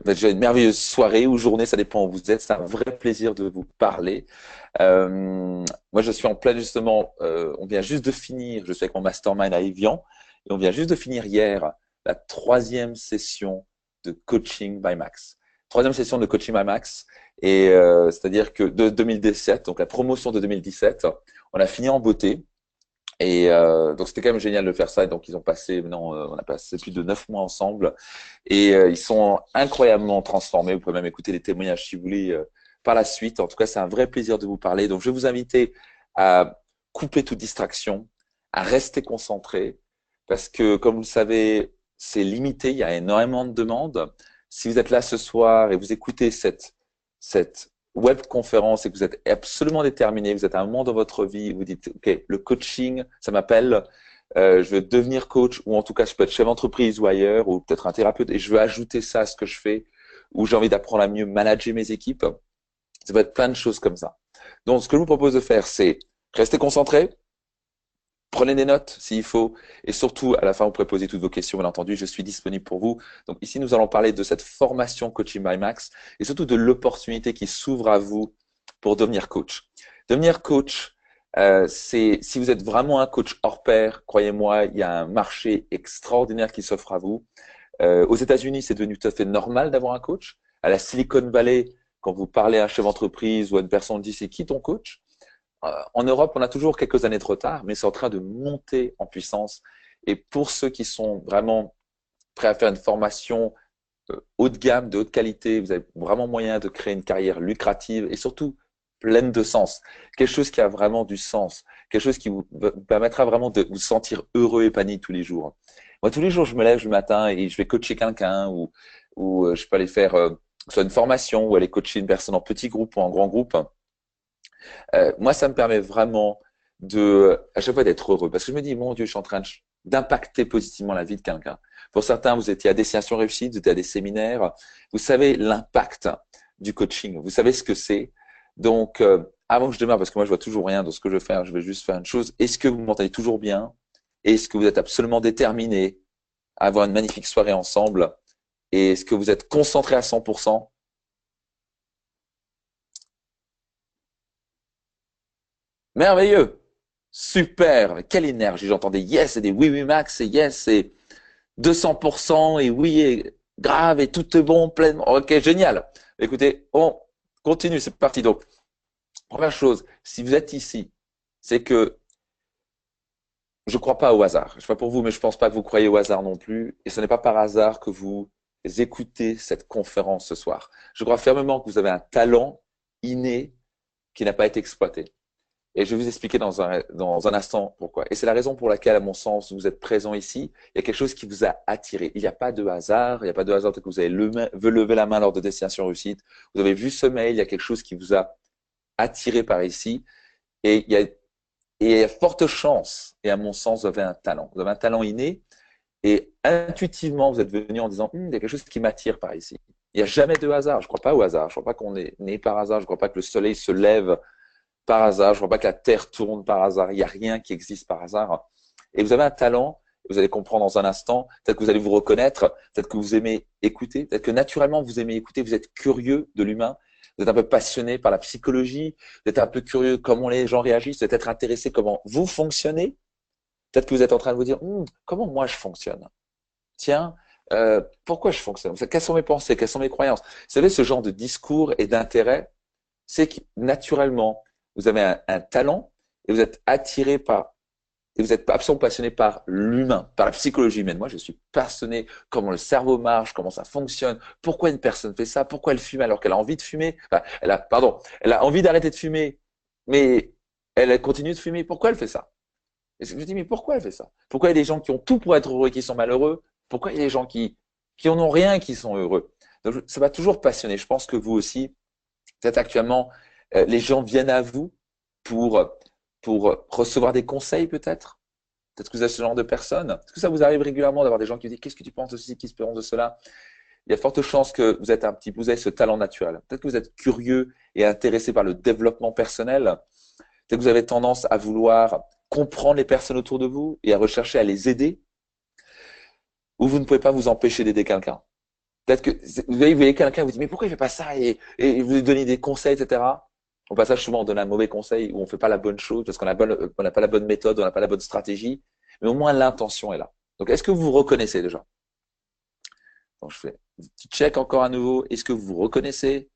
déjà une merveilleuse soirée ou journée, ça dépend où vous êtes. C'est un vrai plaisir de vous parler. Moi, je suis en plein justement. On vient juste de finir. Je suis avec mon mastermind à Evian et on vient juste de finir hier la troisième session de coaching by Max. Troisième session de coaching by Max et c'est-à-dire que de 2017, donc la promotion de 2017, on a fini en beauté. Et donc c'était quand même génial de faire ça. Et donc ils ont passé, maintenant on a passé plus de 9 mois ensemble et ils sont incroyablement transformés. Vous pouvez même écouter les témoignages si vous voulez par la suite. En tout cas, c'est un vrai plaisir de vous parler. Donc je vais vous inviter à couper toute distraction, à rester concentré parce que comme vous le savez, c'est limité. Il y a énormément de demandes. Si vous êtes là ce soir et vous écoutez cette web conférence et que vous êtes absolument déterminé, vous êtes à un moment dans votre vie, vous dites, OK, le coaching, ça m'appelle, je veux devenir coach, ou en tout cas, je peux être chef d'entreprise ou ailleurs, ou peut-être un thérapeute, et je veux ajouter ça à ce que je fais, ou j'ai envie d'apprendre à mieux manager mes équipes. Ça va être plein de choses comme ça. Donc, ce que je vous propose de faire, c'est rester concentré, prenez des notes s'il faut, et surtout, à la fin, vous pourrez poser toutes vos questions, bien entendu, je suis disponible pour vous. Donc ici, nous allons parler de cette formation Coaching by Max, et surtout de l'opportunité qui s'ouvre à vous pour devenir coach. Devenir coach, c'est si vous êtes vraiment un coach hors pair, croyez-moi, il y a un marché extraordinaire qui s'offre à vous. Aux États-Unis, c'est devenu tout à fait normal d'avoir un coach. À la Silicon Valley, quand vous parlez à un chef d'entreprise ou à une personne, on dit c'est qui ton coach? En Europe, on a toujours quelques années de retard, mais c'est en train de monter en puissance. Et pour ceux qui sont vraiment prêts à faire une formation haut de gamme, de haute qualité, vous avez vraiment moyen de créer une carrière lucrative et surtout pleine de sens. Quelque chose qui a vraiment du sens. Quelque chose qui vous permettra vraiment de vous sentir heureux et épanoui tous les jours. Moi, tous les jours, je me lève le matin et je vais coacher quelqu'un ou je peux aller faire soit une formation ou aller coacher une personne en petit groupe ou en grand groupe. Moi, ça me permet vraiment à chaque fois d'être heureux parce que je me dis, mon Dieu, je suis en train d'impacter positivement la vie de quelqu'un. Pour certains, vous étiez à Destination Réussite, vous étiez à des séminaires, vous savez l'impact du coaching, vous savez ce que c'est. Donc, avant que je démarre, parce que moi, je vois toujours rien de ce que je vais faire, je vais juste faire une chose. Est-ce que vous m'entendez toujours bien? Est-ce que vous êtes absolument déterminé à avoir une magnifique soirée ensemble? Et est-ce que vous êtes concentré à 100%? Merveilleux! Super! Quelle énergie! J'entends des yes et des oui, oui, max et yes et 200% et oui et grave et tout est bon, pleinement. Ok, génial. Écoutez, on continue, c'est parti. Donc, première chose, si vous êtes ici, c'est que je ne crois pas au hasard. Je ne sais pas pour vous, mais je ne pense pas que vous croyez au hasard non plus. Et ce n'est pas par hasard que vous écoutez cette conférence ce soir. Je crois fermement que vous avez un talent inné qui n'a pas été exploité. Et je vais vous expliquer dans un instant pourquoi. Et c'est la raison pour laquelle, à mon sens, vous êtes présent ici. Il y a quelque chose qui vous a attiré. Il n'y a pas de hasard. Il n'y a pas de hasard que vous avez levé la main lors de Destination Réussite. Vous avez vu ce mail. Il y a quelque chose qui vous a attiré par ici. Et il y a forte chance, et à mon sens, vous avez un talent. Vous avez un talent inné. Et intuitivement, vous êtes venu en disant, il y a quelque chose qui m'attire par ici. Il n'y a jamais de hasard. Je ne crois pas au hasard. Je ne crois pas qu'on est né par hasard. Je ne crois pas que le soleil se lève par hasard. Je ne vois pas que la Terre tourne par hasard. Il n'y a rien qui existe par hasard. Et vous avez un talent, vous allez comprendre dans un instant, peut-être que vous allez vous reconnaître, peut-être que vous aimez écouter, peut-être que naturellement vous aimez écouter, vous êtes curieux de l'humain, vous êtes un peu passionné par la psychologie, vous êtes un peu curieux de comment les gens réagissent, vous êtes peut-être intéressé comment vous fonctionnez, peut-être que vous êtes en train de vous dire, comment moi je fonctionne? Tiens, pourquoi je fonctionne? Quelles sont mes pensées? Quelles sont mes croyances? Vous savez, ce genre de discours et d'intérêt, c'est que naturellement, vous avez un talent et vous êtes attiré par, et vous êtes absolument passionné par l'humain, par la psychologie humaine. Moi, je suis passionné comment le cerveau marche, comment ça fonctionne, pourquoi une personne fait ça, pourquoi elle fume alors qu'elle a envie de fumer, enfin, elle a envie d'arrêter de fumer, mais elle continue de fumer. Pourquoi elle fait ça? Et je me dis, mais pourquoi elle fait ça? Pourquoi il y a des gens qui ont tout pour être heureux et qui sont malheureux? Pourquoi il y a des gens qui en ont rien et qui sont heureux? Donc, ça m'a toujours passionné. Je pense que vous aussi, peut-être actuellement, les gens viennent à vous pour, pour recevoir des conseils peut-être. Peut-être que vous êtes ce genre de personne. Est-ce que ça vous arrive régulièrement d'avoir des gens qui vous disent qu'est-ce que tu penses de ceci, qu'est-ce que tu penses de cela? Il y a forte chance que vous avez ce talent naturel. Peut-être que vous êtes curieux et intéressé par le développement personnel. Peut-être que vous avez tendance à vouloir comprendre les personnes autour de vous et à rechercher à les aider. ou vous ne pouvez pas vous empêcher d'aider quelqu'un. Peut-être que vous voyez quelqu'un, vous dites mais pourquoi il fait pas ça et vous lui donnez des conseils, etc. Au passage, souvent on donne un mauvais conseil ou on fait pas la bonne chose parce on n'a pas la bonne méthode, on n'a pas la bonne stratégie, mais au moins l'intention est là. Donc est-ce que vous vous reconnaissez déjà? Donc je fais un petit check encore à nouveau. Est-ce que vous vous reconnaissez?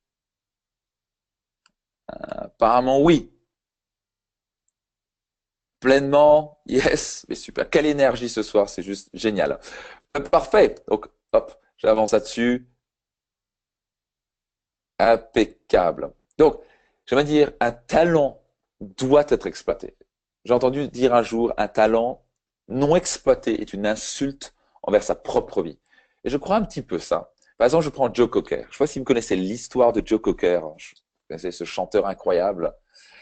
Apparemment oui. Pleinement, yes, mais super. Quelle énergie ce soir, c'est juste génial. Parfait. Donc hop, j'avance là-dessus. Impeccable. Donc, j'aimerais dire, un talent doit être exploité. J'ai entendu dire un jour, un talent non exploité est une insulte envers sa propre vie. Et je crois un petit peu ça. Par exemple, je prends Joe Cocker. Je ne sais pas si vous connaissez l'histoire de Joe Cocker. Je connaissez ce chanteur incroyable.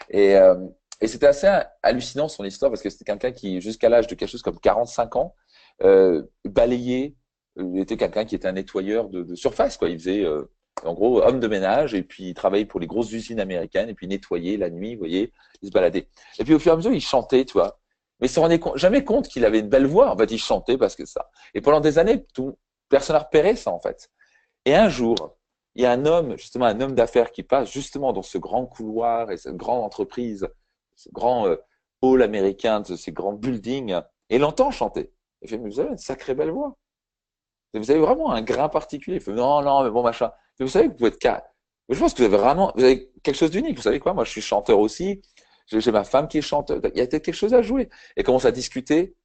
Et, euh, et c'était assez hallucinant son histoire parce que c'était quelqu'un qui, jusqu'à l'âge de quelque chose comme 45 ans, balayait. Il était quelqu'un qui était un nettoyeur de surface, quoi. Il faisait en gros, homme de ménage, et puis il travaillait pour les grosses usines américaines, et puis il nettoyait la nuit, vous voyez, il se baladait. Et puis au fur et à mesure, il chantait, tu vois. Mais il se rendait jamais compte qu'il avait une belle voix. En fait, il chantait parce que ça. Et pendant des années, personne n'a repéré ça, en fait. Et un jour, il y a un homme, justement, un homme d'affaires qui passe justement dans ce grand couloir et cette grande entreprise, ce grand hall américain, ces grands buildings, et il entend chanter. Il fait, mais vous avez une sacrée belle voix. Vous avez vraiment un grain particulier. Il fait, non, non, mais bon, machin. Mais vous savez que vous pouvez être je pense que vous avez quelque chose d'unique. Vous savez quoi? Moi, je suis chanteur aussi. J'ai ma femme qui est chanteuse. Il y a peut-être quelque chose à jouer. Et commence à discuter.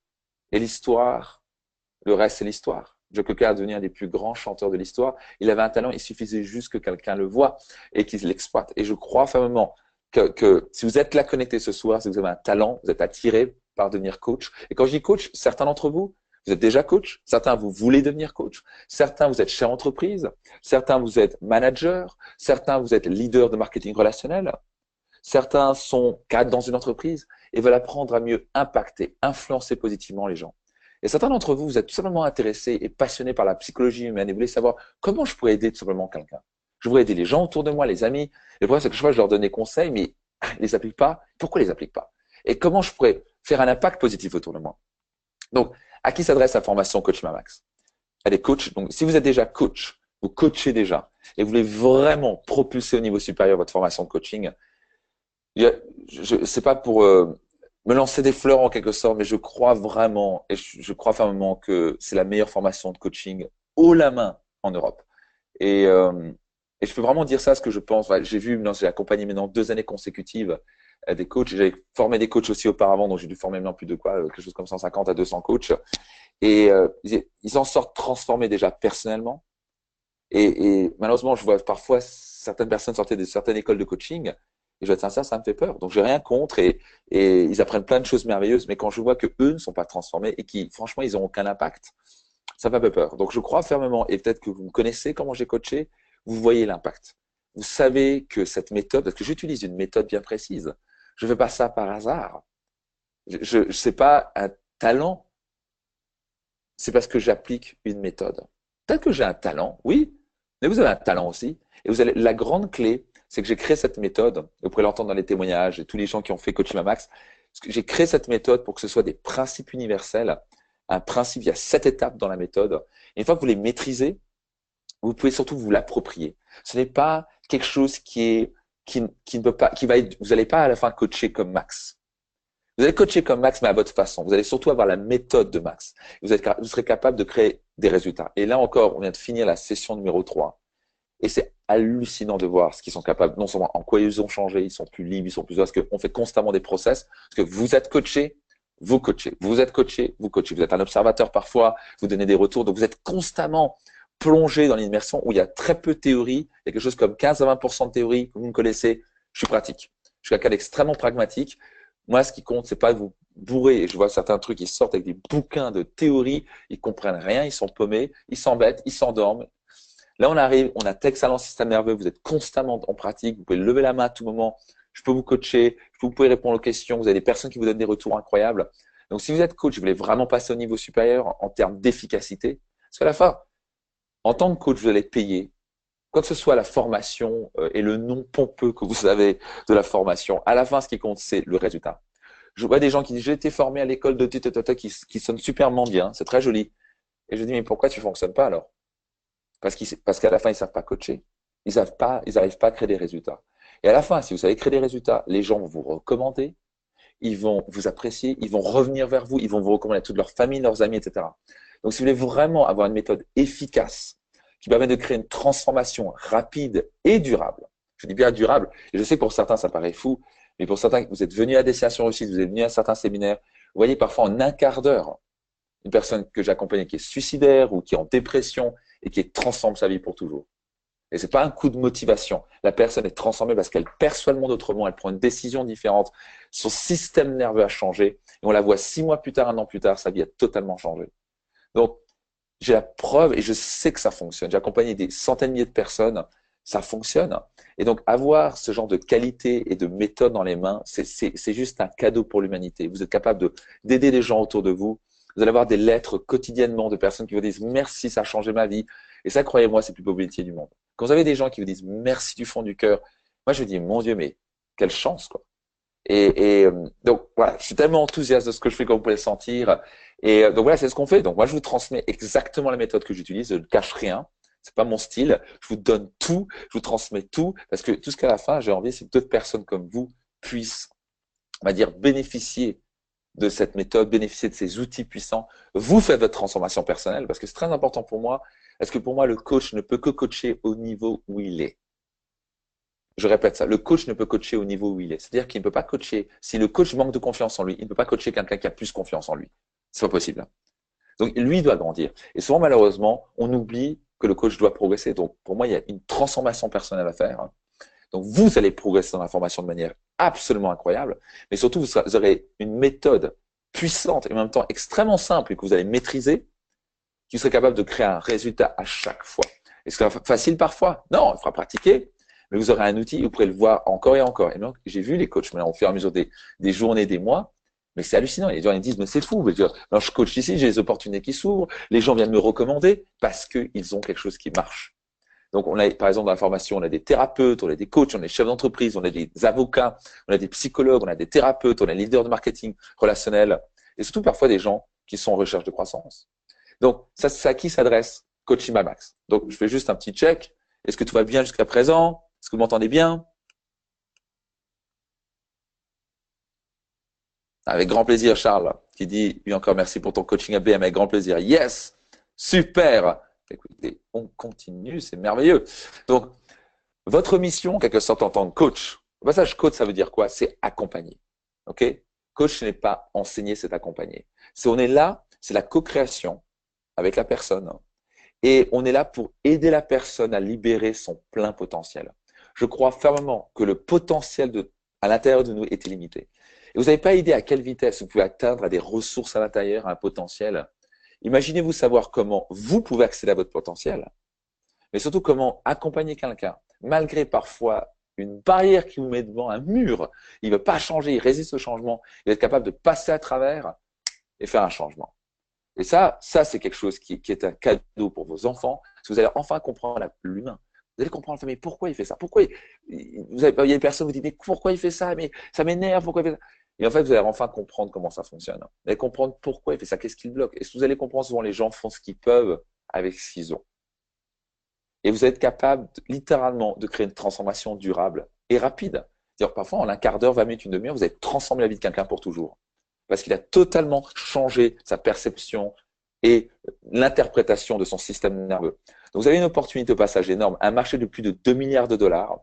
Et l'histoire, le reste, c'est l'histoire. Joe Cocker est devenu un des plus grands chanteurs de l'histoire. Il avait un talent. Il suffisait juste que quelqu'un le voie et qu'il l'exploite. Et je crois fermement que si vous êtes là connecté ce soir, si vous avez un talent, vous êtes attiré par devenir coach. Et quand je dis coach, certains d'entre vous, vous êtes déjà coach, certains vous voulez devenir coach, certains vous êtes chef d'entreprise, certains vous êtes manager, certains vous êtes leader de marketing relationnel, certains sont cadres dans une entreprise et veulent apprendre à mieux impacter, influencer positivement les gens. Et certains d'entre vous, vous êtes tout simplement intéressés et passionnés par la psychologie humaine et vous voulez savoir comment je pourrais aider tout simplement quelqu'un. Je voudrais aider les gens autour de moi, les amis. Le problème, c'est que chaque fois, je leur donne des conseils, mais ils les appliquent pas. Pourquoi ils les appliquent pas? Et comment je pourrais faire un impact positif autour de moi? Donc, à qui s'adresse la formation Coach Mamax? À des coachs. Donc, si vous êtes déjà coach, vous coachez déjà, et vous voulez vraiment propulser au niveau supérieur votre formation de coaching, c'est pas pour me lancer des fleurs en quelque sorte, mais je crois vraiment, et je crois fermement que c'est la meilleure formation de coaching haut la main en Europe. Et, euh, et je peux vraiment dire ça, ce que je pense. J'ai accompagné maintenant 2 années consécutives des coachs. J'avais formé des coachs aussi auparavant, donc j'ai dû former maintenant plus de quoi, quelque chose comme 150 à 200 coachs. Et ils en sortent transformés déjà personnellement. Et malheureusement, je vois parfois certaines personnes sortir de certaines écoles de coaching. Et je vais être sincère, ça me fait peur. Donc, j'ai rien contre et ils apprennent plein de choses merveilleuses. Mais quand je vois que eux ne sont pas transformés et qui, franchement, ils n'ont aucun impact, ça me fait peur. Donc, je crois fermement, et peut-être que vous me connaissez comment j'ai coaché, vous voyez l'impact. Vous savez que cette méthode, parce que j'utilise une méthode bien précise, je ne fais pas ça par hasard. Je sais pas un talent, c'est parce que j'applique une méthode. Peut-être que j'ai un talent, oui, mais vous avez un talent aussi. Et vous allez, la grande clé, c'est que j'ai créé cette méthode. Vous pourrez l'entendre dans les témoignages et tous les gens qui ont fait Coaching Max. J'ai créé cette méthode pour que ce soit des principes universels. Un principe, il y a 7 étapes dans la méthode. Et une fois que vous les maîtrisez, vous pouvez surtout vous l'approprier. Ce n'est pas quelque chose qui ne peut pas, qui va être, vous n'allez pas à la fin coacher comme Max. Vous allez coacher comme Max, mais à votre façon. Vous allez surtout avoir la méthode de Max. Vous serez capable de créer des résultats. Et là encore, on vient de finir la session numéro 3. Et c'est hallucinant de voir ce qu'ils sont capables, non seulement en quoi ils ont changé, ils sont plus libres, ils sont plus, parce qu'on fait constamment des process, parce que vous êtes coaché, vous coachez. Vous êtes coaché, vous coachez. Vous êtes un observateur parfois, vous donnez des retours, donc vous êtes constamment plongé dans l'immersion où il y a très peu de théorie, il y a quelque chose comme 15 à 20% de théorie que vous me connaissez, je suis pratique. Je suis quelqu'un d'extrêmement pragmatique. Moi, ce qui compte, c'est pas de vous bourrer. Et je vois certains trucs, ils sortent avec des bouquins de théorie, ils comprennent rien, ils sont paumés, ils s'embêtent, ils s'endorment. Là, on arrive, on a tel excellent système nerveux, vous êtes constamment en pratique, vous pouvez lever la main à tout moment, je peux vous coacher, vous pouvez répondre aux questions, vous avez des personnes qui vous donnent des retours incroyables. Donc, si vous êtes coach, vous voulez vraiment passer au niveau supérieur en termes d'efficacité, parce qu'à la fin, en tant que coach, vous allez être payé, quoi que ce soit la formation et le nom pompeux que vous avez de la formation, à la fin, ce qui compte, c'est le résultat. Je vois des gens qui disent j'ai été formé à l'école de qui sonne superment bien, c'est très joli. Et je dis, mais pourquoi tu ne fonctionnes pas alors? Parce qu'à la fin, ils ne savent pas coacher. Ils n'arrivent pas à créer des résultats. Et à la fin, si vous savez créer des résultats, les gens vont vous recommander, ils vont vous apprécier, ils vont revenir vers vous, ils vont vous recommander à toute leur famille, leurs amis, etc. Donc, si vous voulez vraiment avoir une méthode efficace qui permet de créer une transformation rapide et durable, je dis bien durable, et je sais que pour certains, ça paraît fou, mais pour certains, vous êtes venus à Destination Réussite, vous êtes venus à certains séminaires, vous voyez parfois en un quart d'heure, une personne que j'accompagne qui est suicidaire ou qui est en dépression et qui transforme sa vie pour toujours. Et c'est pas un coup de motivation. La personne est transformée parce qu'elle perçoit le monde autrement, elle prend une décision différente, son système nerveux a changé, et on la voit 6 mois plus tard, un an plus tard, sa vie a totalement changé. Donc, j'ai la preuve et je sais que ça fonctionne. J'ai accompagné des centaines de milliers de personnes, ça fonctionne. Et donc, avoir ce genre de qualité et de méthode dans les mains, c'est juste un cadeau pour l'humanité. Vous êtes capable d'aider les gens autour de vous. Vous allez avoir des lettres quotidiennement de personnes qui vous disent merci, ça a changé ma vie. Et ça, croyez-moi, c'est le plus beau métier du monde. Quand vous avez des gens qui vous disent merci du fond du cœur, moi je dis mon Dieu, mais quelle chance quoi. Donc voilà, je suis tellement enthousiaste de ce que je fais comme vous pouvez le sentir. Donc voilà, c'est ce qu'on fait. Donc moi je vous transmets exactement la méthode que j'utilise, je ne cache rien. C'est pas mon style. Je vous donne tout, je vous transmets tout, parce que tout ce qu'à la fin j'ai envie, c'est que d'autres personnes comme vous puissent, on va dire, bénéficier de cette méthode, bénéficier de ces outils puissants. Vous faites votre transformation personnelle, parce que c'est très important pour moi. Parce que pour moi, le coach ne peut que coacher au niveau où il est. Je répète ça, le coach ne peut coacher au niveau où il est. C'est-à-dire qu'il ne peut pas coacher, si le coach manque de confiance en lui, il ne peut pas coacher quelqu'un qui a plus confiance en lui. C'est pas possible. Donc, lui doit grandir. Et souvent, malheureusement, on oublie que le coach doit progresser. Donc, pour moi, il y a une transformation personnelle à faire. Donc, vous allez progresser dans la formation de manière absolument incroyable. Mais surtout, vous aurez une méthode puissante et en même temps extrêmement simple et que vous allez maîtriser, qui serait capable de créer un résultat à chaque fois. Est-ce que c'est facile parfois? Non, il faudra pratiquer. Mais vous aurez un outil, vous pourrez le voir encore et encore. Et donc, j'ai vu les coachs maintenant au fur et à mesure des journées, des mois, mais c'est hallucinant. Les gens ils disent, mais c'est fou. Non, je coach ici, j'ai les opportunités qui s'ouvrent, les gens viennent me recommander parce qu'ils ont quelque chose qui marche. Donc, on a, par exemple, dans la formation, on a des thérapeutes, on a des coachs, on a des chefs d'entreprise, on a des avocats, on a des psychologues, on a des thérapeutes, on a des leaders de marketing relationnel, et surtout parfois des gens qui sont en recherche de croissance. Donc, ça, c'est à qui s'adresse Coaching by Max. Donc, je fais juste un petit check. Est-ce que tout va bien jusqu'à présent? Est-ce que vous m'entendez bien? Avec grand plaisir, Charles, qui dit, oui, encore merci pour ton coaching ABM, avec grand plaisir. Yes! Super! Écoutez, on continue, c'est merveilleux. Donc, votre mission, en quelque sorte, en tant que coach, au passage, coach, ça veut dire quoi? C'est accompagner. OK? Coach, ce n'est pas enseigner, c'est accompagner. Si on est là, c'est la co-création avec la personne. Et on est là pour aider la personne à libérer son plein potentiel. Je crois fermement que le potentiel à l'intérieur de nous est illimité. Et vous n'avez pas idée à quelle vitesse vous pouvez atteindre à des ressources à l'intérieur, à un potentiel. Imaginez-vous savoir comment vous pouvez accéder à votre potentiel, mais surtout comment accompagner quelqu'un, malgré parfois une barrière qui vous met devant un mur. Il ne veut pas changer, il résiste au changement. Il va être capable de passer à travers et faire un changement. Et ça c'est quelque chose qui est un cadeau pour vos enfants, parce que vous allez enfin comprendre l'humain. Vous allez comprendre, mais pourquoi il fait ça? Il y a des personnes qui vous disent, mais pourquoi il fait ça? Mais ça m'énerve, pourquoi il fait ça? Et en fait, vous allez enfin comprendre comment ça fonctionne. Vous allez comprendre pourquoi il fait ça, qu'est-ce qui le bloque. Et vous allez comprendre, souvent, les gens font ce qu'ils peuvent avec ce qu'ils ont. Et vous êtes capable, littéralement, de créer une transformation durable et rapide. C'est-à-dire, parfois, en un quart d'heure, 20 minutes, une demi-heure, vous allez transformer la vie de quelqu'un pour toujours. Parce qu'il a totalement changé sa perception et l'interprétation de son système nerveux. Donc, vous avez une opportunité au passage énorme, un marché de plus de 2 milliards de dollars,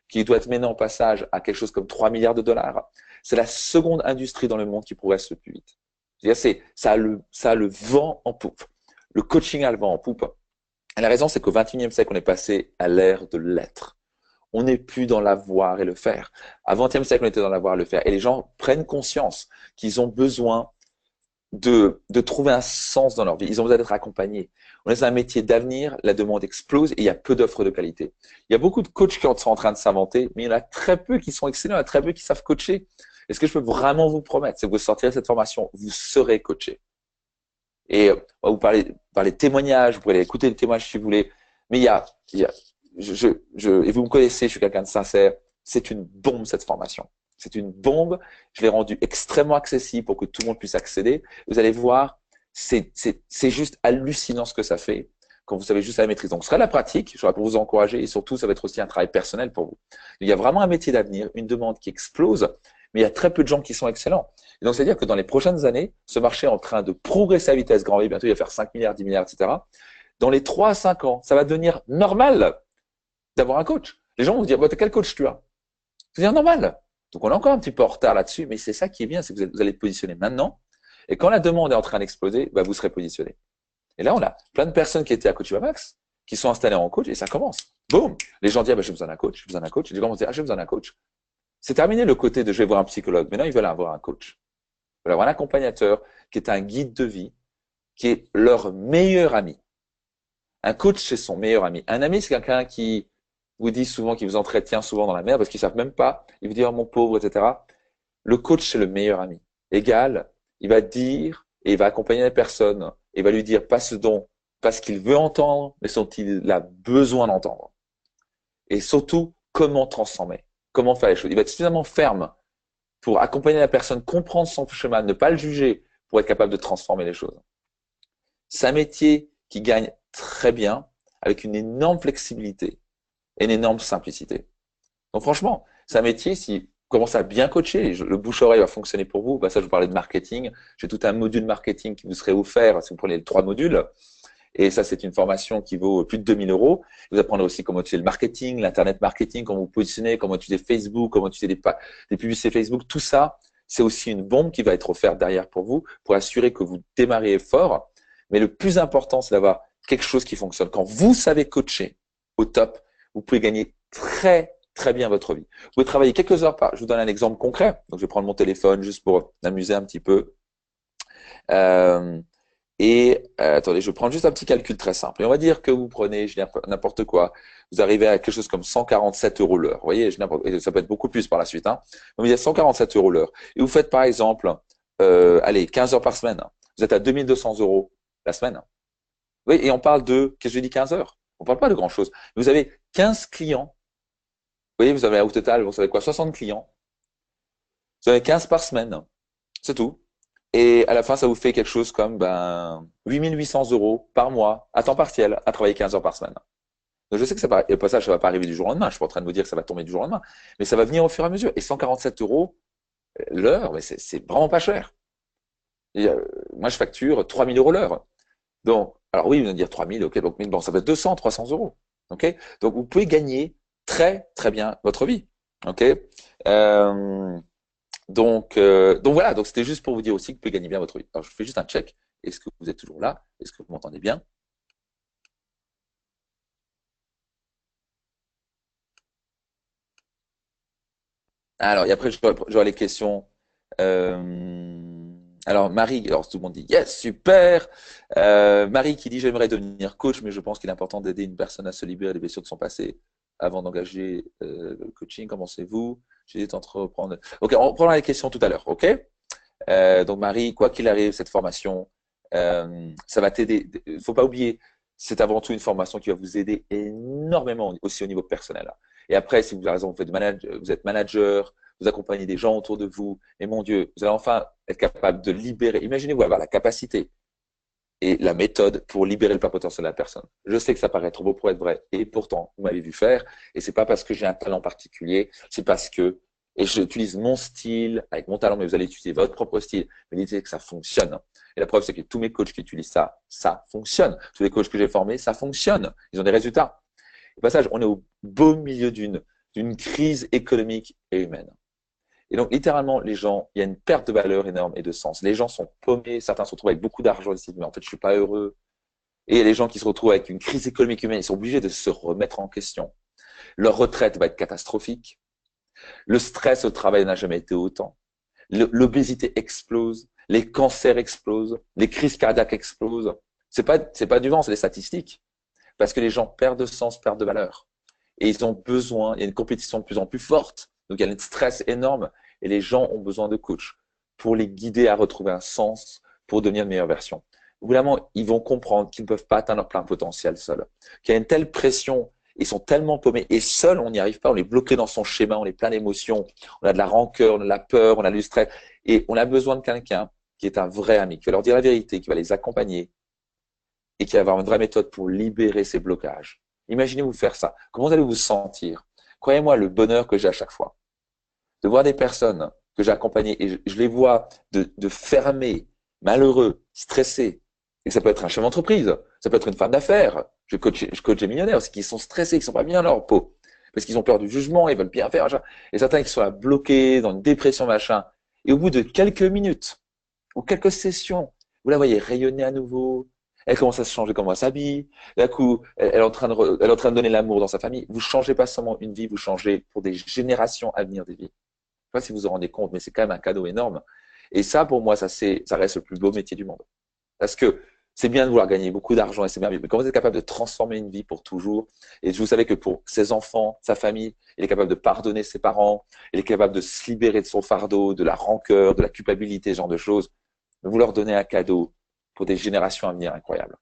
qui doit être maintenant en passage à quelque chose comme 3 milliards de dollars. C'est la seconde industrie dans le monde qui progresse le plus vite. Ça a le vent en poupe. Le coaching a le vent en poupe. Et la raison, c'est qu'au XXIe siècle, on est passé à l'ère de l'être. On n'est plus dans l'avoir et le faire. À XXe siècle, on était dans l'avoir et le faire. Et les gens prennent conscience qu'ils ont besoin de trouver un sens dans leur vie. Ils ont besoin d'être accompagnés. On est dans un métier d'avenir, la demande explose et il y a peu d'offres de qualité. Il y a beaucoup de coachs qui sont en train de s'inventer, mais il y en a très peu qui sont excellents, il y en a très peu qui savent coacher. Et ce que je peux vraiment vous promettre, c'est que vous sortirez de cette formation, vous serez coaché. Et vous parlez de témoignages, vous pouvez écouter les témoignages si vous voulez, mais et vous me connaissez, je suis quelqu'un de sincère, c'est une bombe cette formation. C'est une bombe, je l'ai rendue extrêmement accessible pour que tout le monde puisse accéder. Vous allez voir, C'est juste hallucinant ce que ça fait quand vous savez juste la maîtrise. Donc, ce sera la pratique, je serai pour vous encourager et surtout, ça va être aussi un travail personnel pour vous. Il y a vraiment un métier d'avenir, une demande qui explose, mais il y a très peu de gens qui sont excellents. Et donc, c'est-à-dire que dans les prochaines années, ce marché est en train de progresser à vitesse grand V. Bientôt, il va faire 5 milliards, 10 milliards, etc. Dans les 3 à 5 ans, ça va devenir normal d'avoir un coach. Les gens vont vous dire, bah, quel coach tu as? C'est dire normal. Donc, on est encore un petit peu en retard là-dessus, mais c'est ça qui est bien, c'est que vous allez être positionné maintenant. Et quand la demande est en train d'exploser, bah, vous serez positionné. Et là, on a plein de personnes qui étaient à Coach Max, qui sont installées en coach, et ça commence. Boum! Les gens disent, ah, bah, j'ai besoin d'un coach, j'ai besoin d'un coach. Et les gens vont dire, ah, j'ai besoin d'un coach. C'est terminé le côté de je vais voir un psychologue. Maintenant, ils veulent avoir un coach. Ils veulent avoir un accompagnateur qui est un guide de vie, qui est leur meilleur ami. Un coach, c'est son meilleur ami. Un ami, c'est quelqu'un qui vous dit souvent, qui vous entretient souvent dans la merde parce qu'ils savent même pas. Il vous dit, oh, mon pauvre, etc. Le coach, c'est le meilleur ami. Égal, il va dire et il va accompagner la personne. Il va lui dire pas ce qu'il veut entendre, mais ce dont il a besoin d'entendre. Et surtout, comment transformer, comment faire les choses. Il va être suffisamment ferme pour accompagner la personne, comprendre son chemin, ne pas le juger, pour être capable de transformer les choses. C'est un métier qui gagne très bien, avec une énorme flexibilité et une énorme simplicité. Donc franchement, c'est un métier, si vous commencez à bien coacher, le bouche-oreille va fonctionner pour vous. Bah ça, je vous parlais de marketing. J'ai tout un module marketing qui vous serait offert si vous prenez les 3 modules. Et ça, c'est une formation qui vaut plus de 2000 euros. Vous apprendrez aussi comment utiliser le marketing, l'internet marketing, comment vous positionner, comment utiliser Facebook, comment utiliser des publicités Facebook. Tout ça, c'est aussi une bombe qui va être offerte derrière pour vous, pour assurer que vous démarrez fort. Mais le plus important, c'est d'avoir quelque chose qui fonctionne. Quand vous savez coacher au top, vous pouvez gagner très bien votre vie. Vous pouvez travailler quelques heures par. Je vous donne un exemple concret. Donc, je vais prendre mon téléphone juste pour m'amuser un petit peu. Attendez, je prends juste un petit calcul très simple. Et on va dire que vous prenez, je dis n'importe quoi, vous arrivez à quelque chose comme 147 euros l'heure. Vous voyez, et ça peut être beaucoup plus par la suite. Hein. Donc, il y a 147 euros l'heure. Et vous faites par exemple, allez, 15 heures par semaine. Vous êtes à 2200 euros la semaine. Oui, et on parle de, qu'est-ce que je dis, 15 heures. On ne parle pas de grand chose. Vous avez 15 clients. Vous voyez, vous avez au total, vous savez quoi, 60 clients. Vous avez 15 par semaine. C'est tout. Et à la fin, ça vous fait quelque chose comme 8800 euros par mois à temps partiel à travailler 15 heures par semaine. Donc je sais que ça ne va pas arriver du jour au lendemain. Je suis pas en train de vous dire que ça va tomber du jour au lendemain, mais ça va venir au fur et à mesure. Et 147 euros l'heure, mais c'est vraiment pas cher. Et, moi, je facture 3000 euros l'heure. Donc, alors oui, vous allez dire 3000, ok, donc bon, ça va être 200, 300 euros. Ok, donc vous pouvez gagner très bien votre vie. Ok. Donc voilà, donc c'était juste pour vous dire aussi que vous pouvez gagner bien votre vie. Alors je fais juste un check. Est-ce que vous êtes toujours là? Est-ce que vous m'entendez bien? Alors, et après, j'aurai les questions. Alors, Marie, alors tout le monde dit yes, super. Marie qui dit j'aimerais devenir coach, mais je pense qu'il est important d'aider une personne à se libérer des blessures de son passé avant d'engager le coaching. Comment pensez-vous? J'hésite entre reprendre. Ok, on reprendra les questions tout à l'heure. Ok. Donc Marie, quoi qu'il arrive, cette formation, ça va t'aider. Il ne faut pas oublier, c'est avant tout une formation qui va vous aider énormément aussi au niveau personnel. Et après, si vous avez raison, vous êtes manager, vous accompagnez des gens autour de vous, et mon Dieu, vous allez enfin être capable de libérer. Imaginez-vous avoir la capacité et la méthode pour libérer le plein potentiel de la personne. Je sais que ça paraît trop beau pour être vrai, et pourtant, vous m'avez vu faire, et c'est pas parce que j'ai un talent particulier, c'est parce que, et j'utilise mon style avec mon talent, mais vous allez utiliser votre propre style, mais l'idée c'est que ça fonctionne. Et la preuve, c'est que tous mes coachs qui utilisent ça, ça fonctionne. Tous les coachs que j'ai formés, ça fonctionne. Ils ont des résultats. Au passage, on est au beau milieu d'une crise économique et humaine. Et donc, littéralement, les gens, il y a une perte de valeur énorme et de sens. Les gens sont paumés, certains se retrouvent avec beaucoup d'argent ici, mais en fait, je suis pas heureux. Et il y a les gens qui se retrouvent avec une crise économique humaine, ils sont obligés de se remettre en question. Leur retraite va être catastrophique. Le stress au travail n'a jamais été autant. L'obésité explose. Les cancers explosent. Les crises cardiaques explosent. C'est pas du vent, c'est des statistiques. Parce que les gens perdent de sens, perdent de valeur. Et ils ont besoin, il y a une compétition de plus en plus forte. Donc, il y a un stress énorme et les gens ont besoin de coach pour les guider à retrouver un sens pour devenir une meilleure version. Évidemment, ils vont comprendre qu'ils ne peuvent pas atteindre leur plein potentiel seuls. Qu'il y a une telle pression, ils sont tellement paumés et seuls, on n'y arrive pas, on est bloqué dans son schéma, on est plein d'émotions, on a de la rancœur, on a de la peur, on a du stress et on a besoin de quelqu'un qui est un vrai ami, qui va leur dire la vérité, qui va les accompagner et qui va avoir une vraie méthode pour libérer ces blocages. Imaginez-vous faire ça. Comment allez vous sentir? Croyez-moi, le bonheur que j'ai à chaque fois de voir des personnes que j'ai accompagnées et je les vois de fermer, malheureux, stressés. Et ça peut être un chef d'entreprise, ça peut être une femme d'affaires. Je coach des millionnaires aussi qui sont stressés, qui sont pas bien dans leur peau. Parce qu'ils ont peur du jugement, ils veulent bien faire. Machin. Et certains qui sont là bloqués dans une dépression, machin. Et au bout de quelques minutes ou quelques sessions, vous la voyez rayonner à nouveau. Elle commence à se changer comment elle s'habille. D'un coup, elle est en train elle est en train de donner l'amour dans sa famille. Vous changez pas seulement une vie, vous changez pour des générations à venir des vies. Je ne sais pas si vous vous en rendez compte, mais c'est quand même un cadeau énorme. Et ça, pour moi, ça reste le plus beau métier du monde. Parce que c'est bien de vouloir gagner beaucoup d'argent et c'est bien, mais quand vous êtes capable de transformer une vie pour toujours, et vous savez que pour ses enfants, sa famille, il est capable de pardonner ses parents, il est capable de se libérer de son fardeau, de la rancœur, de la culpabilité, ce genre de choses, vous leur donnez un cadeau pour des générations à venir incroyables.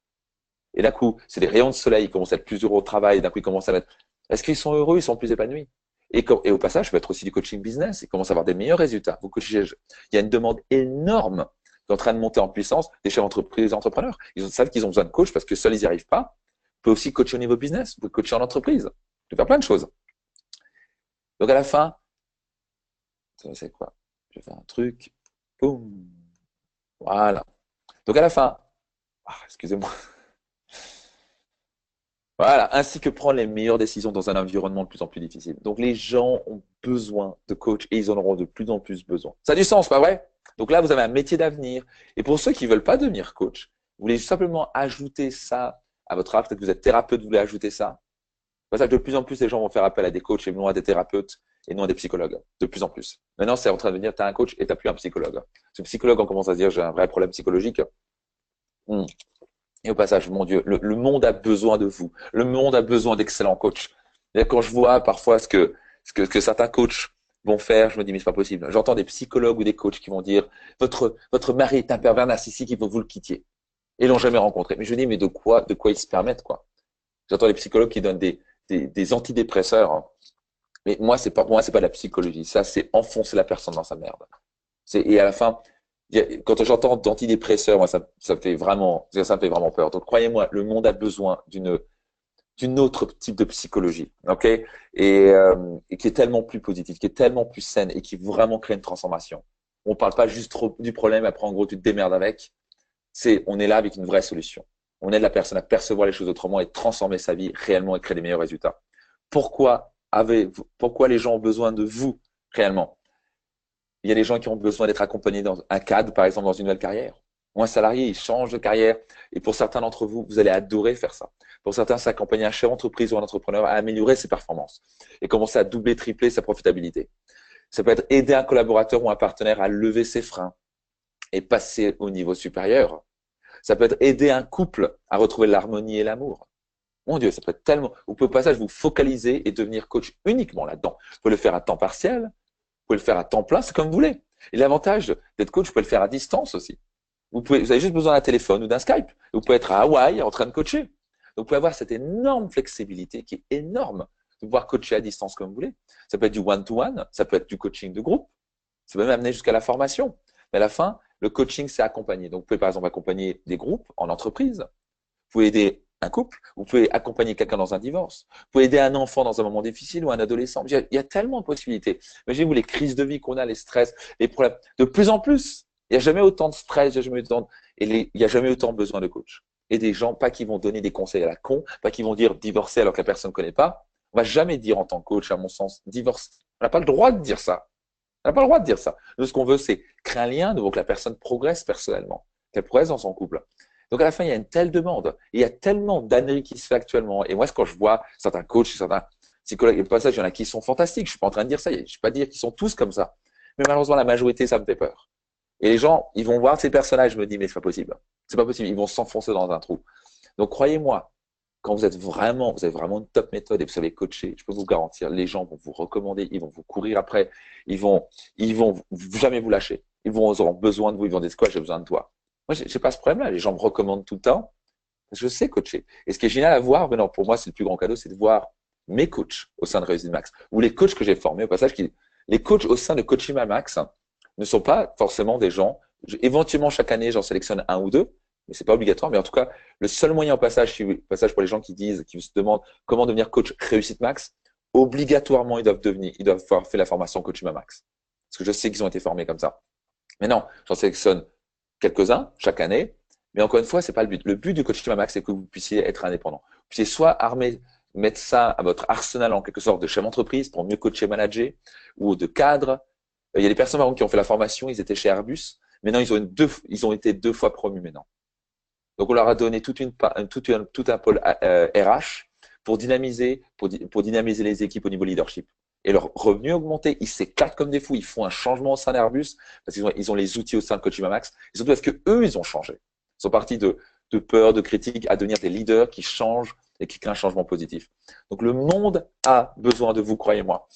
Et d'un coup, c'est des rayons de soleil, ils commencent à être plus heureux au travail, d'un coup, ils commencent à être… Est-ce qu'ils sont heureux, ils sont plus épanouis? Et au passage, ça peut être aussi du coaching business. Ils commencent à avoir des meilleurs résultats. Il y a une demande énorme qui est en train de monter en puissance des chefs d'entreprise et entrepreneurs. Ils savent qu'ils ont besoin de coach parce que seuls ils n'y arrivent pas. Vous pouvez aussi coacher au niveau business, vous pouvez coacher en entreprise. Vous pouvez faire plein de choses. Donc à la fin, c'est quoi? Je vais faire un truc. Boum. Voilà. Donc à la fin, excusez-moi. Voilà, ainsi que prendre les meilleures décisions dans un environnement de plus en plus difficile. Donc les gens ont besoin de coach et ils en auront de plus en plus besoin. Ça a du sens, pas vrai? Donc là, vous avez un métier d'avenir. Et pour ceux qui ne veulent pas devenir coach, vous voulez simplement ajouter ça à votre art. Peut-être que vous êtes thérapeute, vous voulez ajouter ça. C'est pour ça que de plus en plus, les gens vont faire appel à des coachs et non à des thérapeutes et non à des psychologues. De plus en plus. Maintenant, c'est en train de devenir, tu as un coach et tu n'as plus un psychologue. Ce psychologue, on commence à se dire, j'ai un vrai problème psychologique. Et au passage, mon Dieu, le monde a besoin de vous. Le monde a besoin d'excellents coachs. Et quand je vois parfois ce que certains coachs vont faire, je me dis, mais c'est pas possible. J'entends des psychologues ou des coachs qui vont dire, votre mari est un pervers narcissique, il faut que vous le quittiez. Et ils l'ont jamais rencontré. Mais je me dis, mais de quoi ils se permettent, quoi? J'entends des psychologues qui donnent des antidépresseurs. Hein. Mais moi, c'est pas de la psychologie. Ça, c'est enfoncer la personne dans sa merde. Et à la fin, quand j'entends d'antidépresseurs, moi, ça me fait vraiment peur. Donc, croyez-moi, le monde a besoin d'une autre type de psychologie, ok? Et qui est tellement plus positive, qui est tellement plus saine et qui vraiment crée une transformation. On parle pas juste trop du problème, après, en gros, tu te démerdes avec. On est là avec une vraie solution. On aide la personne à percevoir les choses autrement et transformer sa vie réellement et créer les meilleurs résultats. Pourquoi les gens ont besoin de vous réellement? Il y a des gens qui ont besoin d'être accompagnés dans un cadre, par exemple, dans une nouvelle carrière. Ou un salarié, il change de carrière. Et pour certains d'entre vous, vous allez adorer faire ça. Pour certains, c'est accompagner un chef d'entreprise ou un entrepreneur à améliorer ses performances et commencer à doubler, tripler sa profitabilité. Ça peut être aider un collaborateur ou un partenaire à lever ses freins et passer au niveau supérieur. Ça peut être aider un couple à retrouver l'harmonie et l'amour. Mon Dieu, ça peut être tellement… Vous pouvez au passage vous focaliser et devenir coach uniquement là-dedans. Vous pouvez le faire à temps partiel, vous pouvez le faire à temps plein, c'est comme vous voulez. Et l'avantage d'être coach, vous pouvez le faire à distance aussi. Vous avez juste besoin d'un téléphone ou d'un Skype. Vous pouvez être à Hawaï en train de coacher. Donc, vous pouvez avoir cette énorme flexibilité qui est énorme de pouvoir coacher à distance comme vous voulez. Ça peut être du one-to-one, ça peut être du coaching de groupe, ça peut même amener jusqu'à la formation. Mais à la fin, le coaching, c'est accompagner. Donc, vous pouvez par exemple accompagner des groupes en entreprise. Vous pouvez aider un couple, vous pouvez accompagner quelqu'un dans un divorce, vous pouvez aider un enfant dans un moment difficile ou un adolescent. Il y a tellement de possibilités. Imaginez-vous les crises de vie qu'on a, les stress, les problèmes. De plus en plus, il n'y a jamais autant de stress, il n'y a jamais autant besoin de coach. Et des gens, pas qui vont donner des conseils à la con, pas qui vont dire divorcer alors que la personne ne connaît pas. On va jamais dire en tant que coach, à mon sens, divorce. On n'a pas le droit de dire ça. On n'a pas le droit de dire ça. Nous, ce qu'on veut, c'est créer un lien, donc que la personne progresse personnellement, qu'elle progresse dans son couple. Donc à la fin, il y a une telle demande. Et il y a tellement d'anneries qui se fait actuellement. Et moi, quand je vois certains coachs, certains psychologues, et pas ça, il y en a qui sont fantastiques. Je suis pas en train de dire ça. Je ne vais pas dire qu'ils sont tous comme ça. Mais malheureusement, la majorité, ça me fait peur. Et les gens, ils vont voir ces personnages, je me dis, mais c'est pas possible. C'est pas possible. Ils vont s'enfoncer dans un trou. Donc croyez-moi, quand vous avez vraiment une top méthode et vous savez coacher, je peux vous garantir, les gens vont vous recommander, ils vont vous courir après, ils vont jamais vous lâcher. Ils auront besoin de vous, ils vont dire quoi, j'ai besoin de toi. Moi, j'ai pas ce problème-là. Les gens me recommandent tout le temps. Je sais coacher. Et ce qui est génial à voir, maintenant, pour moi, c'est le plus grand cadeau, c'est de voir mes coachs au sein de Réussite Max ou les coachs que j'ai formés au passage. Les coachs au sein de Coaching My Max ne sont pas forcément des gens Éventuellement, chaque année, j'en sélectionne un ou deux, mais c'est pas obligatoire. Mais en tout cas, le seul moyen au passage pour les gens qui se demandent comment devenir coach réussite max, obligatoirement, ils doivent avoir fait la formation coach max. Parce que je sais qu'ils ont été formés comme ça. Mais non, j'en sélectionne quelques-uns chaque année. Mais encore une fois, c'est pas le but. Le but du coaching max, c'est que vous puissiez être indépendant. Vous puissiez soit mettre ça à votre arsenal en quelque sorte de chef d'entreprise pour mieux coacher, manager, ou de cadre. Il y a des personnes par exemple, qui ont fait la formation, ils étaient chez Airbus. Maintenant, ils ont été 2 fois promus maintenant. Donc, on leur a donné tout un pôle RH pour dynamiser les équipes au niveau leadership. Et leur revenu a augmenté, ils s'éclatent comme des fous, ils font un changement au sein d'Airbus parce qu'ils ont les outils au sein de Coaching Max. Ils ont parce que eux, ils ont changé. Ils sont partis de peur, de critique à devenir des leaders qui changent et qui créent un changement positif. Donc, le monde a besoin de vous, croyez-moi.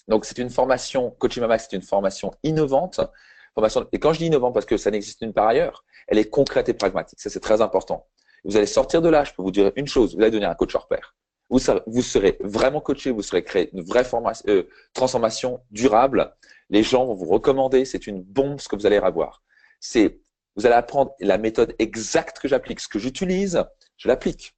Donc, c'est une formation, Coaching Max, c'est une formation innovante. Et quand je dis innovante, parce que ça n'existe nulle part ailleurs, elle est concrète et pragmatique. Ça, c'est très important. Vous allez sortir de là, je peux vous dire une chose, vous allez devenir un coach hors pair. Vous serez vraiment coaché, vous serez créé une vraie transformation durable. Les gens vont vous recommander, c'est une bombe ce que vous allez avoir. Vous allez apprendre la méthode exacte que j'applique. Ce que j'utilise, je l'applique.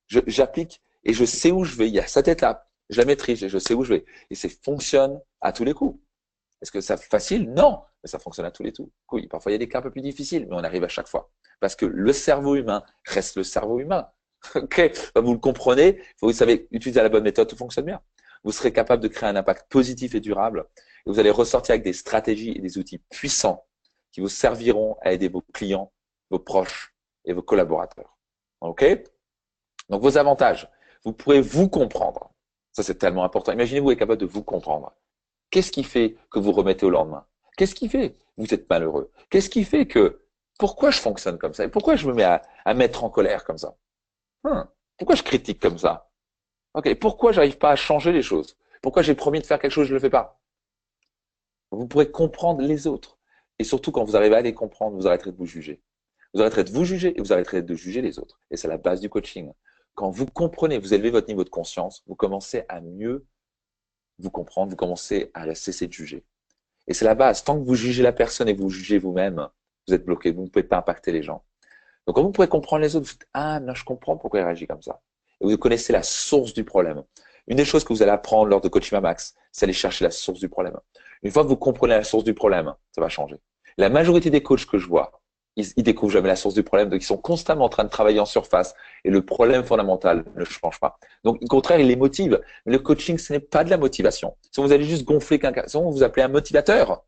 J'applique et je sais où je vais. Il y a cette étape, je la maîtrise et je sais où je vais. Et ça fonctionne à tous les coups. Est-ce que c'est facile? Non, mais ça fonctionne à tous les coups. Oui, parfois, il y a des cas un peu plus difficiles, mais on arrive à chaque fois. Parce que le cerveau humain reste le cerveau humain. Ok, vous le comprenez, vous savez utiliser la bonne méthode, tout fonctionne bien. Vous serez capable de créer un impact positif et durable. Et vous allez ressortir avec des stratégies et des outils puissants qui vous serviront à aider vos clients, vos proches et vos collaborateurs. Ok? Donc, vos avantages. Vous pourrez vous comprendre. Ça, c'est tellement important. Imaginez vous êtes capable de vous comprendre. Qu'est-ce qui fait que vous remettez au lendemain? Qu'est-ce qui fait que vous êtes malheureux? Qu'est-ce qui fait que pourquoi je fonctionne comme ça? Et pourquoi je me mets à mettre en colère comme ça? Pourquoi je critique comme ça? Ok, pourquoi j'arrive pas à changer les choses? Pourquoi j'ai promis de faire quelque chose, je le fais pas? Vous pourrez comprendre les autres. Et surtout, quand vous arrivez à les comprendre, vous arrêterez de vous juger. Vous arrêterez de vous juger et vous arrêterez de juger les autres. Et c'est la base du coaching. Quand vous comprenez, vous élevez votre niveau de conscience, vous commencez à mieux vous comprendre, vous commencez à cesser de juger. Et c'est la base. Tant que vous jugez la personne et vous jugez vous-même, vous êtes bloqué. Vous ne pouvez pas impacter les gens. Donc, quand vous pourrez comprendre les autres, vous dites, ah, non, je comprends pourquoi il réagit comme ça. Et vous connaissez la source du problème. Une des choses que vous allez apprendre lors de Coaching Max, c'est aller chercher la source du problème. Une fois que vous comprenez la source du problème, ça va changer. La majorité des coachs que je vois, ils découvrent jamais la source du problème, donc ils sont constamment en train de travailler en surface et le problème fondamental ne change pas. Donc, au contraire, il les motive. Mais le coaching, ce n'est pas de la motivation. Si vous allez juste gonfler quelqu'un, si vous vous appelez un motivateur.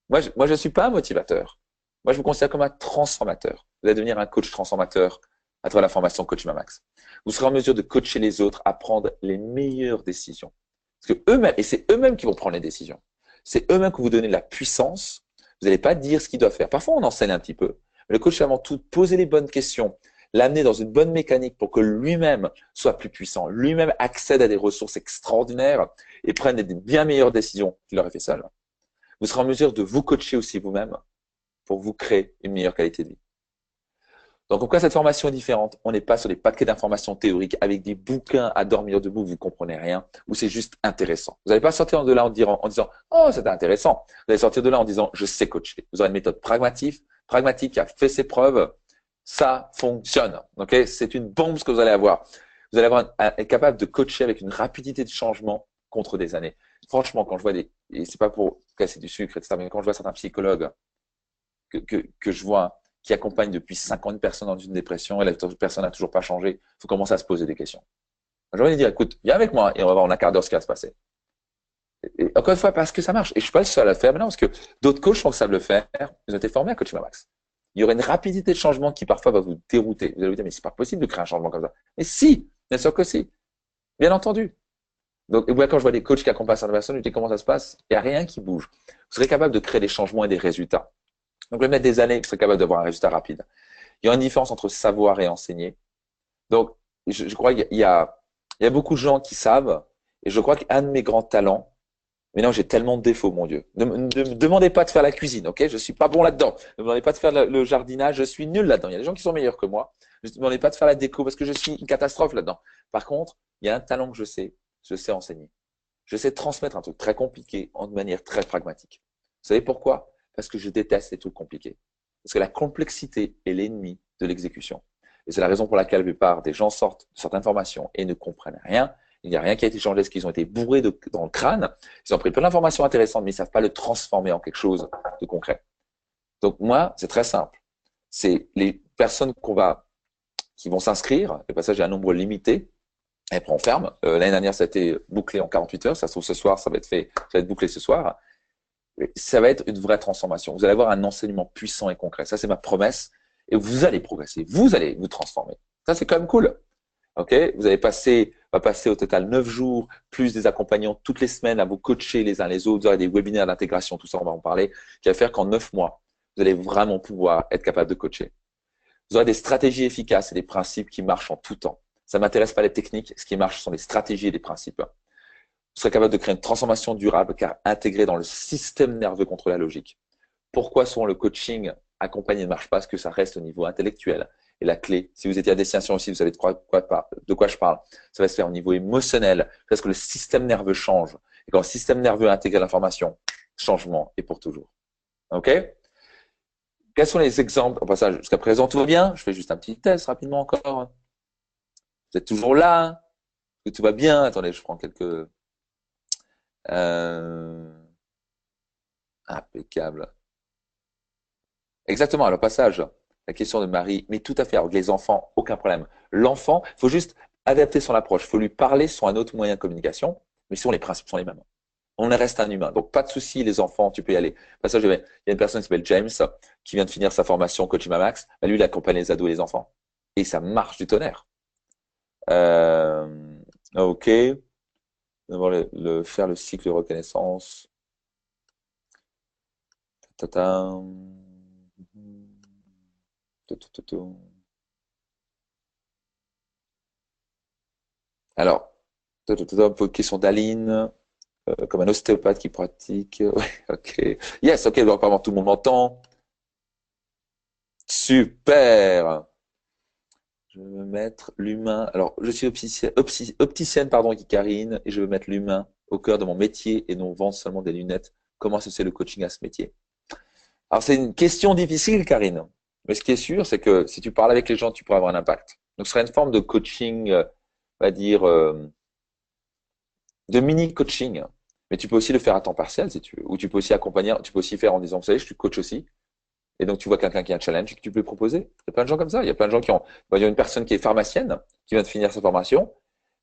Moi, je suis pas un motivateur. Moi, je vous considère comme un transformateur. Vous allez devenir un coach transformateur à travers la formation Coach Max. Vous serez en mesure de coacher les autres à prendre les meilleures décisions. Parce que eux-mêmes, et c'est eux-mêmes qui vont prendre les décisions. C'est eux-mêmes qui vous donnent la puissance. Vous n'allez pas dire ce qu'ils doivent faire. Parfois, on enseigne un petit peu. Mais le coach, c'est avant tout de poser les bonnes questions, l'amener dans une bonne mécanique pour que lui-même soit plus puissant, lui-même accède à des ressources extraordinaires et prenne des bien meilleures décisions qu'il aurait fait seul. Vous serez en mesure de vous coacher aussi vous-même pour vous créer une meilleure qualité de vie. Donc, pourquoi cette formation est différente? On n'est pas sur des paquets d'informations théoriques avec des bouquins à dormir debout, vous ne comprenez rien, ou c'est juste intéressant. Vous n'allez pas sortir de là en disant oh, c'était intéressant. Vous allez sortir de là en disant je sais coacher. Vous aurez une méthode pragmatique qui a fait ses preuves. Ça fonctionne. Okay, c'est une bombe ce que vous allez avoir. Vous allez être capable de coacher avec une rapidité de changement contre des années. Franchement, quand je vois et c'est pas pour casser du sucre, etc., mais quand je vois certains psychologues que je vois qui accompagne depuis 50 personnes dans une dépression et la personne n'a toujours pas changé, il faut commencer à se poser des questions. J'ai envie de dire, écoute, viens avec moi et on va voir en un quart d'heure ce qui va se passer. Et encore une fois, parce que ça marche. Et je ne suis pas le seul à le faire maintenant, parce que d'autres coachs sont capables de le faire. Ils ont été formés à Coach Max. Il y aurait une rapidité de changement qui parfois va vous dérouter. Vous allez vous dire, mais c'est pas possible de créer un changement comme ça. Mais si, bien sûr que si. Bien entendu. Donc, quand je vois des coachs qui accompagnent certaines personnes, je dis comment ça se passe, il n'y a rien qui bouge. Vous serez capable de créer des changements et des résultats. Donc, le mettre des années, vous serez capable d'avoir un résultat rapide. Il y a une différence entre savoir et enseigner. Donc, je crois qu'il y a beaucoup de gens qui savent, et je crois qu'un de mes grands talents, mais non, j'ai tellement de défauts, mon Dieu. Ne me demandez pas de faire la cuisine, ok? Je suis pas bon là-dedans. Ne me demandez pas de faire le jardinage, je suis nul là-dedans. Il y a des gens qui sont meilleurs que moi. Ne me demandez pas de faire la déco parce que je suis une catastrophe là-dedans. Par contre, il y a un talent que je sais enseigner. Je sais transmettre un truc très compliqué de manière très pragmatique. Vous savez pourquoi? Parce que je déteste les trucs compliqués. Parce que la complexité est l'ennemi de l'exécution. Et c'est la raison pour laquelle la plupart des gens sortent de certaines formations et ne comprennent rien. Il n'y a rien qui a été changé parce qu'ils ont été bourrés dans le crâne. Ils ont pris plein d'informations intéressantes, mais ils ne savent pas le transformer en quelque chose de concret. Donc moi, c'est très simple. C'est les personnes qui vont s'inscrire. Le passage est un nombre limité. Et après, on ferme. L'année dernière, ça a été bouclé en 48 heures. Ça se trouve ce soir, ça va être bouclé ce soir. Ça va être une vraie transformation. Vous allez avoir un enseignement puissant et concret. Ça, c'est ma promesse. Et vous allez progresser. Vous allez vous transformer. Ça, c'est quand même cool. OK? Vous allez on va passer au total 9 jours, plus des accompagnants toutes les semaines à vous coacher les uns les autres. Vous aurez des webinaires d'intégration, tout ça, on va en parler, qui va faire qu'en 9 mois, vous allez vraiment pouvoir être capable de coacher. Vous aurez des stratégies efficaces et des principes qui marchent en tout temps. Ça ne m'intéresse pas les techniques. Ce qui marche, ce sont les stratégies et les principes. Vous serez capable de créer une transformation durable car intégrée dans le système nerveux contre la logique. Pourquoi souvent le coaching accompagné ne marche pas? Parce que ça reste au niveau intellectuel. Et la clé, si vous étiez à destination aussi, vous savez de quoi je parle. Ça va se faire au niveau émotionnel, parce que le système nerveux change. Et quand le système nerveux intègre l'information, changement est pour toujours. OK? Quels sont les exemples? Au passage, jusqu'à présent, tout va bien? Je fais juste un petit test rapidement encore. Vous êtes toujours là? Que tout va bien? Attendez, je prends quelques... Impeccable. Exactement, alors passage, la question de Marie, mais tout à fait, avec les enfants, aucun problème. L'enfant, il faut juste adapter son approche, il faut lui parler sur un autre moyen de communication, mais sinon les principes sont les mêmes. On reste un humain, donc pas de souci, les enfants, tu peux y aller. Passage, il y a une personne qui s'appelle James, qui vient de finir sa formation Coaching Max, lui, il accompagne les ados et les enfants, et ça marche du tonnerre. Ok, on va faire le cycle de reconnaissance. Tata. Alors, un peu de question d'Aline, comme un ostéopathe qui pratique. Ouais, ok. Yes, ok, donc apparemment tout le monde m'entend. Super. Je vais mettre l'humain. Alors, je suis opticienne, pardon, qui Karine, et je vais mettre l'humain au cœur de mon métier et non vendre seulement des lunettes. Comment associer le coaching à ce métier? Alors, c'est une question difficile, Karine. Mais ce qui est sûr, c'est que si tu parles avec les gens, tu pourras avoir un impact. Donc, ce serait une forme de coaching, on va dire, de mini-coaching. Mais tu peux aussi le faire à temps partiel, si tu veux. Ou tu peux aussi accompagner, tu peux aussi faire en disant, vous savez, je suis coach aussi. Et donc, tu vois quelqu'un qui a un challenge que tu peux proposer. Il y a plein de gens comme ça. Il y a plein de gens qui ont. Il y a une personne qui est pharmacienne, qui vient de finir sa formation.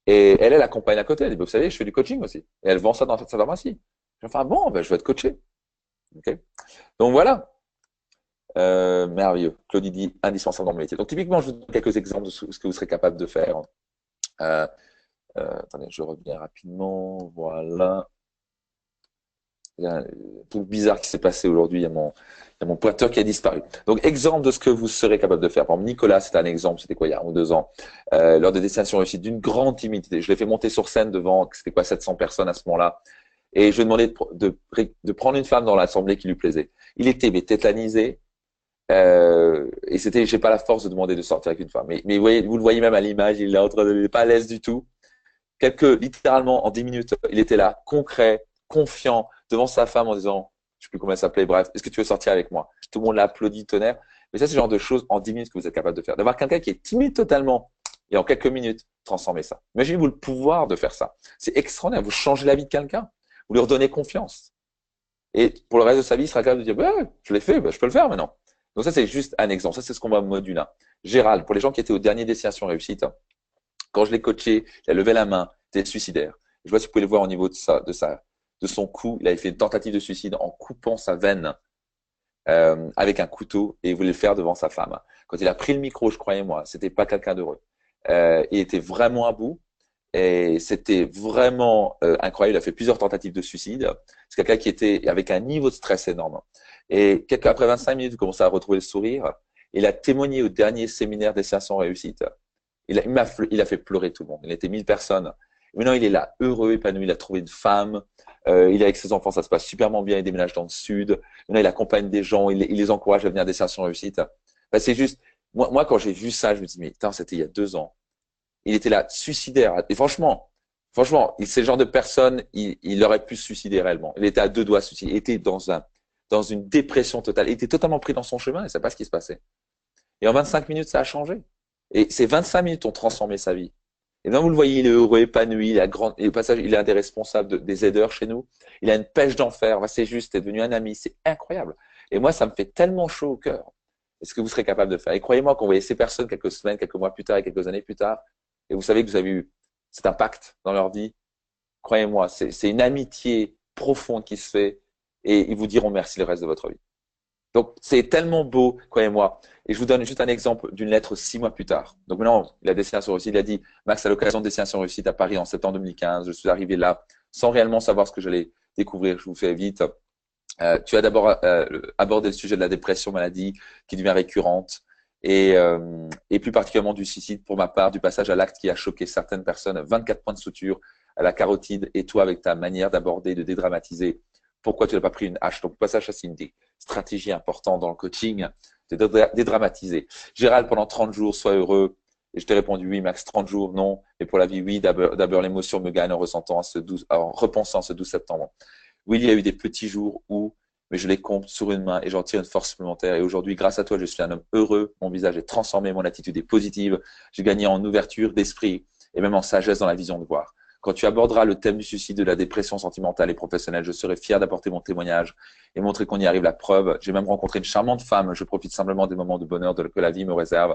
Et elle accompagne à côté. Elle dit, vous savez, je fais du coaching aussi. Et elle vend ça dans sa pharmacie. Je dis, enfin, bon, ben, je vais être coaché. Okay. Donc, voilà. Merveilleux. Claudie dit, indispensable dans le métier. Donc, typiquement, je vous donne quelques exemples de ce que vous serez capable de faire. Attendez, je reviens rapidement. Voilà. Il y a un truc bizarre qui s'est passé aujourd'hui. Il y a mon pointeur qui a disparu. Donc, exemple de ce que vous serez capable de faire. Par exemple, Nicolas, c'est un exemple. C'était quoi, il y a 1 ou 2 ans, lors de destination réussie, d'une grande timidité. Je l'ai fait monter sur scène devant, c'était quoi, 700 personnes à ce moment-là. Et je lui ai demandé de prendre une femme dans l'assemblée qui lui plaisait. Il était tétanisé. Et c'était, j'ai pas la force de demander de sortir avec une femme. Mais vous le voyez même à l'image, il est en train de, il est pas à l'aise du tout. Littéralement, en 10 minutes, il était là, concret, confiant, devant sa femme en disant, je sais plus comment elle s'appelait, bref, est-ce que tu veux sortir avec moi? Tout le monde l'a applaudi, tonnerre. Mais ça, c'est le genre de choses en 10 minutes que vous êtes capable de faire. D'avoir quelqu'un qui est timide totalement et en quelques minutes, transformer ça. Imaginez-vous le pouvoir de faire ça. C'est extraordinaire. Vous changez la vie de quelqu'un. Vous lui redonnez confiance. Et pour le reste de sa vie, il sera capable de dire, bah, je l'ai fait, bah, je peux le faire maintenant. Donc ça, c'est juste un exemple. Ça, c'est ce qu'on va moduler. Gérald, pour les gens qui étaient au dernier Destination Réussite, quand je l'ai coaché, il a levé la main, il était suicidaire. Je vois si vous pouvez le voir au niveau de son cou. Il avait fait une tentative de suicide en coupant sa veine avec un couteau et il voulait le faire devant sa femme. Quand il a pris le micro, je croyais moi, c'était pas quelqu'un d'heureux. Il était vraiment à bout et c'était vraiment incroyable. Il a fait plusieurs tentatives de suicide. C'est quelqu'un qui était avec un niveau de stress énorme. Et après 25 minutes, il commençait à retrouver le sourire. Il a témoigné au dernier séminaire Destination Réussite. Il a fait pleurer tout le monde. Il était 1000 personnes. Maintenant, il est là, heureux, épanoui. Il a trouvé une femme. Il est avec ses enfants, ça se passe superment bien. Il déménage dans le sud. Maintenant, il accompagne des gens. Il les encourage à venir à Destination Réussite. Ben, c'est juste, moi, quand j'ai vu ça, je me dis, mais putain, c'était il y a 2 ans. Il était là, suicidaire. Et franchement, c'est le genre de personne, il aurait pu se suicider réellement. Il était à 2 doigts de suicide. Il était dans une dépression totale. Il était totalement pris dans son chemin et ne savait pas ce qui se passait. Et en 25 minutes, ça a changé. Et ces 25 minutes ont transformé sa vie. Et là, vous le voyez, il est heureux, épanoui, et au passage, il est un des responsables des aideurs chez nous. Il a une pêche d'enfer. Enfin, c'est juste, c'est devenu un ami. C'est incroyable. Et moi, ça me fait tellement chaud au cœur. Est-ce que vous serez capable de faire? Et croyez-moi, quand vous voyez ces personnes quelques semaines, quelques mois plus tard et quelques années plus tard, et vous savez que vous avez eu cet impact dans leur vie, croyez-moi, c'est une amitié profonde qui se fait et ils vous diront merci le reste de votre vie. Donc, c'est tellement beau, croyez-moi. Et je vous donne juste un exemple d'une lettre 6 mois plus tard. Donc maintenant, la destination réussite, il a dit, Max, à l'occasion de destination réussite à Paris en septembre 2015, je suis arrivé là sans réellement savoir ce que j'allais découvrir. Je vous fais vite. Tu as d'abord abordé le sujet de la dépression, maladie qui devient récurrente et plus particulièrement du suicide pour ma part, du passage à l'acte qui a choqué certaines personnes. 24 points de suture à la carotide et toi avec ta manière d'aborder, de dédramatiser. Pourquoi tu n'as pas pris une hache? Donc, passage, ça, c'est une des stratégies importantes dans le coaching, de dédramatiser. Gérald, pendant 30 jours, sois heureux. Et je t'ai répondu oui, Max, 30 jours, non. Mais pour la vie, oui, d'abord l'émotion me gagne en repensant ce 12 septembre. Oui, il y a eu des petits jours où, mais je les compte sur une main et j'en tire une force supplémentaire. Et aujourd'hui, grâce à toi, je suis un homme heureux. Mon visage est transformé, mon attitude est positive. J'ai gagné en ouverture d'esprit et même en sagesse dans la vision de voir. Quand tu aborderas le thème du suicide, de la dépression sentimentale et professionnelle, je serai fier d'apporter mon témoignage et montrer qu'on y arrive. La preuve, j'ai même rencontré une charmante femme. Je profite simplement des moments de bonheur que la vie me réserve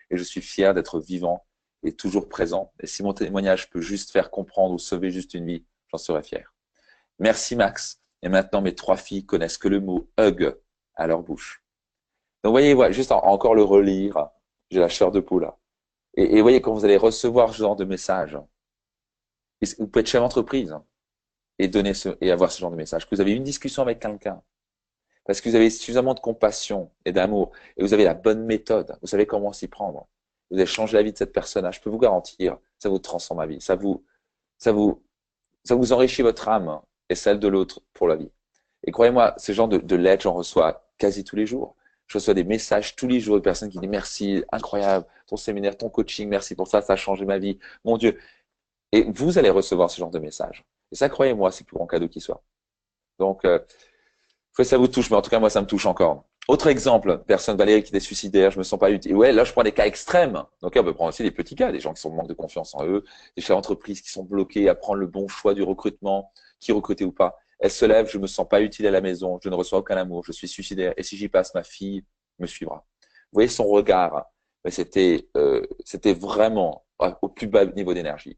et je suis fier d'être vivant et toujours présent. Et si mon témoignage peut juste faire comprendre ou sauver juste une vie, j'en serai fier. Merci Max. Et maintenant, mes 3 filles connaissent que le mot hug à leur bouche. Donc, vous voyez, voilà, juste encore le relire. J'ai la chair de poule là. Et vous voyez, quand vous allez recevoir ce genre de message, vous pouvez être chef d'entreprise et et avoir ce genre de message. Que vous avez une discussion avec quelqu'un parce que vous avez suffisamment de compassion et d'amour et vous avez la bonne méthode. Vous savez comment s'y prendre. Vous allez changer la vie de cette personne-là. Je peux vous garantir, ça vous transforme la vie. Ça vous, ça vous enrichit votre âme et celle de l'autre pour la vie. Et croyez-moi, ce genre de lettres, j'en reçois quasi tous les jours. Je reçois des messages tous les jours de personnes qui disent merci, incroyable, ton séminaire, ton coaching, merci pour ça, ça a changé ma vie. Mon Dieu. Et vous allez recevoir ce genre de messages. Et ça, croyez-moi, c'est le plus grand cadeau qui soit. Donc, ça vous touche, mais en tout cas, moi, ça me touche encore. Autre exemple, personne, Valérie, qui était suicidaire, je me sens pas utile. Ouais, là, je prends des cas extrêmes. Donc, on peut prendre aussi des petits cas, des gens qui sont en manque de confiance en eux, des chefs d'entreprise qui sont bloqués à prendre le bon choix du recrutement, qui recruter ou pas. Elle se lève, je me sens pas utile à la maison, je ne reçois aucun amour, je suis suicidaire. Et si j'y passe, ma fille me suivra. Vous voyez son regard, c'était vraiment au plus bas niveau d'énergie.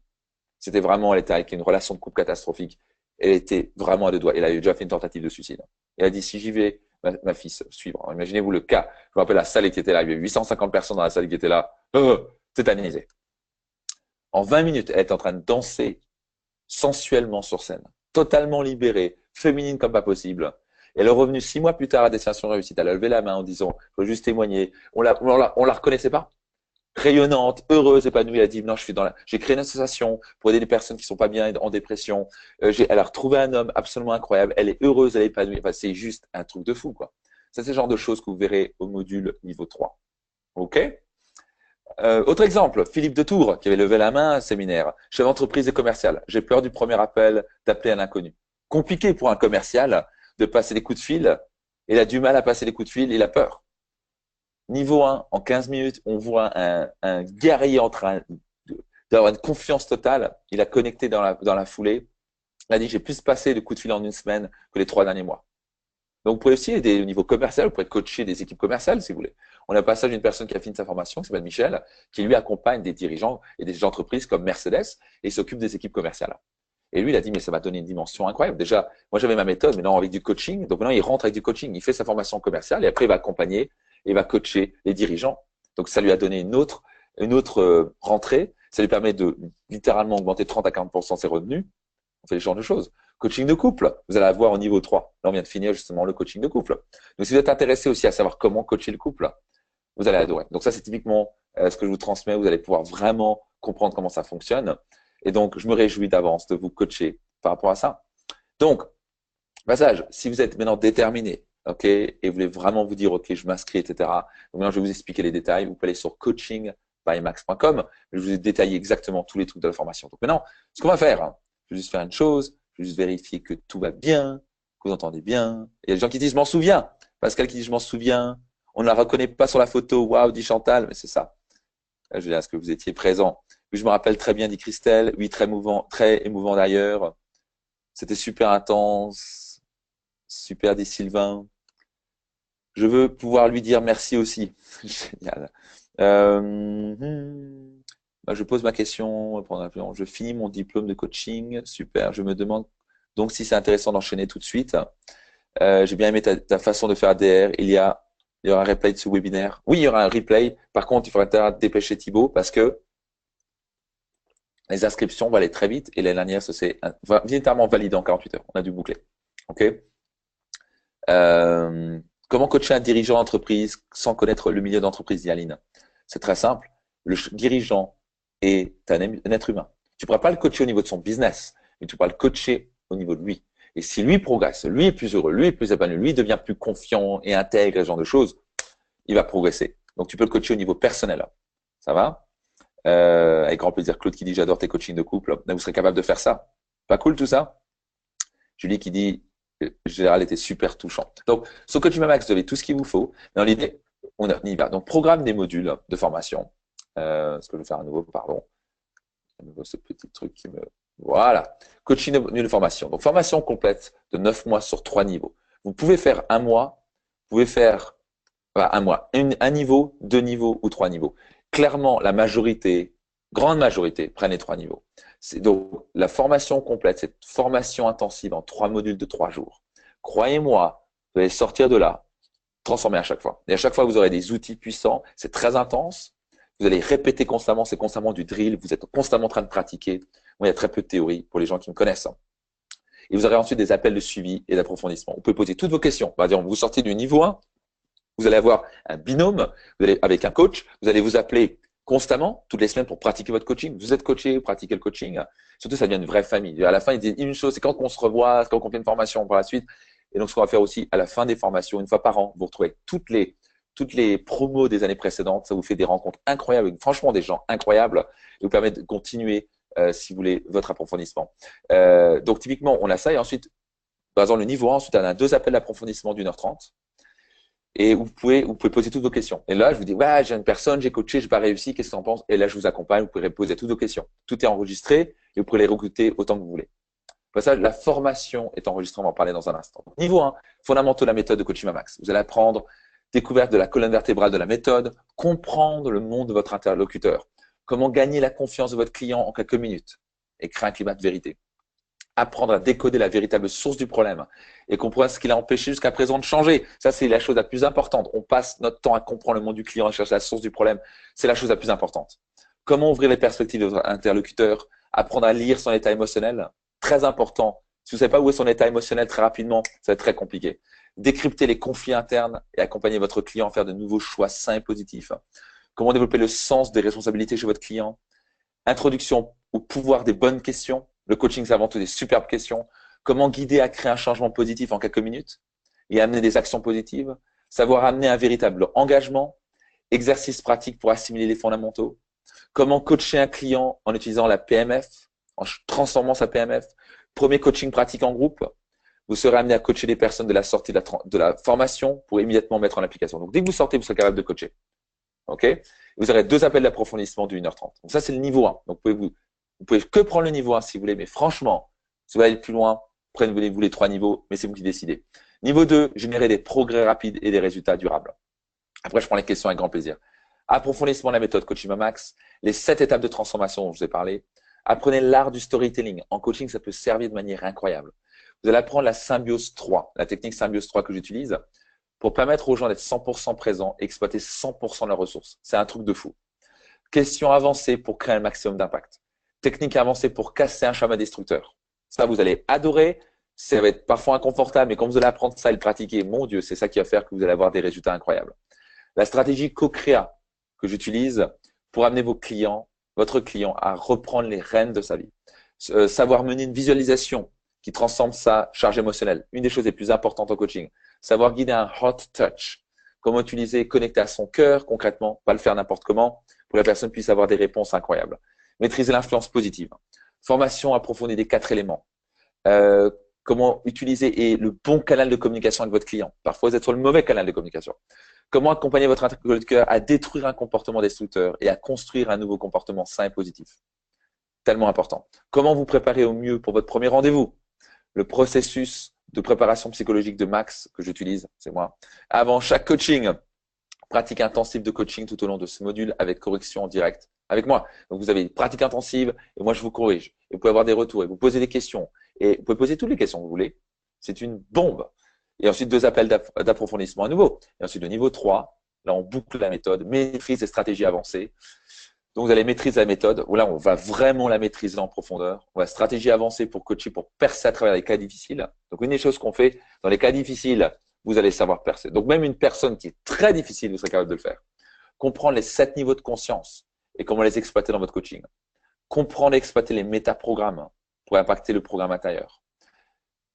C'était vraiment, elle était avec une relation de couple catastrophique. Elle était vraiment à 2 doigts. Elle a déjà fait une tentative de suicide. Elle a dit, si j'y vais, ma fille suivra. Imaginez-vous le cas. Je me rappelle la salle qui était là. Il y avait 850 personnes dans la salle qui étaient là. Tétanisées. En 20 minutes, elle était en train de danser sensuellement sur scène. Totalement libérée, féminine comme pas possible. Elle est revenue 6 mois plus tard à Destination Réussite. Elle a levé la main en disant, je veux juste témoigner. On la reconnaissait pas. Rayonnante, heureuse, épanouie. Elle a dit non, j'ai créé une association pour aider les personnes qui sont pas bien en dépression. Elle a retrouvé un homme absolument incroyable. Elle est heureuse, elle est épanouie. Enfin, c'est juste un truc de fou, quoi. Ça, c'est le genre de choses que vous verrez au module niveau 3. OK? Autre exemple, Philippe de Tours, qui avait levé la main à un séminaire. Chef d'entreprise et commercial. J'ai peur du premier appel d'appeler un inconnu. Compliqué pour un commercial de passer des coups de fil. Il a du mal à passer les coups de fil, il a peur. Niveau 1, en 15 minutes, on voit un guerrier en train d'avoir une confiance totale. Il a connecté dans la foulée. Il a dit, j'ai plus passé de coups de fil en une semaine que les 3 derniers mois. Donc, vous pouvez aussi aider au niveau commercial. Vous pouvez coacher des équipes commerciales, si vous voulez. On a passage d'une personne qui a fini sa formation, qui s'appelle Michel, qui lui accompagne des dirigeants et des entreprises comme Mercedes et il s'occupe des équipes commerciales. Et lui, il a dit, mais ça m'a donné une dimension incroyable. Déjà, moi, j'avais ma méthode, mais non, avec du coaching. Donc, maintenant, il rentre avec du coaching. Il fait sa formation commerciale et après, il va accompagner et va coacher les dirigeants. Donc, ça lui a donné une autre rentrée. Ça lui permet de littéralement augmenter 30 à 40% ses revenus. On fait les genres de choses. Coaching de couple, vous allez avoir au niveau 3. Là, on vient de finir justement le coaching de couple. Donc, si vous êtes intéressé aussi à savoir comment coacher le couple, vous allez adorer. Donc, ça, c'est typiquement ce que je vous transmets. Vous allez pouvoir vraiment comprendre comment ça fonctionne. Et donc, je me réjouis d'avance de vous coacher par rapport à ça. Donc, passage, si vous êtes maintenant déterminé, OK, et vous voulez vraiment vous dire, OK, je m'inscris, etc. Donc maintenant, je vais vous expliquer les détails. Vous pouvez aller sur coachingbymax.com. Je vous ai détaillé exactement tous les trucs de la formation. Donc maintenant, ce qu'on va faire, je vais juste faire une chose, je vais juste vérifier que tout va bien, vous entendez bien. Il y a des gens qui disent, je m'en souviens. Pascal qui dit, je m'en souviens. On ne la reconnaît pas sur la photo. Waouh, dit Chantal, mais c'est ça. Je veux dire, est-ce que vous étiez présent? Oui, je me rappelle très bien, dit Christelle. Oui, très émouvant d'ailleurs. C'était super intense. Super, dit Sylvain. Je veux pouvoir lui dire merci aussi. Génial. Je pose ma question. Je finis mon diplôme de coaching. Super. Je me demande donc si c'est intéressant d'enchaîner tout de suite. J'ai bien aimé ta façon de faire ADR. Il y aura un replay de ce webinaire. Oui, il y aura un replay. Par contre, il faudra te dépêcher Thibaut parce que les inscriptions vont aller très vite et l'année dernière, ça s'est véritablement validé en 48 heures. On a dû boucler. OK? Comment coacher un dirigeant d'entreprise sans connaître le milieu d'entreprise, Yaline? C'est très simple. Le dirigeant est un être humain. Tu ne pourras pas le coacher au niveau de son business, mais tu pourras le coacher au niveau de lui. Et si lui progresse, lui est plus heureux, lui est plus épanoui, lui devient plus confiant et intègre ce genre de choses, il va progresser. Donc, tu peux le coacher au niveau personnel. Ça va? Avec grand plaisir. Claude qui dit, j'adore tes coachings de couple. Vous serez capable de faire ça? Pas cool tout ça? Julie qui dit, Gérald était super touchant. Donc, sur Coaching Max, vous avez tout ce qu'il vous faut. Dans l'idée, on y va. Donc, programme des modules de formation. Ce que je vais faire à nouveau, pardon. À nouveau, ce petit truc qui me… Voilà. Coaching de module de formation. Donc, formation complète de 9 mois sur 3 niveaux. Vous pouvez faire un mois, vous pouvez faire un mois, un niveau, 2 niveaux ou 3 niveaux. Clairement, la majorité, grande majorité, prennent les 3 niveaux. C'est donc la formation complète, cette formation intensive en 3 modules de 3 jours. Croyez-moi, vous allez sortir de là, transformer à chaque fois. Et à chaque fois, vous aurez des outils puissants. C'est très intense. Vous allez répéter constamment, c'est constamment du drill. Vous êtes constamment en train de pratiquer. Moi, il y a très peu de théorie pour les gens qui me connaissent. Et vous aurez ensuite des appels de suivi et d'approfondissement. Vous pouvez poser toutes vos questions. Par exemple, vous sortez du niveau 1, vous allez avoir un binôme avec un coach. Vous allez vous appeler constamment, toutes les semaines, pour pratiquer votre coaching. Vous êtes coaché, vous pratiquez le coaching. Surtout, ça devient une vraie famille. À la fin, il dit une chose, c'est quand on se revoit, quand on fait une formation par la suite. Et donc, ce qu'on va faire aussi à la fin des formations, une fois par an, vous retrouvez toutes les promos des années précédentes. Ça vous fait des rencontres incroyables, avec franchement des gens incroyables, et vous permet de continuer, si vous voulez, votre approfondissement. Donc, typiquement, on a ça. Et ensuite, par exemple, le niveau 1, ensuite, on a 2 appels d'approfondissement d'1h30. Et vous pouvez poser toutes vos questions. Et là, je vous dis, ouais, j'ai une personne, j'ai coaché, j'ai pas réussi, qu'est-ce que tu en penses? Et là, je vous accompagne, vous pourrez poser toutes vos questions. Tout est enregistré et vous pourrez les recruter autant que vous voulez. Pour ça, la formation est enregistrée, on va en parler dans un instant. Niveau 1, fondamentaux de la méthode de Coaching Max. Vous allez apprendre découverte de la colonne vertébrale de la méthode, comprendre le monde de votre interlocuteur, comment gagner la confiance de votre client en quelques minutes et créer un climat de vérité. Apprendre à décoder la véritable source du problème et comprendre ce qui l'a empêché jusqu'à présent de changer. Ça, c'est la chose la plus importante. On passe notre temps à comprendre le monde du client, à chercher la source du problème. C'est la chose la plus importante. Comment ouvrir les perspectives de votre interlocuteur, apprendre à lire son état émotionnel, très important. Si vous ne savez pas où est son état émotionnel très rapidement, ça va être très compliqué. Décrypter les conflits internes et accompagner votre client à faire de nouveaux choix sains et positifs. Comment développer le sens des responsabilités chez votre client. Introduction au pouvoir des bonnes questions. Le coaching, c'est avant tout des superbes questions. Comment guider à créer un changement positif en quelques minutes et amener des actions positives. Savoir amener un véritable engagement. Exercice pratique pour assimiler les fondamentaux. Comment coacher un client en utilisant la PMF, en transformant sa PMF. Premier coaching pratique en groupe. Vous serez amené à coacher les personnes de la sortie de la formation pour immédiatement mettre en application. Donc, dès que vous sortez, vous serez capable de coacher. OK? Vous aurez 2 appels d'approfondissement de 1h30. Donc, ça, c'est le niveau 1. Donc, vous pouvez que prendre le niveau 1 si vous voulez, mais franchement, si vous voulez aller plus loin, prenez-vous les 3 niveaux, mais c'est vous qui décidez. Niveau 2, générer des progrès rapides et des résultats durables. Après, je prends les questions avec grand plaisir. Approfondissement de la méthode Coaching Max, les 7 étapes de transformation dont je vous ai parlé. Apprenez l'art du storytelling. En coaching, ça peut servir de manière incroyable. Vous allez apprendre la symbiose 3, la technique symbiose 3 que j'utilise pour permettre aux gens d'être 100% présents et exploiter 100% de leurs ressources. C'est un truc de fou. Question avancée pour créer un maximum d'impact. Technique avancée pour casser un schéma destructeur. Ça, vous allez adorer. Ça va être parfois inconfortable, mais quand vous allez apprendre ça et le pratiquer, mon Dieu, c'est ça qui va faire que vous allez avoir des résultats incroyables. La stratégie co-créa que j'utilise pour amener votre client à reprendre les rênes de sa vie. Savoir mener une visualisation qui transforme sa charge émotionnelle. Une des choses les plus importantes en coaching. Savoir guider un hot touch. Comment utiliser, connecter à son cœur concrètement, pas le faire n'importe comment, pour que la personne puisse avoir des réponses incroyables. Maîtriser l'influence positive. Formation approfondie des 4 éléments. comment utiliser le bon canal de communication avec votre client. Parfois, vous êtes sur le mauvais canal de communication. Comment accompagner votre interlocuteur à détruire un comportement destructeur et à construire un nouveau comportement sain et positif. Tellement important. Comment vous préparer au mieux pour votre premier rendez-vous. Le processus de préparation psychologique de Max que j'utilise, c'est moi. Avant chaque coaching, pratique intensive de coaching tout au long de ce module avec correction en direct avec moi. Donc, vous avez une pratique intensive et moi, je vous corrige. Et vous pouvez avoir des retours et vous posez des questions. Et vous pouvez poser toutes les questions que vous voulez. C'est une bombe. Et ensuite, 2 appels d'approfondissement à nouveau. Et ensuite, le niveau 3, là, on boucle la méthode, maîtrise et stratégies avancées. Donc, vous allez maîtriser la méthode. Là, on va vraiment la maîtriser en profondeur. On va stratégie avancée pour coacher, pour percer à travers les cas difficiles. Donc, une des choses qu'on fait dans les cas difficiles, vous allez savoir percer. Donc, même une personne qui est très difficile, vous serez capable de le faire. Comprendre les 7 niveaux de conscience et comment les exploiter dans votre coaching. Comprendre et exploiter les métaprogrammes pour impacter le programme intérieur.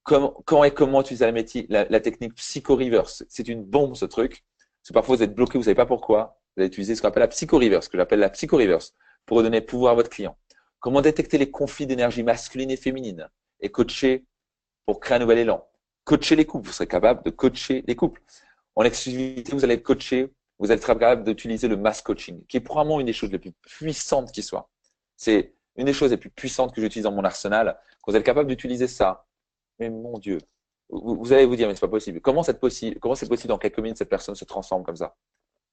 Quand et comment utiliser la technique psycho-reverse. C'est une bombe, ce truc. Parce que parfois, vous êtes bloqué, vous ne savez pas pourquoi. Vous allez utiliser ce qu'on appelle la psycho-reverse, que j'appelle la psycho-reverse, pour redonner pouvoir à votre client. Comment détecter les conflits d'énergie masculine et féminine et coacher pour créer un nouvel élan. Coacher les couples, vous serez capable de coacher les couples. En exclusivité, vous allez être coaché, vous allez être capable d'utiliser le mass coaching, qui est probablement une des choses les plus puissantes qui soit. C'est une des choses les plus puissantes que j'utilise dans mon arsenal. Quand vous êtes capable d'utiliser ça, mais mon Dieu, vous allez vous dire, mais c'est pas possible. Comment c'est possible dans quelques minutes cette personne se transforme comme ça?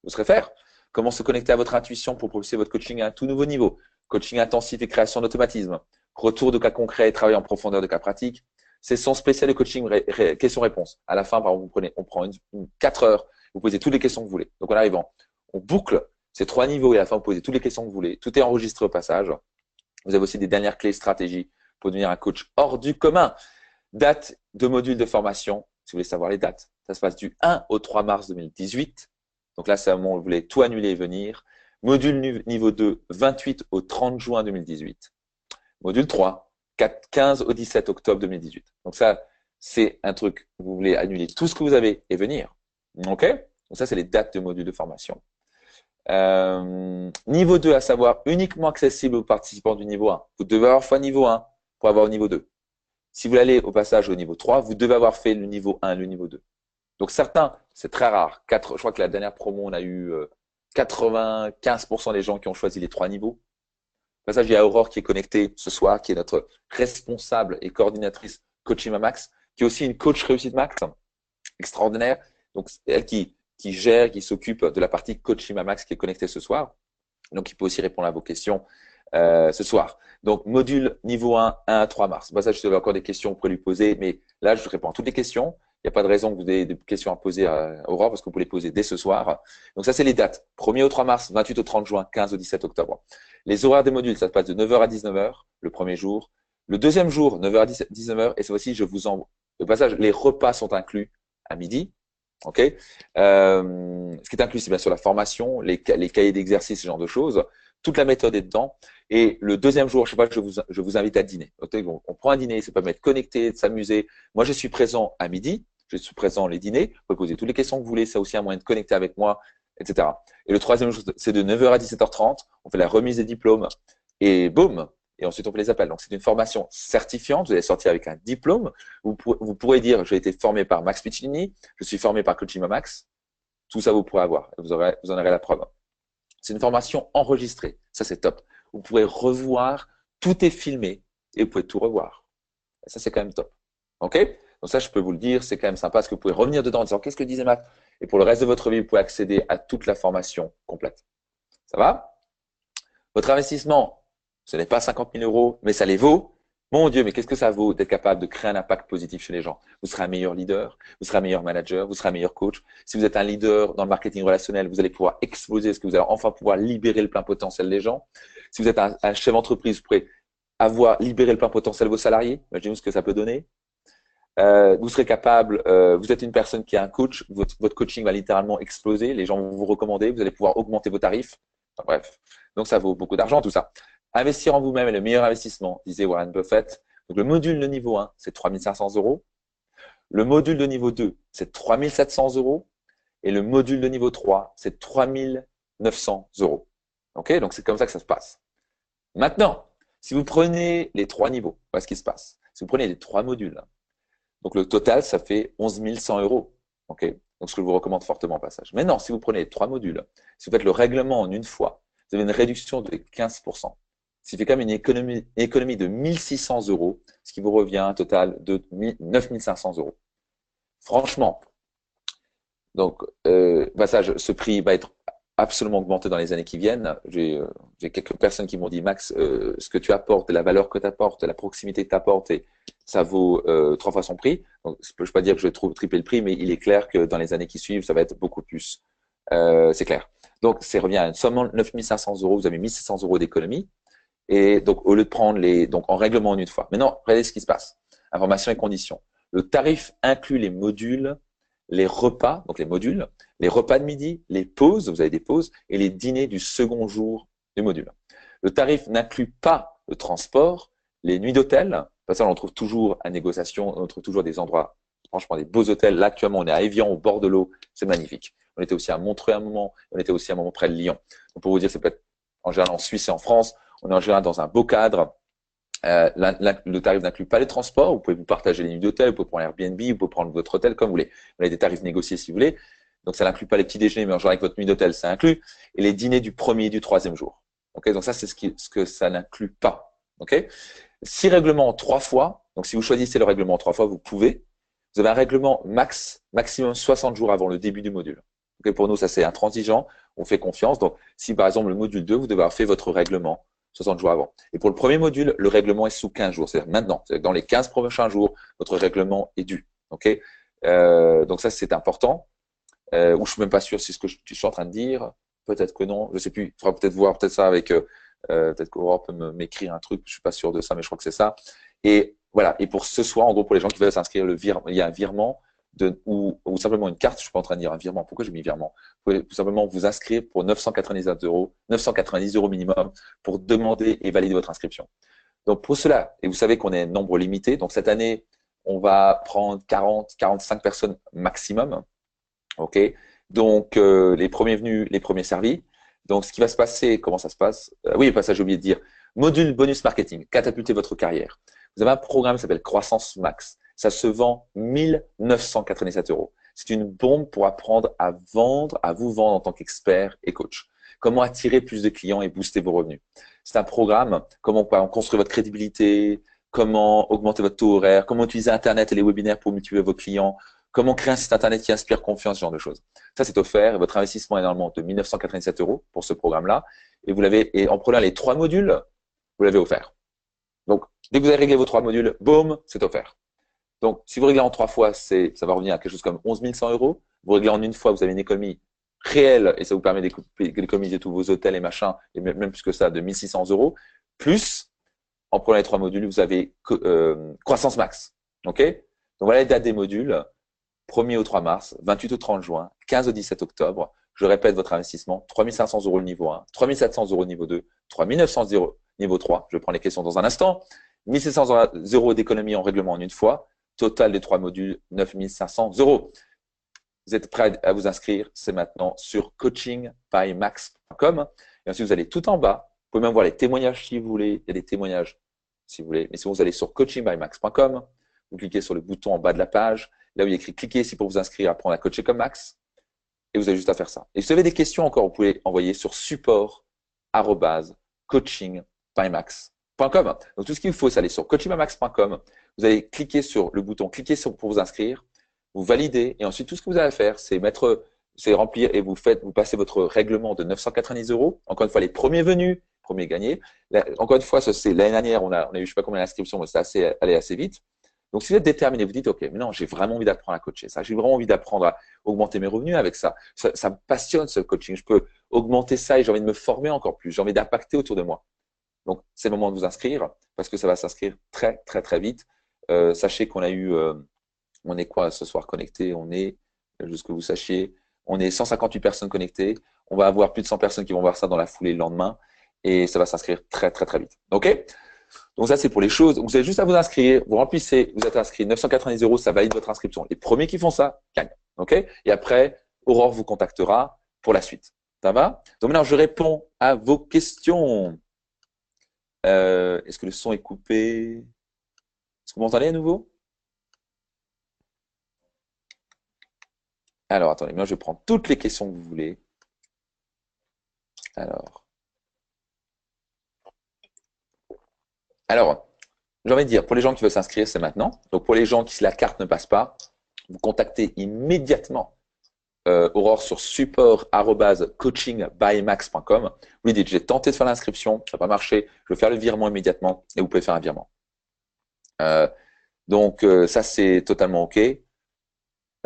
Vous saurez faire. Comment se connecter à votre intuition pour propulser votre coaching à un tout nouveau niveau? Coaching intensif et création d'automatisme. Retour de cas concrets et travail en profondeur de cas pratiques. Session spéciale de coaching questions-réponses. À la fin, par exemple, on prend 4 heures, vous posez toutes les questions que vous voulez. Donc en arrivant, on boucle ces 3 niveaux et à la fin, vous posez toutes les questions que vous voulez. Tout est enregistré au passage. Vous avez aussi des dernières clés stratégies pour devenir un coach hors du commun. Date de module de formation, si vous voulez savoir les dates. Ça se passe du 1 au 3 mars 2018. Donc là, c'est un moment où vous voulez tout annuler et venir. Module niveau 2, 28 au 30 juin 2018. Module 3, 15 au 17 octobre 2018. Donc ça, c'est un truc, vous voulez annuler tout ce que vous avez et venir. OK? Donc ça, c'est les dates de module de formation. Niveau 2, à savoir uniquement accessible aux participants du niveau 1. Vous devez avoir fait niveau 1 pour avoir au niveau 2. Si vous allez au passage au niveau 3, vous devez avoir fait le niveau 1 et le niveau 2. Donc certains, c'est très rare. Je crois que la dernière promo, on a eu 95% des gens qui ont choisi les 3 niveaux. Au passage, il y a Aurore qui est connectée ce soir, qui est notre responsable et coordinatrice Coaching Max, qui est aussi une coach réussite max extraordinaire. Donc elle qui gère, qui s'occupe de la partie Coaching Max qui est connectée ce soir. Donc il peut aussi répondre à vos questions ce soir. Donc, module niveau 1, 1 à 3 mars. Bah, ça, je vous avez encore des questions, vous pourrez lui poser, mais là, je réponds à toutes les questions. Il n'y a pas de raison que vous ayez des questions à poser à Aurore parce que vous pouvez les poser dès ce soir. Donc, ça, c'est les dates. 1er au 3 mars, 28 au 30 juin, 15 au 17 octobre. Les horaires des modules, ça se passe de 9h à 19h, le premier jour. Le deuxième jour, 9h à 19h. Et cette fois-ci, je vous envoie. Au passage, les repas sont inclus à midi. OK. Ce qui est inclus, c'est bien sûr la formation, les cahiers d'exercice, ce genre de choses. Toute la méthode est dedans. Et le deuxième jour, je sais pas, je vous invite à dîner. On prend un dîner, ça permet de connecter, de s'amuser. Moi, je suis présent à midi. Je suis présent les dîners. Vous pouvez poser toutes les questions que vous voulez. C'est aussi un moyen de connecter avec moi, etc. Et le troisième jour, c'est de 9h à 17h30. On fait la remise des diplômes et boum. Et ensuite, on fait les appels. Donc, c'est une formation certifiante. Vous allez sortir avec un diplôme. Vous pourrez dire, j'ai été formé par Max Piccinini. Je suis formé par Coaching Max. Tout ça, vous pourrez avoir. Vous en aurez la preuve. C'est une formation enregistrée. Ça, c'est top. Vous pourrez revoir, tout est filmé et vous pouvez tout revoir. Et ça, c'est quand même top. OK? Donc ça, je peux vous le dire, c'est quand même sympa parce que vous pouvez revenir dedans en disant qu'est-ce que disait Max? Et pour le reste de votre vie, vous pouvez accéder à toute la formation complète. Ça va? Votre investissement, ce n'est pas 50 000 euros, mais ça les vaut. Mon Dieu, mais qu'est-ce que ça vaut d'être capable de créer un impact positif chez les gens? Vous serez un meilleur leader, vous serez un meilleur manager, vous serez un meilleur coach. Si vous êtes un leader dans le marketing relationnel, vous allez pouvoir exploser, parce que vous allez enfin pouvoir libérer le plein potentiel des gens. Si vous êtes un chef d'entreprise, vous pourrez avoir libéré le plein potentiel de vos salariés. Imaginez ce que ça peut donner. Vous serez capable, vous êtes une personne qui a un coach, votre coaching va littéralement exploser, les gens vont vous recommander, vous allez pouvoir augmenter vos tarifs. Enfin, bref, donc ça vaut beaucoup d'argent tout ça. Investir en vous-même est le meilleur investissement, disait Warren Buffett. Donc le module de niveau 1, c'est 3 500 euros. Le module de niveau 2, c'est 3 700 euros. Et le module de niveau 3, c'est 3 900 euros. OK? Donc c'est comme ça que ça se passe. Maintenant, si vous prenez les 3 niveaux, voilà ce qui se passe. Si vous prenez les 3 modules, Donc le total, ça fait 11 100 euros. Ok. Donc ce que je vous recommande fortement au passage. Maintenant, si vous prenez les 3 modules, si vous faites le règlement en une fois, vous avez une réduction de 15%. Ce qui fait quand même une économie de 1600 euros, ce qui vous revient un total de 9 500 euros. Franchement, donc, passage, ce prix va être absolument augmenté dans les années qui viennent. J'ai quelques personnes qui m'ont dit, Max, ce que tu apportes, la valeur que tu apportes, la proximité que tu apportes, et ça vaut 3 fois son prix. Donc, je ne peux pas dire que je vais tripler le prix, mais il est clair que dans les années qui suivent, ça va être beaucoup plus. C'est clair. Donc, ça revient à seulement 9 500 euros. Vous avez 1 600 euros d'économie. Et donc, au lieu de prendre donc en règlement en une fois. Maintenant, regardez ce qui se passe. Informations et conditions. Le tarif inclut les modules, les repas, donc les modules, les repas de midi, les pauses, vous avez des pauses, et les dîners du second jour du module. Le tarif n'inclut pas le transport, les nuits d'hôtel, parce qu'on trouve toujours à négociation, on trouve toujours des endroits, franchement, des beaux hôtels. Là, actuellement, on est à Évian, au bord de l'eau, c'est magnifique. On était aussi à Montreux à un moment, on était aussi à un moment près de Lyon. Donc, pour vous dire, c'est peut-être en général en Suisse et en France, on est en général dans un beau cadre. Le tarif n'inclut pas les transports. Vous pouvez vous partager les nuits d'hôtel, vous pouvez prendre Airbnb, vous pouvez prendre votre hôtel comme vous voulez. Vous avez des tarifs négociés si vous voulez. Donc, ça n'inclut pas les petits déjeuners, mais en général, avec votre nuit d'hôtel, ça inclut. Et les dîners du premier et du troisième jour. Okay, donc, ça, c'est ce que ça n'inclut pas. Okay, 6 règlements en 3 fois. Donc, si vous choisissez le règlement en 3 fois, vous pouvez. Vous avez un règlement maximum 60 jours avant le début du module. Okay, pour nous, ça, c'est intransigeant. On fait confiance. Donc, si par exemple, le module 2, vous devez avoir fait votre règlement 60 jours avant. Et pour le premier module, le règlement est sous 15 jours. C'est-à-dire maintenant. C'est-à-dire dans les 15 prochains jours, votre règlement est dû. Okay, donc, ça, c'est important. Ou je suis même pas sûr si ce que je suis en train de dire. Peut-être que non. Je sais plus. Il faudra peut-être voir peut-être ça avec. Peut-être qu'Aurore peut m'écrire un truc. Je suis pas sûr de ça, mais je crois que c'est ça. Et voilà. Et pour ce soir, en gros, pour les gens qui veulent s'inscrire, il y a un virement ou simplement une carte. Je suis pas en train de dire un virement. Pourquoi j'ai mis virement? Vous pouvez tout simplement vous inscrire pour 990 euros minimum pour demander et valider votre inscription. Donc pour cela, et vous savez qu'on est un nombre limité. Donc cette année, on va prendre 40, 45 personnes maximum. OK? Donc, les premiers venus, les premiers servis. Donc, ce qui va se passer, comment ça se passe? Oui, ça, j'ai oublié de dire. Module bonus marketing, catapulter votre carrière. Vous avez un programme qui s'appelle Croissance Max. Ça se vend 1987 euros. C'est une bombe pour apprendre à vendre, à vous vendre en tant qu'expert et coach. Comment attirer plus de clients et booster vos revenus. C'est un programme, comment construire votre crédibilité, comment augmenter votre taux horaire, comment utiliser Internet et les webinaires pour multiplier vos clients, comment créer un site internet qui inspire confiance, ce genre de choses. Ça, c'est offert. Et votre investissement est normalement de 1987 euros pour ce programme-là. Et vous l'avez, et en prenant les 3 modules, vous l'avez offert. Donc, dès que vous avez réglé vos 3 modules, boum, c'est offert. Donc, si vous réglez en 3 fois, ça va revenir à quelque chose comme 11 100 euros. Vous réglez en une fois, vous avez une économie réelle et ça vous permet d'économiser tous vos hôtels et machins, et même plus que ça, de 1600 euros. Plus, en prenant les 3 modules, vous avez croissance max. OK? Donc, voilà les dates des modules. 1er au 3 mars, 28 au 30 juin, 15 au 17 octobre. Je répète votre investissement, 3 500 euros le niveau 1, 3 700 euros le niveau 2, 3 900 euros niveau 3. Je prends les questions dans un instant. 1 700 euros d'économie en règlement en une fois. Total des 3 modules, 9 500 euros. Vous êtes prêts à vous inscrire, c'est maintenant sur coachingbymax.com. Et ensuite, vous allez tout en bas. Vous pouvez même voir les témoignages si vous voulez. Il y a des témoignages si vous voulez. Mais sinon, vous allez sur coachingbymax.com. Vous cliquez sur le bouton en bas de la page. Là où il y a écrit cliquez ici pour vous inscrire à apprendre à coacher comme Max. Et vous avez juste à faire ça. Et si vous avez des questions encore, vous pouvez envoyer sur support@coachingbymax.com. Donc tout ce qu'il vous faut, c'est aller sur coachingbymax.com. Vous allez cliquer sur le bouton cliquez pour vous inscrire. Vous validez. Et ensuite, tout ce que vous avez à faire, c'est remplir et vous passez votre règlement de 990 euros. Encore une fois, les premiers venus, premiers gagnés. Encore une fois, c'est l'année dernière, on a eu, je sais pas combien d'inscriptions, mais c'est allé assez vite. Donc, si vous êtes déterminé, vous dites, OK, mais non, j'ai vraiment envie d'apprendre à coacher ça. J'ai vraiment envie d'apprendre à augmenter mes revenus avec ça. Ça me passionne, ce coaching. Je peux augmenter ça et j'ai envie de me former encore plus. J'ai envie d'impacter autour de moi. Donc, c'est le moment de vous inscrire parce que ça va s'inscrire très, très, très vite. Sachez qu'on a eu, on est quoi ce soir connecté? On est, juste que vous sachiez, on est 158 personnes connectées. On va avoir plus de 100 personnes qui vont voir ça dans la foulée le lendemain et ça va s'inscrire très, très, très vite. OK? Donc ça, c'est pour les choses. Vous avez juste à vous inscrire, vous remplissez, vous êtes inscrit, 990 euros, ça valide votre inscription. Les premiers qui font ça gagnent. OK? Et après, Aurore vous contactera pour la suite. Ça va? Donc maintenant, je réponds à vos questions. Est-ce que le son est coupé? Est-ce que vous m'entendez à nouveau? Alors, attendez, moi je vais prendre toutes les questions que vous voulez. Alors, alors, j'ai envie de dire, pour les gens qui veulent s'inscrire, c'est maintenant. Donc, pour les gens qui, si la carte ne passe pas, vous contactez immédiatement Aurore sur support@coachingbymax.com. Vous lui dites, j'ai tenté de faire l'inscription, ça n'a pas marché, je vais faire le virement immédiatement et vous pouvez faire un virement. Euh, ça, c'est totalement OK. Y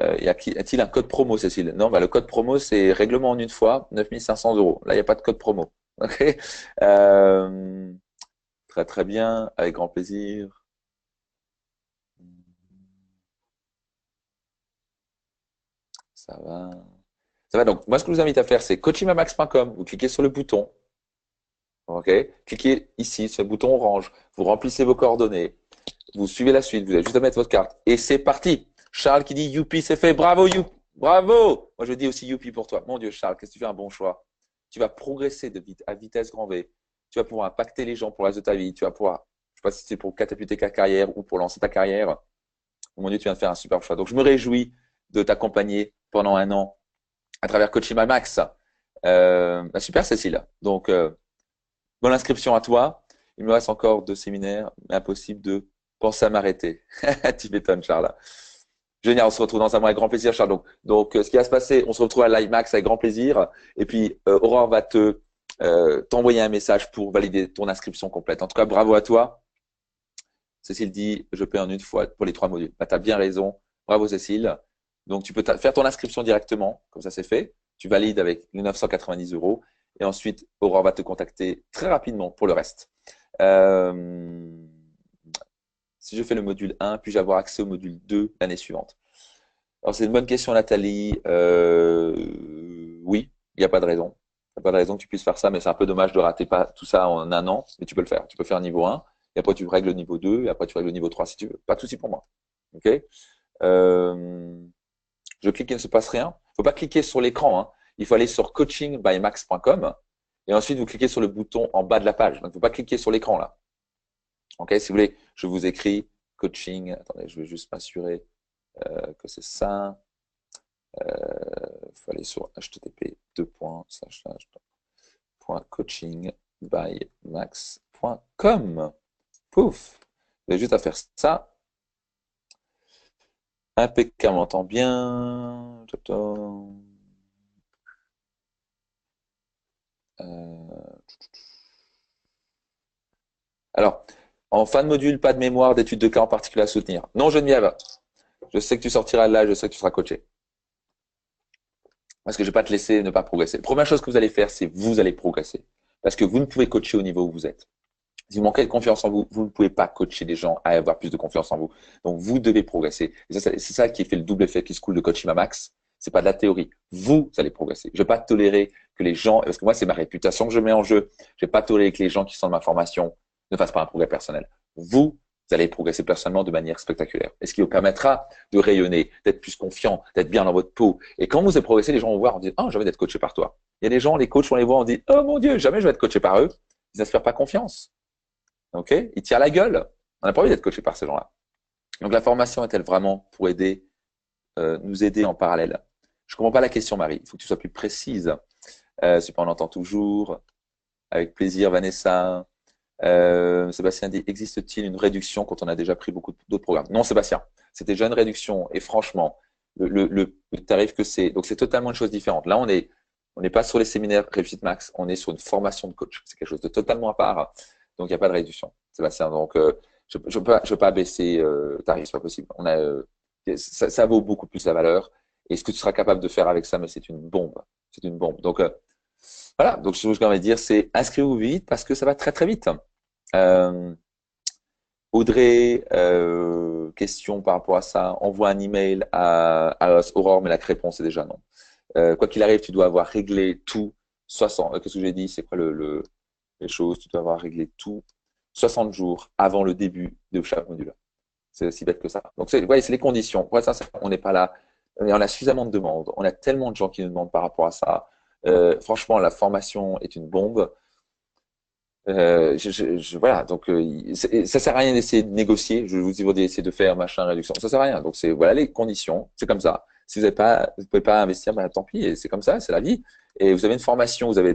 a-t-il un code promo, Cécile? Non, bah, le code promo, c'est règlement en une fois, 9500 euros. Là, il n'y a pas de code promo. OK. Euh, Très, très bien, avec grand plaisir. Ça va. Ça va. Donc, moi, ce que je vous invite à faire, c'est coachingmamax.com. Vous cliquez sur le bouton. OK. Cliquez ici, sur le bouton orange. Vous remplissez vos coordonnées. Vous suivez la suite. Vous avez juste à mettre votre carte. Et c'est parti. Charles qui dit youpi, c'est fait. Bravo, youpi. Bravo. Moi, je dis aussi youpi pour toi. Mon Dieu, Charles, qu'est-ce que tu fais un bon choix. Tu vas progresser à vitesse grand V. Tu vas pouvoir impacter les gens pour le reste de ta vie. Tu vas pouvoir, je ne sais pas si c'est pour catapulter ta carrière ou pour lancer ta carrière. Mon Dieu, tu viens de faire un super choix. Donc, je me réjouis de t'accompagner pendant un an à travers Coaching by Max. Super, Cécile. Donc, bonne inscription à toi. Il me reste encore 2 séminaires, mais impossible de penser à m'arrêter. Tu m'étonnes, Charles. Génial, on se retrouve dans un mois avec grand plaisir, Charles. Ce qui va se passer, on se retrouve à LiveMax avec grand plaisir. Et puis, Aurore va t'envoyer un message pour valider ton inscription complète. En tout cas, bravo à toi. Cécile dit, je paie en une fois pour les 3 modules. Bah, tu as bien raison. Bravo, Cécile. Donc, tu peux faire ton inscription directement, comme ça c'est fait. Tu valides avec les 990 euros. Et ensuite, Aurore va te contacter très rapidement pour le reste. Euh, Si je fais le module 1, puis-je avoir accès au module 2 l'année suivante? Alors, c'est une bonne question, Nathalie. Oui, il n'y a pas de raison. Il n'y a pas de raison que tu puisses faire ça, mais c'est un peu dommage de rater pas tout ça en un an, mais tu peux le faire. Tu peux faire niveau 1, et après tu règles le niveau 2, et après tu règles le niveau 3 si tu veux. Pas de souci pour moi. OK? Euh, je clique, il ne se passe rien. Il ne faut pas cliquer sur l'écran, hein. Il faut aller sur coachingbymax.com et ensuite vous cliquez sur le bouton en bas de la page. Donc, il ne faut pas cliquer sur l'écran là. OK? Si vous voulez, je vous écris coaching. Attendez, je vais juste m'assurer que c'est ça. Il faut aller sur http://coachingbymax.com. Pouf! Vous avez juste à faire ça. Impeccable, on entend bien. Alors, en fin de module, pas de mémoire d'études de cas en particulier à soutenir. Non, Geneviève, je sais que tu sortiras de là, je sais que tu seras coaché. Parce que je ne vais pas te laisser ne pas progresser. La première chose que vous allez faire, c'est vous allez progresser. Parce que vous ne pouvez coacher au niveau où vous êtes. Si vous manquez de confiance en vous, vous ne pouvez pas coacher les gens à avoir plus de confiance en vous. Donc, vous devez progresser. C'est ça qui fait le double effet qui se coule de Coaching à Max. C'est pas de la théorie. Vous allez progresser. Je ne vais pas tolérer que les gens, parce que moi, c'est ma réputation que je mets en jeu. Je ne vais pas tolérer que les gens qui sont dans ma formation ne fassent pas un progrès personnel. Vous allez progresser personnellement de manière spectaculaire. Et ce qui vous permettra de rayonner, d'être plus confiant, d'être bien dans votre peau. Et quand vous avez progressé, les gens vont voir, on dit, oh, j'ai envie d'être coaché par toi. Il y a des gens, les coachs, on les voit, on dit, oh mon Dieu, jamais je vais être coaché par eux. Ils n'inspirent pas confiance. OK? Ils tirent la gueule. On n'a pas envie d'être coaché par ces gens-là. Donc, la formation est-elle vraiment pour nous aider en parallèle? Je ne comprends pas la question, Marie. Il faut que tu sois plus précise. On entend toujours. Avec plaisir, Vanessa. Sébastien dit, existe-t-il une réduction quand on a déjà pris beaucoup d'autres programmes? Non, Sébastien. C'était déjà une réduction. Et franchement, le tarif que c'est, donc c'est totalement une chose différente. Là, on n'est pas sur les séminaires Réussite Max. On est sur une formation de coach. C'est quelque chose de totalement à part. Donc, il n'y a pas de réduction, Sébastien. Donc, je ne peux pas baisser le tarif, c'est pas possible. Ça vaut beaucoup plus la valeur. Et ce que tu seras capable de faire avec ça, mais c'est une bombe. C'est une bombe. Donc, voilà. Donc, ce que je vais dire, c'est inscrivez-vous vite parce que ça va très, très vite. Audrey, question par rapport à ça. Envoie un email à Aurore, mais la réponse est déjà non. Quoi qu'il arrive, tu dois avoir réglé tout 60. Qu'est-ce que j'ai dit? C'est quoi les choses? Tu dois avoir réglé tout 60 jours avant le début de chaque module. C'est aussi bête que ça. Donc, c'est les conditions. Ouais, ça, on n'est pas là. Et on a suffisamment de demandes. On a tellement de gens qui nous demandent par rapport à ça. Franchement, la formation est une bombe. Voilà, donc ça sert à rien d'essayer de négocier. Je vous dis d'essayer de faire machin réduction. Ça sert à rien. Donc voilà les conditions. C'est comme ça. Si vous pouvez pas investir, ben, tant pis, et c'est comme ça, c'est la vie. Et vous avez une formation, vous avez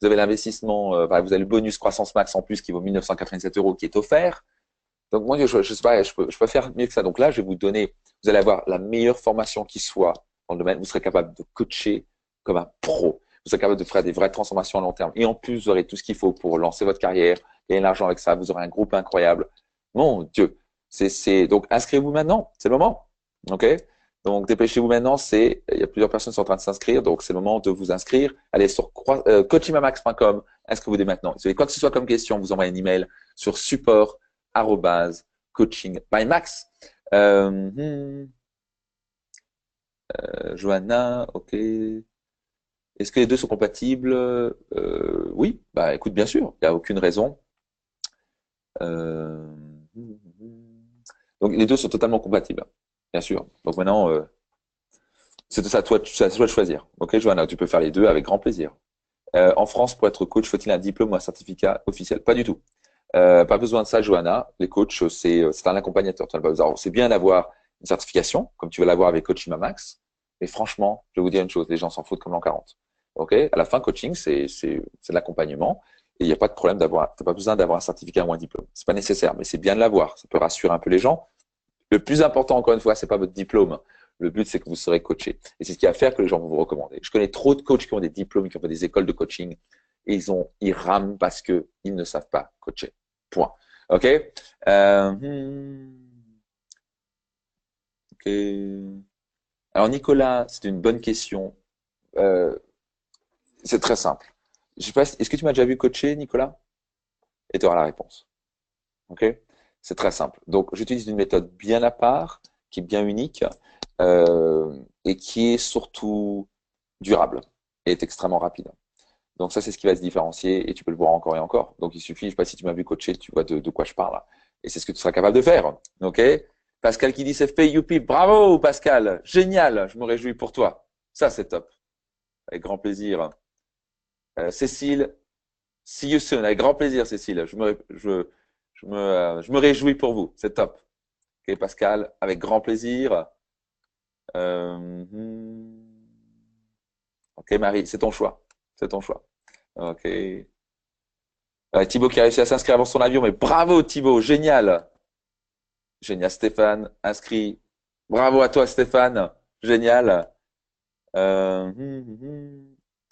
l'investissement, vous avez le bonus croissance max en plus qui vaut 1987 euros qui est offert. Donc moi, je sais pas, je peux faire mieux que ça. Donc là, je vais vous donner, vous allez avoir la meilleure formation qui soit dans le domaine. Vous serez capable de coacher comme un pro. Vous serez capable de faire des vraies transformations à long terme. Et en plus, vous aurez tout ce qu'il faut pour lancer votre carrière, gagner de l'argent avec ça. Vous aurez un groupe incroyable. Mon Dieu, donc inscrivez-vous maintenant. C'est le moment. Ok. Donc dépêchez-vous maintenant. Il y a plusieurs personnes qui sont en train de s'inscrire. Donc c'est le moment de vous inscrire. Allez sur coachimamax.com. Inscrivez-vous dès maintenant. Si vous avez quoi que ce soit comme question, vous envoyez un email sur support @coaching by Max. Johanna, ok. Est-ce que les deux sont compatibles? Oui, bah écoute, bien sûr, il n'y a aucune raison. Euh, donc les deux sont totalement compatibles, bien sûr. Donc maintenant, c'est à toi de choisir. Ok, Johanna, tu peux faire les deux avec grand plaisir. En France, pour être coach, faut-il un diplôme ou un certificat officiel? Pas du tout. Pas besoin de ça, Johanna. Les coachs, c'est un accompagnateur. C'est bien d'avoir une certification, comme tu vas l'avoir avec Coaching Max. Mais franchement, je vais vous dire une chose, les gens s'en foutent comme l'an 40. Ok. À la fin, coaching, c'est de l'accompagnement. Et il n'y a pas de problème t'as pas besoin d'avoir un certificat ou un diplôme. C'est pas nécessaire, mais c'est bien de l'avoir. Ça peut rassurer un peu les gens. Le plus important, encore une fois, c'est pas votre diplôme. Le but, c'est que vous serez coaché. Et c'est ce qui va faire que les gens vont vous recommander. Je connais trop de coachs qui ont des diplômes, qui ont fait des écoles de coaching, et ils rament parce qu'ils ne savent pas coacher. Point. OK? OK. Alors, Nicolas, c'est une bonne question. Euh, c'est très simple. Je sais pas, est-ce que tu m'as déjà vu coacher, Nicolas? Et tu auras la réponse. OK? C'est très simple. Donc, j'utilise une méthode bien à part, qui est bien unique, et qui est surtout durable et est extrêmement rapide. Donc ça, c'est ce qui va se différencier et tu peux le voir encore et encore. Donc il suffit, je sais pas si tu m'as vu coacher, tu vois de quoi je parle. Et c'est ce que tu seras capable de faire. OK? Pascal qui dit c'est fait, youpi, bravo Pascal, génial, je me réjouis pour toi. Ça, c'est top. Avec grand plaisir. Cécile, see you soon. Avec grand plaisir, Cécile. Je me réjouis pour vous. C'est top. OK, Pascal, avec grand plaisir. OK, Marie, c'est ton choix. C'est ton choix. OK. Thibaut qui a réussi à s'inscrire avant son avion, mais bravo Thibaut, génial. Génial, Stéphane, inscrit. Bravo à toi Stéphane, génial.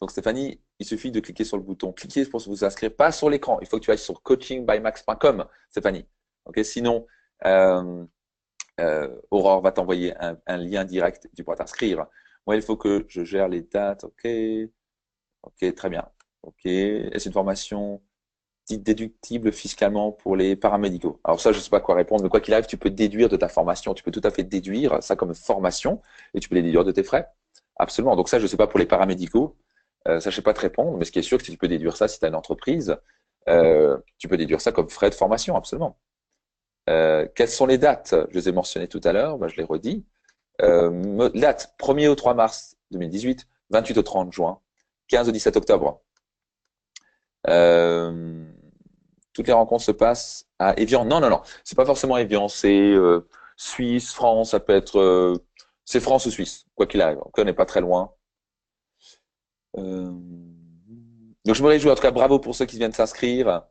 Donc Stéphanie, il suffit de cliquer sur le bouton. Cliquez pour vous inscrire, pas sur l'écran. Il faut que tu ailles sur coachingbymax.com, Stéphanie. Ok, sinon, Aurore va t'envoyer un lien direct. Tu pourras t'inscrire. Moi, il faut que je gère les dates. Ok, ok, très bien. Ok, est-ce une formation dite déductible fiscalement pour les paramédicaux? Alors ça, je ne sais pas quoi répondre, mais quoi qu'il arrive, tu peux déduire de ta formation, tu peux tout à fait déduire ça comme formation et tu peux les déduire de tes frais. Absolument. Donc ça, je ne sais pas pour les paramédicaux, ça, je ne sais pas te répondre, mais ce qui est sûr, c'est que tu peux déduire ça si tu as une entreprise, tu peux déduire ça comme frais de formation, absolument. Quelles sont les dates? Je les ai mentionnées tout à l'heure, je les redis. Date 1er au 3 mars 2018, 28 au 30 juin, 15 au 17 octobre. Toutes les rencontres se passent à Évian. Non, non, non. C'est pas forcément Évian. C'est Suisse, France. Ça peut être. C'est France ou Suisse, quoi qu'il arrive. On n'est pas très loin. Euh, donc je me réjouis. En tout cas, bravo pour ceux qui viennent s'inscrire.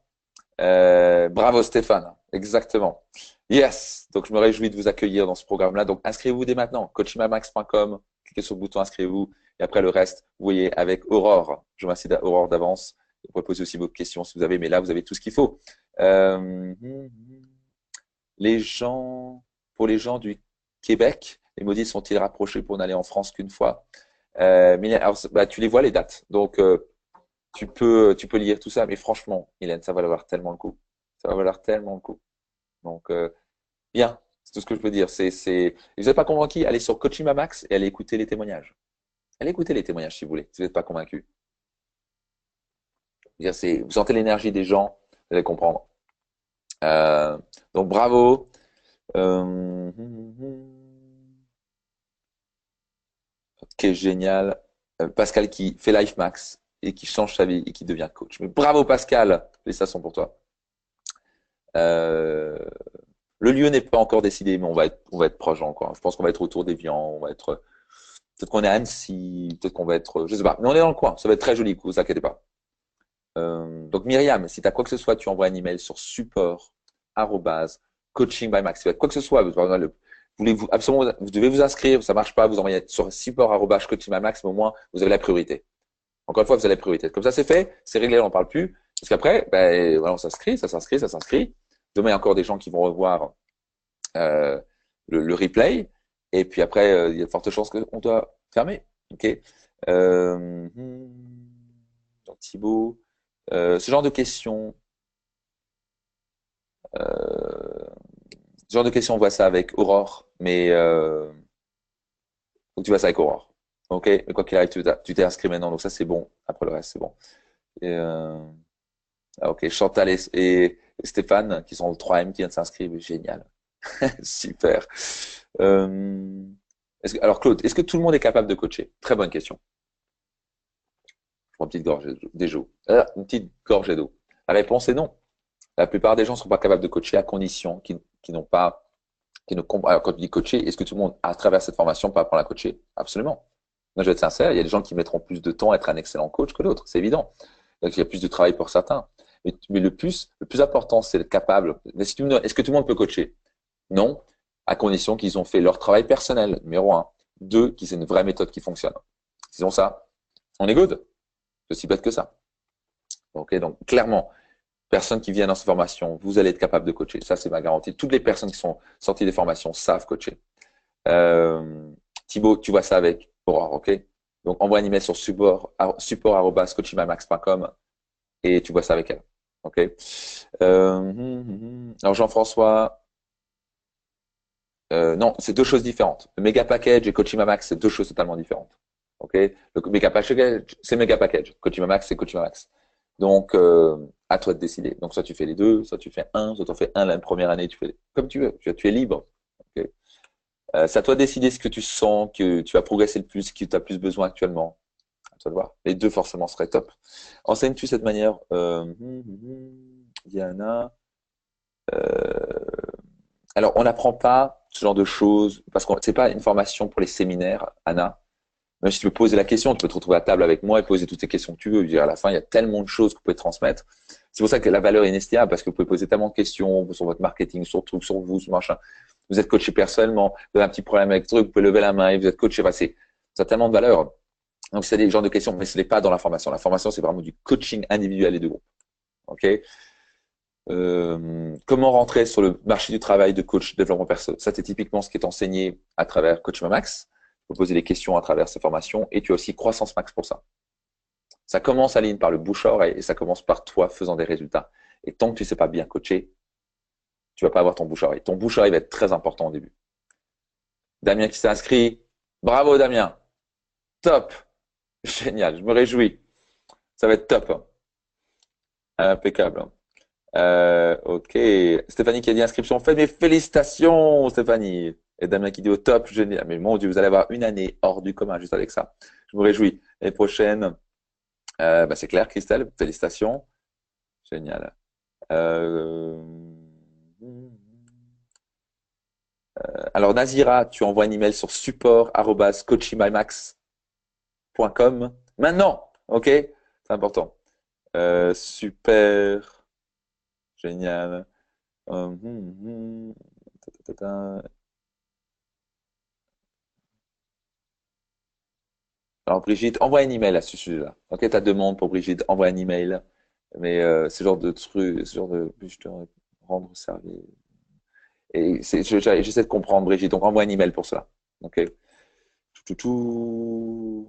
Bravo Stéphane. Exactement. Yes. Donc je me réjouis de vous accueillir dans ce programme-là. Donc inscrivez-vous dès maintenant. coachimamax.com. Cliquez sur le bouton inscrivez-vous. Et après le reste, vous voyez avec Aurore. Je vous remercie Aurore d'avance. Vous pouvez poser aussi vos questions si vous avez, mais là, vous avez tout ce qu'il faut. Pour les gens du Québec, les maudits sont-ils rapprochés pour n'aller en France qu'une fois? Alors, tu les vois les dates, donc tu peux lire tout ça, mais franchement, Mylène, ça va valoir tellement le coup. Ça va valoir tellement le coup. Donc, bien, c'est tout ce que je peux dire. Vous n'êtes pas convaincu, allez sur Coaching Max et allez écouter les témoignages. Allez écouter les témoignages si vous voulez, si vous n'êtes pas convaincu. Vous sentez l'énergie des gens, vous allez comprendre. Donc bravo. Ok, génial. Pascal qui fait Life Max et qui change sa vie et qui devient coach. Mais bravo Pascal, félicitations pour toi. Le lieu n'est pas encore décidé, mais on va être proche, quoi. Je pense qu'on va être autour d'Évian, on va être, peut-être qu'on est à Annecy, peut-être qu'on va être, je sais pas, mais on est dans le coin. Ça va être très joli, vous inquiétez pas. Donc Myriam, si tu as quoi que ce soit, tu envoies un email sur support@coachingbymax. Quoi que ce soit, voulez-vous absolument, vous devez vous inscrire, ça marche pas, vous envoyez sur support@coachingbymax, mais au moins vous avez la priorité. Encore une fois, vous avez la priorité. Comme ça, c'est fait, c'est réglé, on n'en parle plus. Parce qu'après, ben, voilà, on s'inscrit, ça s'inscrit, ça s'inscrit. Demain, il y a encore des gens qui vont revoir euh, le replay. Et puis après, il y a de fortes chances qu'on doit fermer. Ok. Donc Thibaut, ce genre de questions, on voit ça avec Aurore, mais faut que tu vois ça avec Aurore. Ok. Mais quoi qu'il arrive, tu t'es inscrit maintenant, donc ça c'est bon. Après le reste, c'est bon. Et, ok, Chantal et Stéphane, qui sont au 3M, qui viennent de s'inscrire, génial. Super. Alors Claude, est-ce que tout le monde est capable de coacher? Très bonne question. Je prends une petite gorgée d'eau. Une petite gorgée d'eau. La réponse est non. La plupart des gens ne sont pas capables de coacher à condition qu'ils n'ont pas, qu'ils ne comprennent. Alors quand tu dis coacher, est-ce que tout le monde, à travers cette formation, peut apprendre à coacher? Absolument. Moi, je vais être sincère, il y a des gens qui mettront plus de temps à être un excellent coach que d'autres, c'est évident. Donc il y a plus de travail pour certains. Mais le plus important, c'est d'être capable. Est-ce que tout le monde peut coacher? Non, à condition qu'ils ont fait leur travail personnel, numéro un. Deux, qu'ils aient une vraie méthode qui fonctionne. S'ils ont ça, on est good. C'est aussi bête que ça. Ok, donc clairement, personne qui vient dans cette formation, vous allez être capable de coacher. Ça, c'est ma garantie. Toutes les personnes qui sont sorties des formations savent coacher. Thibaut, tu vois ça avec Aurore, ok? Donc, envoie un email sur support@coachingbymax.com et tu vois ça avec elle. Ok? Alors, Jean-François, non, c'est deux choses différentes. Le méga package et Coaching Max, c'est deux choses totalement différentes. Ok? Le méga package, c'est méga package. Coaching Max, c'est Coaching Max. Donc, à toi de décider. Donc, soit tu fais les deux, soit tu fais un, soit tu en fais un la première année, tu fais comme tu veux. Tu es libre. Ok. C'est à toi de décider ce que tu sens, que tu vas progresser le plus, que tu as plus besoin actuellement. À toi de voir. Les deux, forcément, seraient top. Enseignes-tu cette manière, Diana? Alors, on n'apprend pas ce genre de choses parce que c'est pas une formation pour les séminaires, Anna. Même si tu peux poser la question, tu peux te retrouver à table avec moi et poser toutes les questions que tu veux. Je veux dire, à la fin, il y a tellement de choses que vous pouvez transmettre. C'est pour ça que la valeur est inestimable parce que vous pouvez poser tellement de questions sur votre marketing, sur tout, sur vous, sur machin. Vous êtes coaché personnellement, vous avez un petit problème avec le truc, vous pouvez lever la main et vous êtes coaché. Enfin, ça a tellement de valeur. Donc, c'est des genres de questions, mais ce n'est pas dans la formation. La formation, c'est vraiment du coaching individuel et de groupe. OK? Comment rentrer sur le marché du travail de coach développement perso? Ça, c'est typiquement ce qui est enseigné à travers Coach Max. Tu peux poser des questions à travers ces formations et tu as aussi Croissance Max pour ça. Ça commence, Aline, par le bouche-oreille et ça commence par toi faisant des résultats. Et tant que tu ne sais pas bien coacher, tu ne vas pas avoir ton bouche-oreille. Ton bouche-oreille va être très important au début. Damien qui s'est inscrit. Bravo, Damien. Top. Génial. Je me réjouis. Ça va être top. Impeccable. Ok. Stéphanie qui a dit inscription faite. Mais félicitations, Stéphanie. Et Damien qui dit au top. Génial. Mais mon Dieu, vous allez avoir une année hors du commun juste avec ça. Je me réjouis. L'année prochaine, c'est clair, Christelle. Félicitations. Génial. Alors, Nazira, tu envoies un email sur support@coachingbymax.com. Maintenant, ok? C'est important. Super. Génial. Ta, ta, ta. Alors, Brigitte, envoie un email à ce sujet-là. Ok, ta demande pour Brigitte, envoie un email. Mais ce genre de truc, ce genre de. Je te rendre service. Et j'essaie de comprendre, Brigitte. Donc, envoie un email pour cela. Ok. Tout.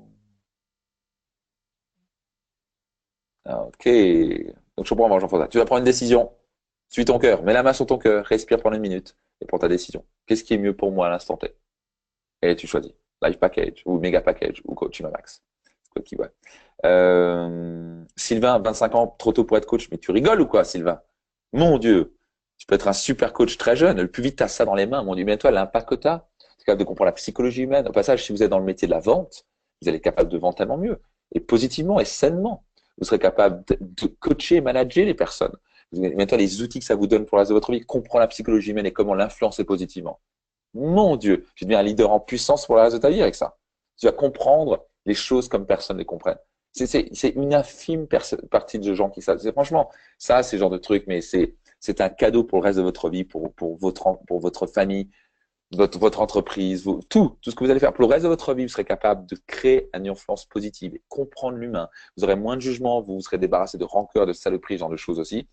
Ok. Donc, je comprends, Jean-François. Tu vas prendre une décision. Suis ton cœur. Mets la main sur ton cœur. Respire pendant une minute. Et prends ta décision. Qu'est-ce qui est mieux pour moi à l'instant T? Et tu choisis. Live package ou méga package ou coaching max. Quoi qui ouais. Sylvain, 25 ans, trop tôt pour être coach. Mais tu rigoles ou quoi, Sylvain? Mon Dieu. Tu peux être un super coach très jeune. Le plus vite tu as ça dans les mains, mon Dieu. Mais toi, l'impact que tu as, tu es capable de comprendre la psychologie humaine. Au passage, si vous êtes dans le métier de la vente, vous allez être capable de vendre tellement mieux. Et positivement et sainement. Vous serez capable de coacher et manager les personnes. Maintenant, les outils que ça vous donne pour le reste de votre vie, comprendre la psychologie humaine et comment l'influencer positivement. Mon Dieu, tu deviens un leader en puissance pour le reste de ta vie avec ça. Tu vas comprendre les choses comme personne ne les comprenne. C'est une infime partie de gens qui savent. Franchement, ça, c'est le genre de truc, mais c'est un cadeau pour le reste de votre vie, pour votre famille, votre entreprise, tout ce que vous allez faire. Pour le reste de votre vie, vous serez capable de créer une influence positive et comprendre l'humain. Vous aurez moins de jugement, vous serez débarrassé de rancœur, de saloperie, ce genre de choses aussi.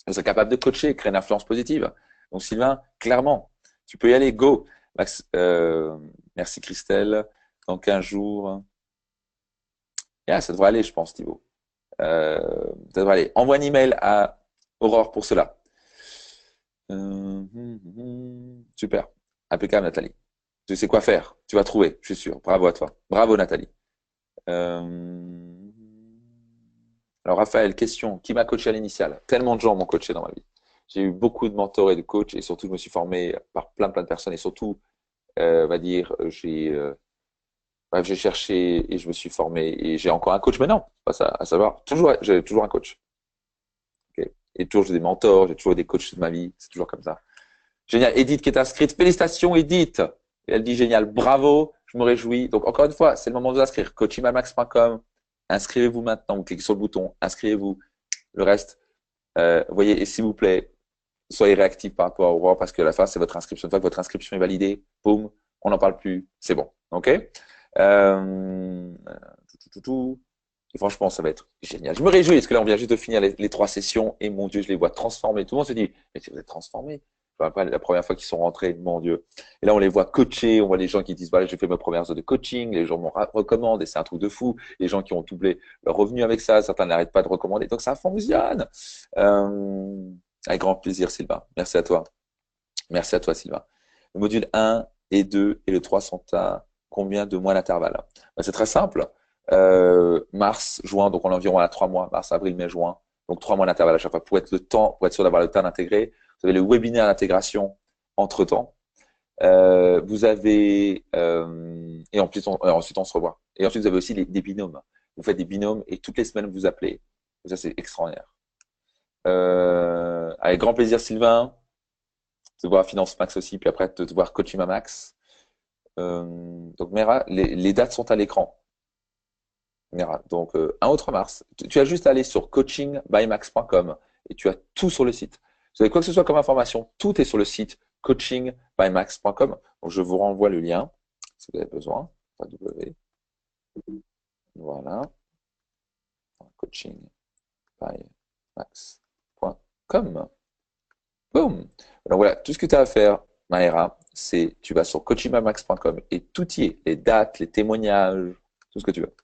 Vous serez capable de coacher, créer une influence positive. Donc, Sylvain, clairement, tu peux y aller, go. Max, merci Christelle. Dans 15 jours. Yeah, ça devrait aller, je pense, Thibaut. Ça devrait aller. Envoie un email à Aurore pour cela. Super. Impeccable, Nathalie. Tu sais quoi faire. Tu vas trouver, je suis sûr. Bravo à toi. Bravo, Nathalie. Alors, Raphaël, question. Qui m'a coaché à l'initiale? Tellement de gens m'ont coaché dans ma vie. J'ai eu beaucoup de mentors et de coachs et surtout, je me suis formé par plein de personnes et surtout, on va dire, bref, j'ai cherché et je me suis formé et j'ai encore un coach maintenant, à savoir, j'ai toujours un coach. Okay. Et toujours j'ai des mentors, j'ai toujours des coachs de ma vie, c'est toujours comme ça. Génial. Edith qui est inscrite. Félicitations, Edith. Et elle dit génial, bravo, je me réjouis. Donc, encore une fois, c'est le moment de vous inscrire. coachingmamax.com. Inscrivez-vous maintenant. Vous cliquez sur le bouton, inscrivez-vous. Le reste, voyez, et s'il vous plaît, soyez réactifs par rapport au roi parce que à la fin, c'est votre inscription. Une fois que votre inscription est validée, boum, on n'en parle plus. C'est bon. OK? Euh, Et franchement, ça va être génial. Je me réjouis parce que là, on vient juste de finir les 3 sessions et mon Dieu, je les vois transformer. Tout le monde se dit, mais vous êtes transformés. Après, la première fois qu'ils sont rentrés, mon Dieu. Et là, on les voit coacher, on voit les gens qui disent, voilà, j'ai fait mes premières heures de coaching, les gens m'en recommandent et c'est un truc de fou. Les gens qui ont doublé leur revenu avec ça, certains n'arrêtent pas de recommander. Donc, ça fonctionne. Avec grand plaisir, Sylvain. Merci à toi. Merci à toi, Sylvain. Le module 1 et 2 et le 3 sont à combien de mois d'intervalle? C'est très simple. Mars, juin, donc on est environ à 3 mois, mars, avril, mai, juin. Donc 3 mois d'intervalle à chaque fois pour être sûr d'avoir le temps d'intégrer. Vous avez le webinaire d'intégration entre-temps. Vous avez et ensuite on se revoit. Et ensuite vous avez aussi des binômes. Vous faites des binômes et toutes les semaines vous appelez. Ça c'est extraordinaire. Avec grand plaisir, Sylvain. De voir Finance Max aussi, puis après de voir Coaching Max. Donc Mera, les dates sont à l'écran. Mera. Donc 1 au 3 mars. Tu as juste à aller sur coachingbymax.com et tu as tout sur le site. Vous avez quoi que ce soit comme information, tout est sur le site coachingbymax.com. Donc je vous renvoie le lien si vous avez besoin. Voilà. coachingbymax.com. Boum. Donc voilà, tout ce que tu as à faire, Maëra, c'est tu vas sur coachingbymax.com et tout y est, les dates, les témoignages, tout ce que tu veux.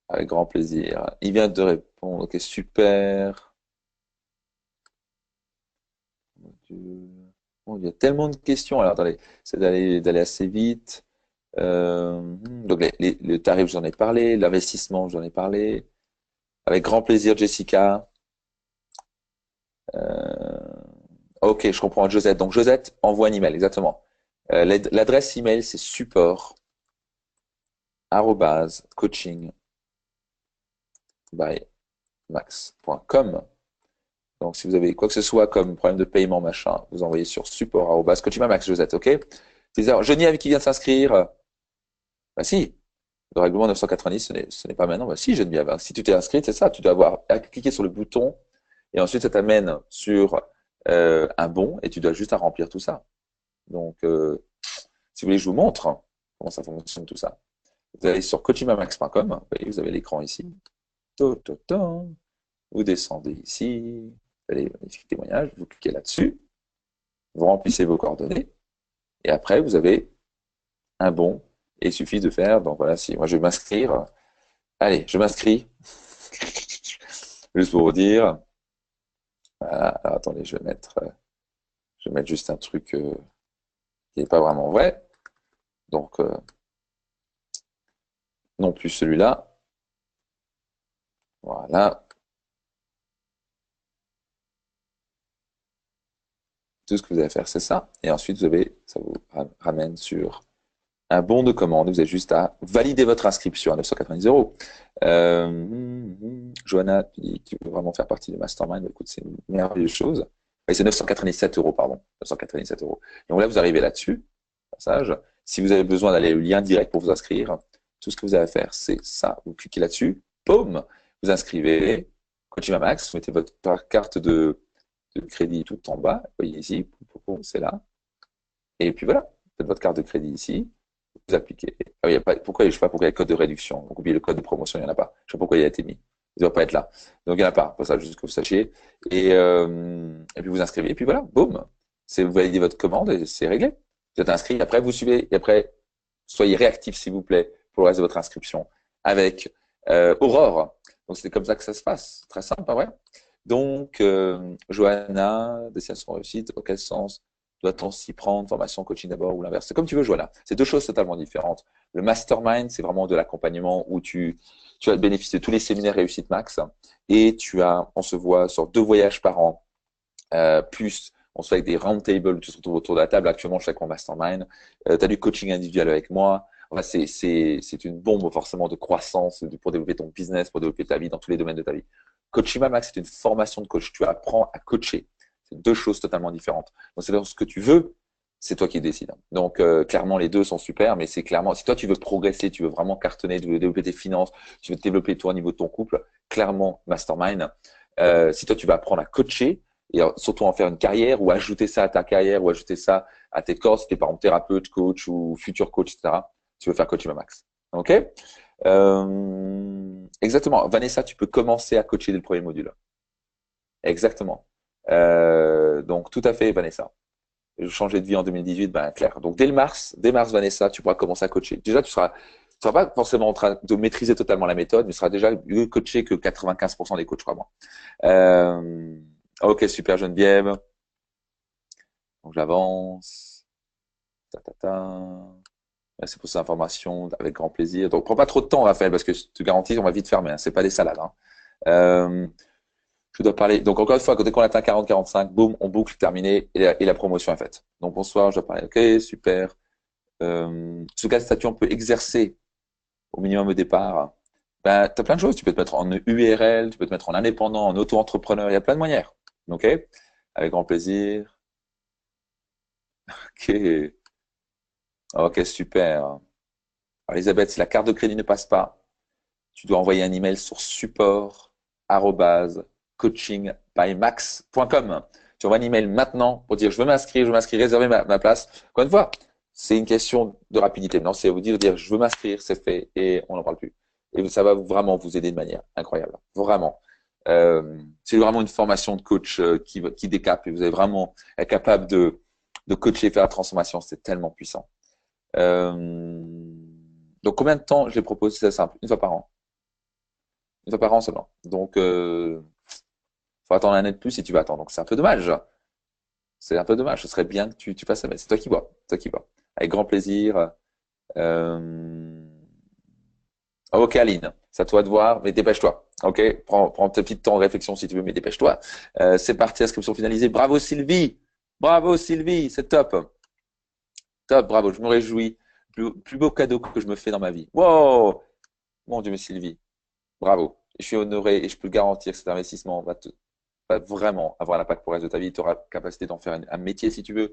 Avec grand plaisir. Il vient de répondre. Ok, super. Bon, il y a tellement de questions. Alors, attendez, c'est d'aller assez vite. Donc, le tarif, j'en ai parlé. L'investissement, j'en ai parlé. Avec grand plaisir, Jessica. Ok, je comprends. Josette. Donc, Josette envoie un email, exactement. L'adresse email, c'est support @coaching by max.com. Donc, si vous avez quoi que ce soit comme problème de paiement, machin, vous envoyez sur support @coaching by max, Josette, ok? Geneviève qui vient de s'inscrire. Bah si, le règlement 990, ce n'est pas maintenant. Bah si, Geneviève, hein. Si tu t'es inscrite, c'est ça, tu dois avoir à cliquer sur le bouton et ensuite ça t'amène sur un bon et tu dois juste à remplir tout ça. Donc, si vous voulez, je vous montre comment ça fonctionne tout ça. Vous allez sur coachingbymax.com, vous voyez, vous avez l'écran ici. Vous descendez ici, vous allez magnifique témoignage, vous cliquez là-dessus, vous remplissez vos coordonnées et après vous avez un bon et il suffit de faire. Donc voilà, si moi je vais m'inscrire, allez, je m'inscris, juste pour vous dire. Voilà, alors attendez, je vais mettre juste un truc qui n'est pas vraiment vrai. Donc non plus celui-là. Voilà. Tout ce que vous allez faire, c'est ça. Et ensuite, ça vous ramène sur un bon de commande. Vous avez juste à valider votre inscription à 990 euros. Johanna, qui veut vraiment faire partie du mastermind, écoute, c'est une merveilleuse chose. Oui, c'est 997 euros, pardon. 997 euros. Donc là, vous arrivez là-dessus, passage. Si vous avez besoin d'aller au lien direct pour vous inscrire, tout ce que vous avez à faire, c'est ça. Vous cliquez là-dessus, boum, vous inscrivez, Coaching Max, vous mettez votre carte de crédit tout en bas. Vous voyez ici, c'est là. Et puis voilà, faites votre carte de crédit ici, vous appliquez. Ah oui, pourquoi, je ne sais pas pourquoi il y a le code de réduction. Donc, oubliez le code de promotion, il n'y en a pas. Je ne sais pas pourquoi il a été mis. Il ne doit pas être là. Donc, il n'y en a pas. Pour ça, juste que vous sachiez. Et puis, vous inscrivez. Et puis voilà, boum. Vous validez votre commande et c'est réglé. Vous êtes inscrit. Après, vous suivez. Et après, soyez réactif, s'il vous plaît, pour le reste de votre inscription avec Aurore. Donc, c'est comme ça que ça se passe. Très simple, pas vrai? Donc, Johanna, destination réussite, dans quel sens doit-on s'y prendre, formation, coaching d'abord ou l'inverse? C'est comme tu veux, Johanna. C'est deux choses totalement différentes. Le mastermind, c'est vraiment de l'accompagnement où tu as bénéficié de tous les séminaires Réussite Max et on se voit sur 2 voyages par an, plus on se fait avec des round tables où tu te retrouves autour de la table. Actuellement, je suis avec mon mastermind. Tu as du coaching individuel avec moi. Enfin, c'est une bombe forcément de croissance pour développer ton business, pour développer ta vie dans tous les domaines de ta vie. Coaching Max, c'est une formation de coach. Tu apprends à coacher. C'est deux choses totalement différentes. Donc, c'est ce que tu veux, c'est toi qui décides. Donc, clairement, les deux sont super, mais c'est clairement, si toi, tu veux progresser, tu veux vraiment cartonner, tu veux développer tes finances, tu veux te développer toi au niveau de ton couple, clairement, mastermind. Si toi, tu vas apprendre à coacher et surtout en faire une carrière ou ajouter ça à ta carrière ou ajouter ça à tes corps, si tu es par exemple thérapeute, coach ou futur coach, etc., tu veux faire Coaching Max. OK? Exactement. Vanessa, tu peux commencer à coacher dès le premier module. Exactement. Donc, tout à fait, Vanessa. Changer de vie en 2018, ben, clair. Donc, dès mars, Vanessa, tu pourras commencer à coacher. Déjà, tu seras pas forcément en train de maîtriser totalement la méthode, mais tu seras déjà mieux coaché que 95% des coachs, crois-moi. Ok, super, Geneviève. Donc, j'avance. Ta, ta, ta. Merci pour ces informations, avec grand plaisir. Donc, prends pas trop de temps, Raphaël, parce que je te garantis, on va vite fermer. Hein. C'est pas des salades. Hein. Je dois parler. Donc, encore une fois, dès qu'on atteint 40-45, boum, on boucle, terminé, et la promotion est faite. Donc, bonsoir, je dois parler. Ok, super. Sous quel statut on peut exercer au minimum au départ? Ben, tu as plein de choses. Tu peux te mettre en URL, tu peux te mettre en indépendant, en auto-entrepreneur. Il y a plein de manières. OK? Avec grand plaisir. OK. OK, super. Alors, Elisabeth, si la carte de crédit ne passe pas, tu dois envoyer un email sur support@coachingbymax.com. Tu envoies un email maintenant pour dire je veux m'inscrire, réserver ma place. Encore une fois, c'est une question de rapidité. Non, c'est vous dire je veux m'inscrire, c'est fait et on n'en parle plus. Et ça va vraiment vous aider de manière incroyable. Vraiment. C'est vraiment une formation de coach qui décape et vous allez vraiment être capable de coacher et faire la transformation. C'est tellement puissant. Donc, combien de temps je les propose? C'est simple, une fois par an. Une fois par an seulement. Donc, faut attendre un an de plus si tu veux attendre. Donc, c'est un peu dommage. C'est un peu dommage. Ce serait bien que tu fasses ça. Mais c'est toi qui vois. Toi qui vois. Avec grand plaisir. Ok, Aline. C'est à toi de voir, mais dépêche-toi. Ok? Prends tes petits temps de réflexion si tu veux, mais dépêche-toi. C'est parti, inscription finalisée. Bravo, Sylvie. Bravo, Sylvie. C'est top. Top, bravo. Je me réjouis. Plus beau cadeau que je me fais dans ma vie. Wow! Mon Dieu, mais Sylvie. Bravo. Je suis honoré et je peux garantir que cet investissement va vraiment avoir un impact pour le reste de ta vie. Tu auras la capacité d'en faire un métier si tu veux,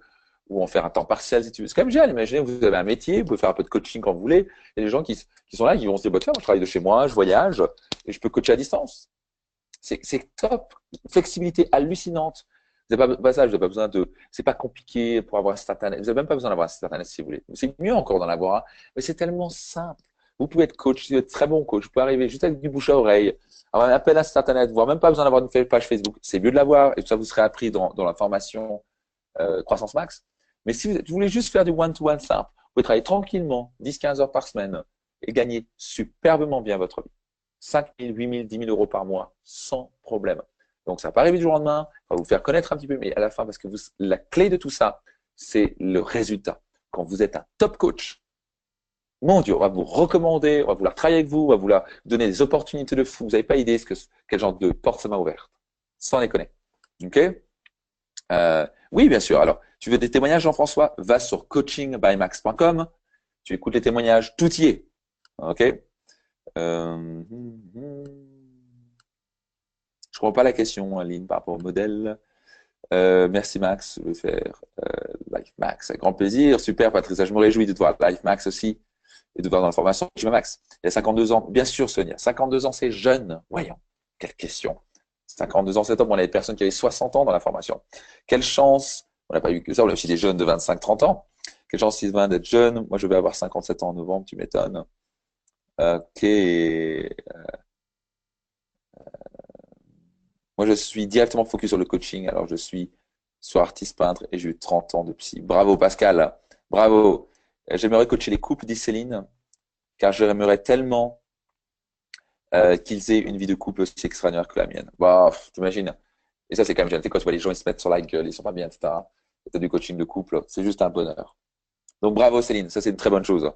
ou en faire un temps partiel si tu veux. C'est quand même génial. Imaginez, vous avez un métier, vous pouvez faire un peu de coaching quand vous voulez. Il y a des gens qui sont là, qui vont se dire, bah, tiens, moi, je travaille de chez moi, je voyage et je peux coacher à distance. C'est top. Flexibilité hallucinante. Vous n'avez pas, ça, vous n'avez pas besoin de. C'est pas compliqué pour avoir un site internet. Vous n'avez même pas besoin d'avoir un site internet si vous voulez. C'est mieux encore d'en avoir un, mais c'est tellement simple. Vous pouvez être coach, vous pouvez être très bon coach. Vous pouvez arriver juste avec du bouche à oreille, avoir un appel à site internet, voire même pas besoin d'avoir une page Facebook. C'est mieux de l'avoir et tout ça vous serez appris dans la formation Croissance Max. Mais si vous voulez juste faire du one-to-one simple, vous pouvez travailler tranquillement 10-15 heures par semaine et gagner superbement bien votre vie. 5 000, 8 000, 10 000 euros par mois sans problème. Donc, ça va pas arriver du jour au lendemain, ça va vous faire connaître un petit peu, mais à la fin, parce que la clé de tout ça, c'est le résultat. Quand vous êtes un top coach, mon Dieu, on va vous recommander, on va vouloir travailler avec vous, on va vouloir donner des opportunités de fou. Vous n'avez pas idée quel genre de porte ça m'a ouverte. Sans déconner. OK? Oui, bien sûr. Alors, tu veux des témoignages, Jean-François? Va sur coachingbymax.com. tu écoutes les témoignages, tout y est. OK? Euh, je comprends pas la question, Aline, par rapport au modèle. Merci Max, je vais faire Life Max avec grand plaisir. Super Patricia, je me réjouis de te voir Life Max aussi et de te voir dans la formation. Je Max, il y a 52 ans, bien sûr Sonia, 52 ans c'est jeune. Voyons, quelle question. 52 ans c'est top, on a des personnes qui avaient 60 ans dans la formation. Quelle chance, on n'a pas eu que ça, on a aussi des jeunes de 25-30 ans. Quelle chance Sylvain d'être jeune. Moi je vais avoir 57 ans en novembre, tu m'étonnes. Ok. Moi, je suis directement focus sur le coaching. Alors, je suis soit artiste peintre et j'ai eu 30 ans de psy. Bravo, Pascal. Bravo. J'aimerais coacher les couples, dit Céline, car j'aimerais tellement qu'ils aient une vie de couple aussi extraordinaire que la mienne. Bah, t'imagines. Et ça, c'est quand même génial. Tu sais, quand tu vois les gens, ils se mettent sur la gueule, ils sont pas bien, etc. Tu as du coaching de couple. C'est juste un bonheur. Donc, bravo, Céline. Ça, c'est une très bonne chose.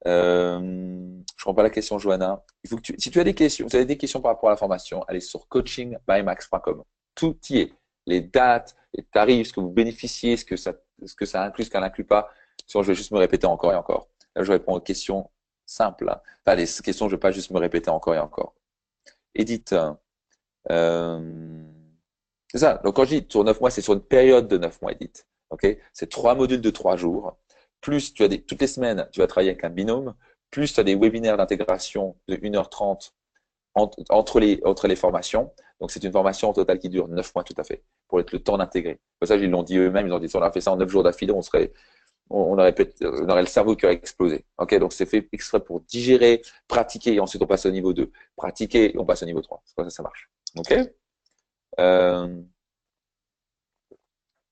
Je comprends pas la question, Johanna. Il faut que si tu as des questions, vous avez des questions par rapport à la formation, allez sur coachingbymax.com. Tout y est. Les dates, les tarifs, ce que vous bénéficiez, ce que ça inclut, ce qu'elle n'inclut pas. Sinon, je vais juste me répéter encore et encore. Là, je réponds aux questions simples. Enfin, les questions, je ne vais pas juste me répéter encore et encore. Edith, euh, c'est ça. Donc, quand je dis sur 9 mois, c'est sur une période de 9 mois, Edith. OK? C'est 3 modules de 3 jours. Plus tu as toutes les semaines, tu vas travailler avec un binôme. Plus tu as des webinaires d'intégration de 1h30 entre les formations. Donc, c'est une formation au total qui dure 9 mois tout à fait, pour être le temps d'intégrer. Pour ça, ils l'ont dit eux-mêmes, ils ont dit, si on a fait ça en 9 jours d'affilée, on aurait le cerveau qui aurait explosé. OK? Donc, c'est fait exprès pour digérer, pratiquer, et ensuite on passe au niveau 2. Pratiquer, et on passe au niveau 3. C'est comme ça, ça marche. OK? Euh,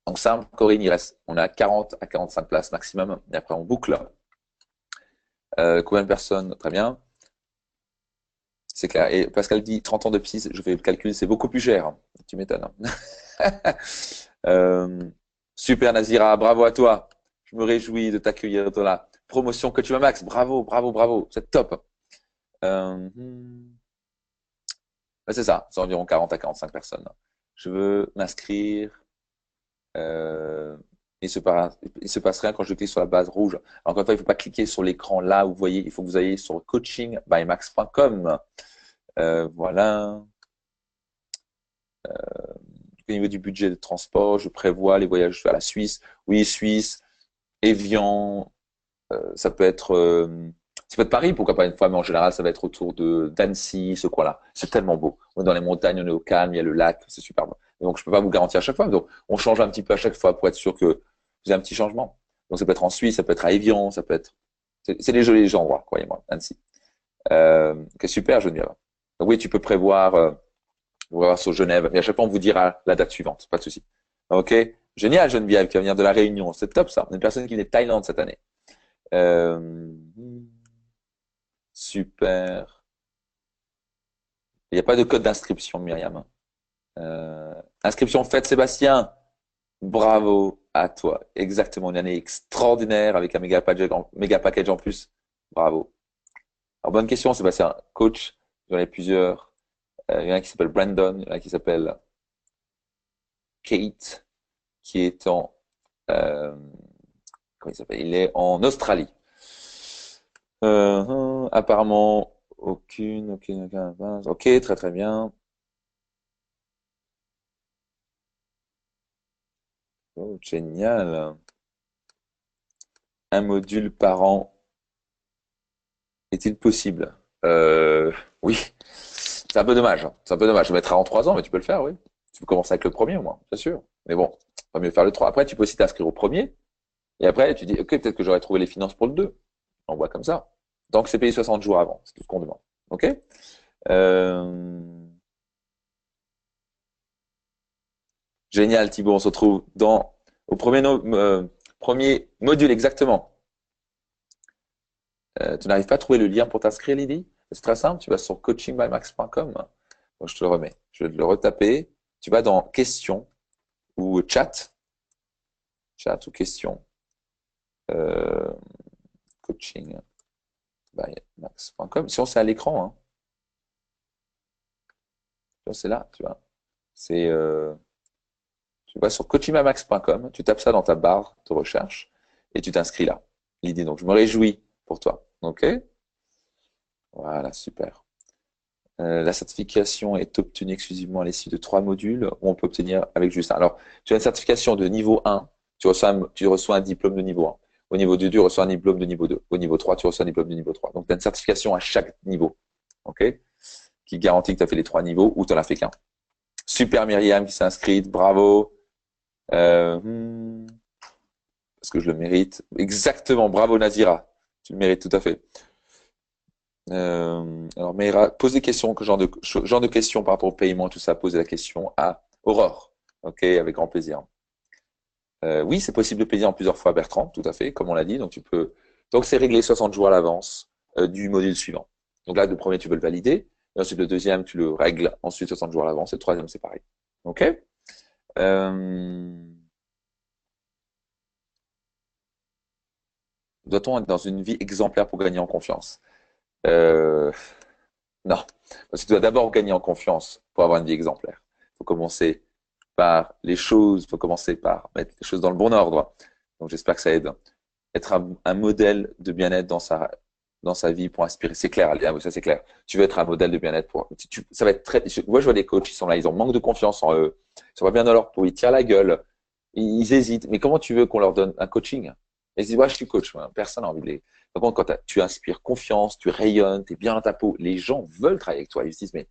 donc ça, Corinne, on a 40 à 45 places maximum, et après on boucle. Combien de personnes? Très bien, c'est clair. Et Pascal dit 30 ans de psy, je fais le calcul, c'est beaucoup plus cher. Tu m'étonnes. euh, super Nazira, bravo à toi. Je me réjouis de t'accueillir dans la promotion que tu m'as Max. Bravo, bravo, bravo, c'est top. Euh, c'est ça, c'est environ 40 à 45 personnes. Je veux m'inscrire. Euh, il se passe rien quand je clique sur la base rouge. Encore une fois, il ne faut pas cliquer sur l'écran là où vous voyez, il faut que vous ayez sur coachingbymax.com. Voilà. Au niveau du budget de transport, je prévois les voyages vers la Suisse. Oui, Suisse, Évian, ça peut être Paris, pourquoi pas une fois, mais en général, ça va être autour de d'Annecy, ce coin-là. C'est tellement beau. On est dans les montagnes, on est au calme, il y a le lac, c'est superbe. Donc, je peux pas vous garantir à chaque fois. Donc, on change un petit peu à chaque fois pour être sûr que vous avez un petit changement. Donc, ça peut être en Suisse, ça peut être à Évian, ça peut être. C'est des jolis endroits, croyez-moi, Annecy. Ok, super, Geneviève. Donc, oui, tu peux prévoir, on va voir sur Genève, mais à chaque fois, on vous dira la date suivante, pas de souci. Ok, génial, Geneviève, qui va venir de la Réunion. C'est top, ça. On a une personne qui vient de Thaïlande cette année. Euh, super. Il n'y a pas de code d'inscription, Myriam. Inscription faite, Sébastien. Bravo à toi. Exactement, une année extraordinaire avec un méga package en plus. Bravo. Alors, bonne question, Sébastien. Coach, j'en ai plusieurs. Il y en a qui s'appelle Brandon, il y en a qui s'appelle Kate, qui est euh, comment il s'appelle? Il est en Australie. Apparemment, aucune. Ok, très très bien. Oh, génial. Un module par an est-il possible? Oui. C'est un peu dommage, hein. C'est un peu dommage. Je mettrai en 3 ans, mais tu peux le faire, oui. Tu peux commencer avec le premier au moins, bien sûr. Mais bon, va mieux faire le 3. Après, tu peux aussi t'inscrire au premier. Et après, tu dis, OK, peut-être que j'aurais trouvé les finances pour le 2. On voit comme ça. Donc, c'est payé 60 jours avant. C'est tout ce qu'on demande. OK? Euh, Génial, Thibaut. On se retrouve au premier module exactement. Tu n'arrives pas à trouver le lien pour t'inscrire, Lydie? C'est très simple. Tu vas sur coachingbymax.com. Bon, je te le remets. Je vais te le retaper. Tu vas dans questions ou chat ou questions. Euh, coachingbymax.com. Si on c'est à l'écran, hein. C'est là, tu vois. C'est, tu vas sur coachingbymax.com, tu tapes ça dans ta barre de recherche et tu t'inscris là. l'idée. Donc, je me réjouis pour toi. OK? Voilà, super. La certification est obtenue exclusivement à l'issue de 3 modules ou on peut obtenir avec juste un. Alors, tu as une certification de niveau 1, tu reçois un diplôme de niveau 1. Au niveau 2, tu reçois un diplôme de niveau 2. Au niveau 3, tu reçois un diplôme de niveau 3. Donc, tu as une certification à chaque niveau, OK? Qui garantit que tu as fait les 3 niveaux ou tu n'en as fait qu'un. Super Myriam qui s'est inscrite, bravo. Parce que je le mérite. Exactement, bravo Nazira. Tu le mérites tout à fait. Alors, Meira, pose des questions, genre de questions par rapport au paiement et tout ça, posez la question à Aurore. OK, avec grand plaisir. Oui, c'est possible de payer en plusieurs fois, Bertrand, tout à fait, comme on l'a dit. Donc c'est réglé 60 jours à l'avance du module suivant. Donc là, le premier, tu veux le valider. Et ensuite, le deuxième, tu le règles ensuite 60 jours à l'avance. Et le troisième, c'est pareil. OK? Euh, Doit-on être dans une vie exemplaire pour gagner en confiance? Euh, Non. Parce que tu dois d'abord gagner en confiance pour avoir une vie exemplaire. Il faut commencer par les choses, il faut commencer par mettre les choses dans le bon ordre. Donc j'espère que ça aide. Être un modèle de bien-être dans sa vie pour inspirer. C'est clair, ça c'est clair. Tu veux être un modèle de bien-être ça va être très. Moi je vois des coachs, ils sont là, ils ont manque de confiance en eux. Ils sont pas bien dans leur peau, ils tirent la gueule, ils hésitent. Mais comment tu veux qu'on leur donne un coaching? Ils se disent, ouais, je suis coach. Personne n'a envie de les. Par contre, quand tu inspires confiance, tu rayonnes, tu es bien dans ta peau, les gens veulent travailler avec toi. Ils se disent, mais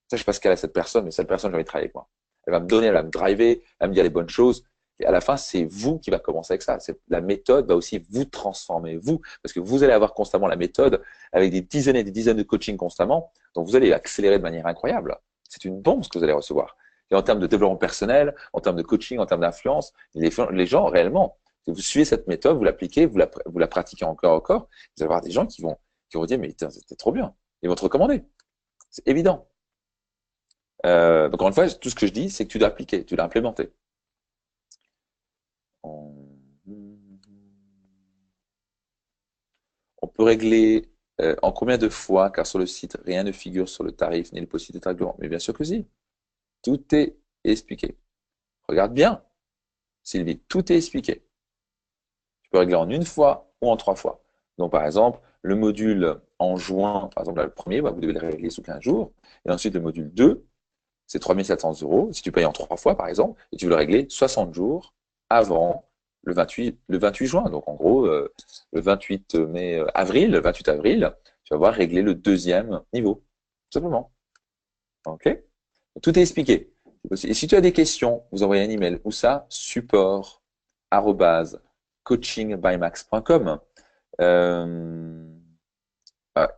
ça, je sais pas ce qu'elle a cette personne, mais cette personne, j'ai envie de travailler avec moi. Elle va me donner, elle va me driver, elle va me dire les bonnes choses. Et à la fin, c'est vous qui va commencer avec ça. La méthode va aussi vous transformer, vous, parce que vous allez avoir constamment la méthode avec des dizaines et des dizaines de coaching constamment. Donc, vous allez accélérer de manière incroyable. C'est une bombe ce que vous allez recevoir. Et en termes de développement personnel, en termes de coaching, en termes d'influence, les gens réellement, si vous suivez cette méthode, vous l'appliquez, vous la pratiquez encore, vous allez avoir des gens qui vont dire, mais c'était trop bien. Ils vont te recommander. C'est évident. Donc, encore une fois, tout ce que je dis, c'est que tu dois appliquer, tu dois implémenter. On, on peut régler en combien de fois, car sur le site, rien ne figure sur le tarif ni les possibilités de règlement. Mais bien sûr que si. Tout est expliqué. Regarde bien, Sylvie, tout est expliqué. Tu peux régler en une fois ou en 3 fois. Donc, par exemple, le module en juin, par exemple, là, le premier, bah, vous devez le régler sous 15 jours. Et ensuite, le module 2, c'est 3 700 euros. Si tu payes en 3 fois, par exemple, et tu veux le régler 60 jours avant le 28 juin. Donc, en gros, le 28 mai, avril, le 28 avril, tu vas voir régler le deuxième niveau. Tout simplement. OK? Tout est expliqué. Et si tu as des questions, vous envoyez un email. Où ça? support@coachingbymax.com.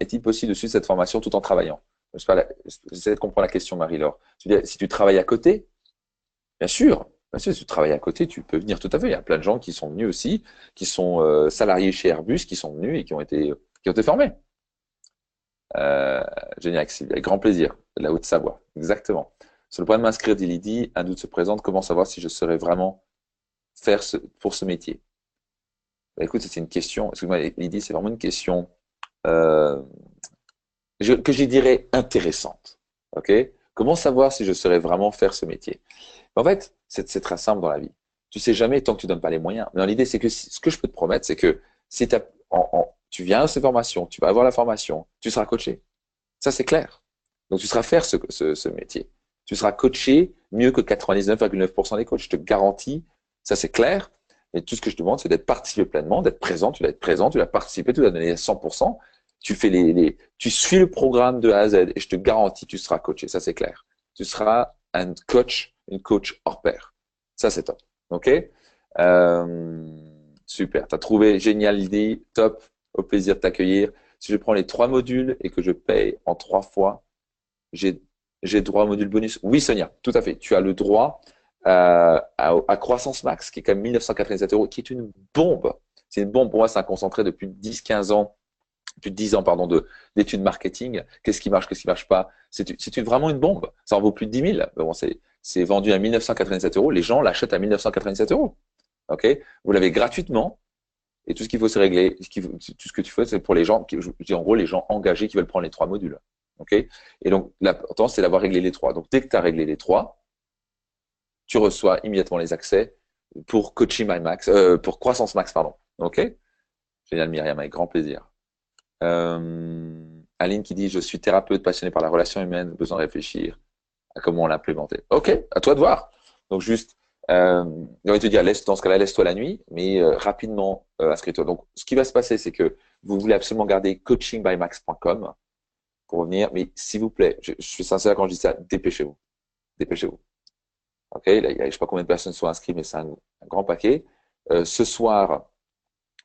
Est-il possible de suivre cette formation tout en travaillant? J'essaie de comprendre la question, Marie-Laure. Si tu travailles à côté, bien sûr. Bien sûr, si tu travailles à côté, tu peux venir tout à fait. Il y a plein de gens qui sont venus aussi, qui sont salariés chez Airbus, qui sont venus et qui ont été formés. Euh, Génial, avec grand plaisir. De la Haute-Savoie, exactement. Sur le point de m'inscrire, dit Lydie, un doute se présente. Comment savoir si je saurais vraiment faire pour ce métier? Bah, écoute, c'est une question. Excuse-moi, Lydie, c'est vraiment une question euh, que je dirais intéressante. Ok? Comment savoir si je saurais vraiment faire ce métier? En fait, c'est très simple dans la vie. Tu sais jamais tant que tu donnes pas les moyens. Mais l'idée, c'est que ce que je peux te promettre, c'est que si tu viens à cette formation, tu vas avoir la formation, tu seras coaché. Ça, c'est clair. Donc, tu seras faire ce métier. Tu seras coaché mieux que 99,9% des coachs. Je te garantis, ça, c'est clair. Et tout ce que je te demande, c'est d'être participé pleinement, d'être présent. Tu dois être présent, tu dois participer, tu dois donner 100%. Tu suis le programme de A à Z et je te garantis, tu seras coaché. Ça, c'est clair. Tu seras une coach hors pair. Ça, c'est top. OK? Super. Tu as trouvé génial l'idée. Top. Au plaisir de t'accueillir. Si je prends les 3 modules et que je paye en 3 fois, j'ai, j'ai droit au module bonus. Oui, Sonia, tout à fait. Tu as le droit à Croissance Max, qui est quand même 1987 euros, qui est une bombe. C'est une bombe. Pour moi, c'est un concentré depuis 10-15 ans, plus de 10 ans, pardon, d'études marketing. Qu'est-ce qui marche, qu'est-ce qui marche pas? Vraiment une bombe. Ça en vaut plus de 10 000. Mais bon, c'est vendu à 1987 euros. Les gens l'achètent à 1987 euros. OK? Vous l'avez gratuitement. Et tout ce qu'il faut se régler, tout ce que tu fais, c'est pour les gens, je dis en gros les gens engagés qui veulent prendre les 3 modules. OK? Et donc, l'important, c'est d'avoir réglé les 3. Donc, dès que tu as réglé les 3, tu reçois immédiatement les accès pour Coaching My Max, pour Croissance Max, pardon. OK? Génial, Myriam, avec grand plaisir. Aline qui dit, je suis thérapeute passionné par la relation humaine, besoin de réfléchir à comment l'implémenter. Ok, à toi de voir. Donc juste, j'ai envie de te dire, dans ce cas-là, laisse-toi la nuit, mais rapidement, inscris-toi. Donc, ce qui va se passer, c'est que vous voulez absolument garder coachingbymax.com pour revenir, mais s'il vous plaît, je suis sincère quand je dis ça, dépêchez-vous. Dépêchez-vous. Ok, là, je ne sais pas combien de personnes sont inscrites, mais c'est un grand paquet. Ce soir,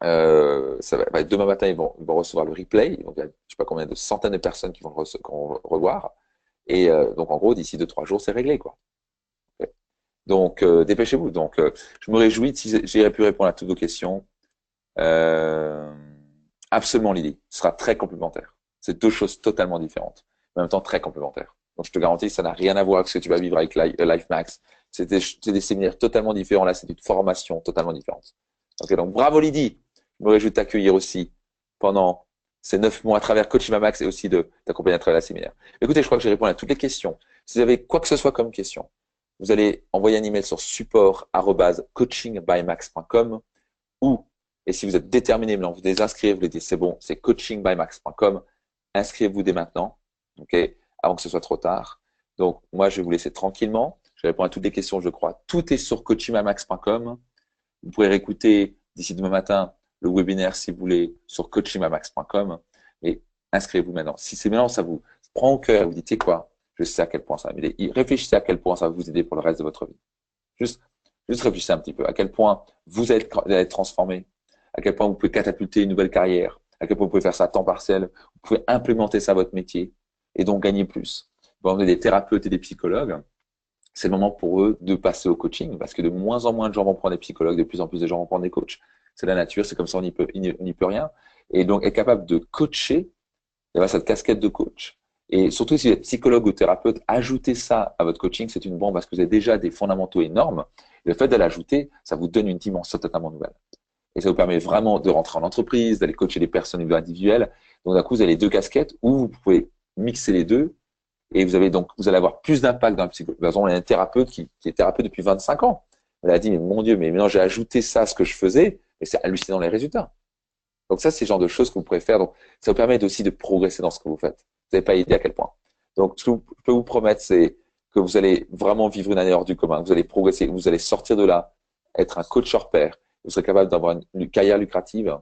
demain matin, ils vont recevoir le replay. Donc, il y a, je ne sais pas combien de centaines de personnes qui vont revoir. Et donc, en gros, d'ici 2-3 jours, c'est réglé, quoi. Okay. Donc, dépêchez-vous. Donc, je me réjouis si j'ai pu répondre à toutes vos questions. Euh, absolument, Lydie. Ce sera très complémentaire. C'est deux choses totalement différentes, mais en même temps très complémentaires. Donc, je te garantis que ça n'a rien à voir avec ce que tu vas vivre avec LifeMax. C'est des séminaires totalement différents. Là, c'est une formation totalement différente. Ok, donc bravo Lydie. Je me réjouis de t'accueillir aussi pendant ces 9 mois à travers Coaching Max et aussi de t'accompagner à travers la séminaire. Écoutez, je crois que j'ai répondu à toutes les questions. Si vous avez quoi que ce soit comme question, vous allez envoyer un email sur support@coachingbymax.com ou, et si vous êtes déterminé, maintenant vous les inscrire, vous les dites c'est bon, c'est coachingbymax.com, inscrivez-vous dès maintenant, ok, avant que ce soit trop tard. Donc, moi, je vais vous laisser tranquillement. Je vais répondre à toutes les questions, je crois. Tout est sur coachingbymax.com. Vous pourrez réécouter d'ici demain matin le webinaire si vous voulez sur coachingbymax.com. Mais inscrivez-vous maintenant. Si c'est maintenant, ça vous prend au cœur, vous dites quoi, je sais à quel point ça va m'aider. Réfléchissez à quel point ça va vous aider pour le reste de votre vie. Juste, juste réfléchissez un petit peu. À quel point vous allez être transformé. À quel point vous pouvez catapulter une nouvelle carrière. À quel point vous pouvez faire ça à temps partiel. Vous pouvez implémenter ça à votre métier et donc gagner plus. Vous avez des thérapeutes et des psychologues. C'est le moment pour eux de passer au coaching parce que de moins en moins de gens vont prendre des psychologues, de plus en plus de gens vont prendre des coachs. C'est la nature, c'est comme ça, on n'y peut rien. Et donc, être capable de coacher, il y a cette casquette de coach. Et surtout, si vous êtes psychologue ou thérapeute, ajoutez ça à votre coaching, c'est une bombe parce que vous avez déjà des fondamentaux énormes. Et le fait de l'ajouter, ça vous donne une dimension totalement nouvelle. Et ça vous permet vraiment de rentrer en entreprise, d'aller coacher les personnes individuelles. Donc, d'un coup, vous avez les deux casquettes où vous pouvez mixer les deux. Et vous allez avoir plus d'impact dans la psychologie. Par exemple, il y a un thérapeute qui est thérapeute depuis 25 ans. Elle a dit, mais mon Dieu, mais maintenant j'ai ajouté ça à ce que je faisais, et c'est hallucinant les résultats. Donc ça, c'est le genre de choses que vous pourrez faire. Donc, ça vous permet aussi de progresser dans ce que vous faites. Vous n'avez pas idée à quel point. Donc, ce que je peux vous promettre, c'est que vous allez vraiment vivre une année hors du commun. Vous allez progresser, vous allez sortir de là, être un coach hors pair. Vous serez capable d'avoir une carrière lucrative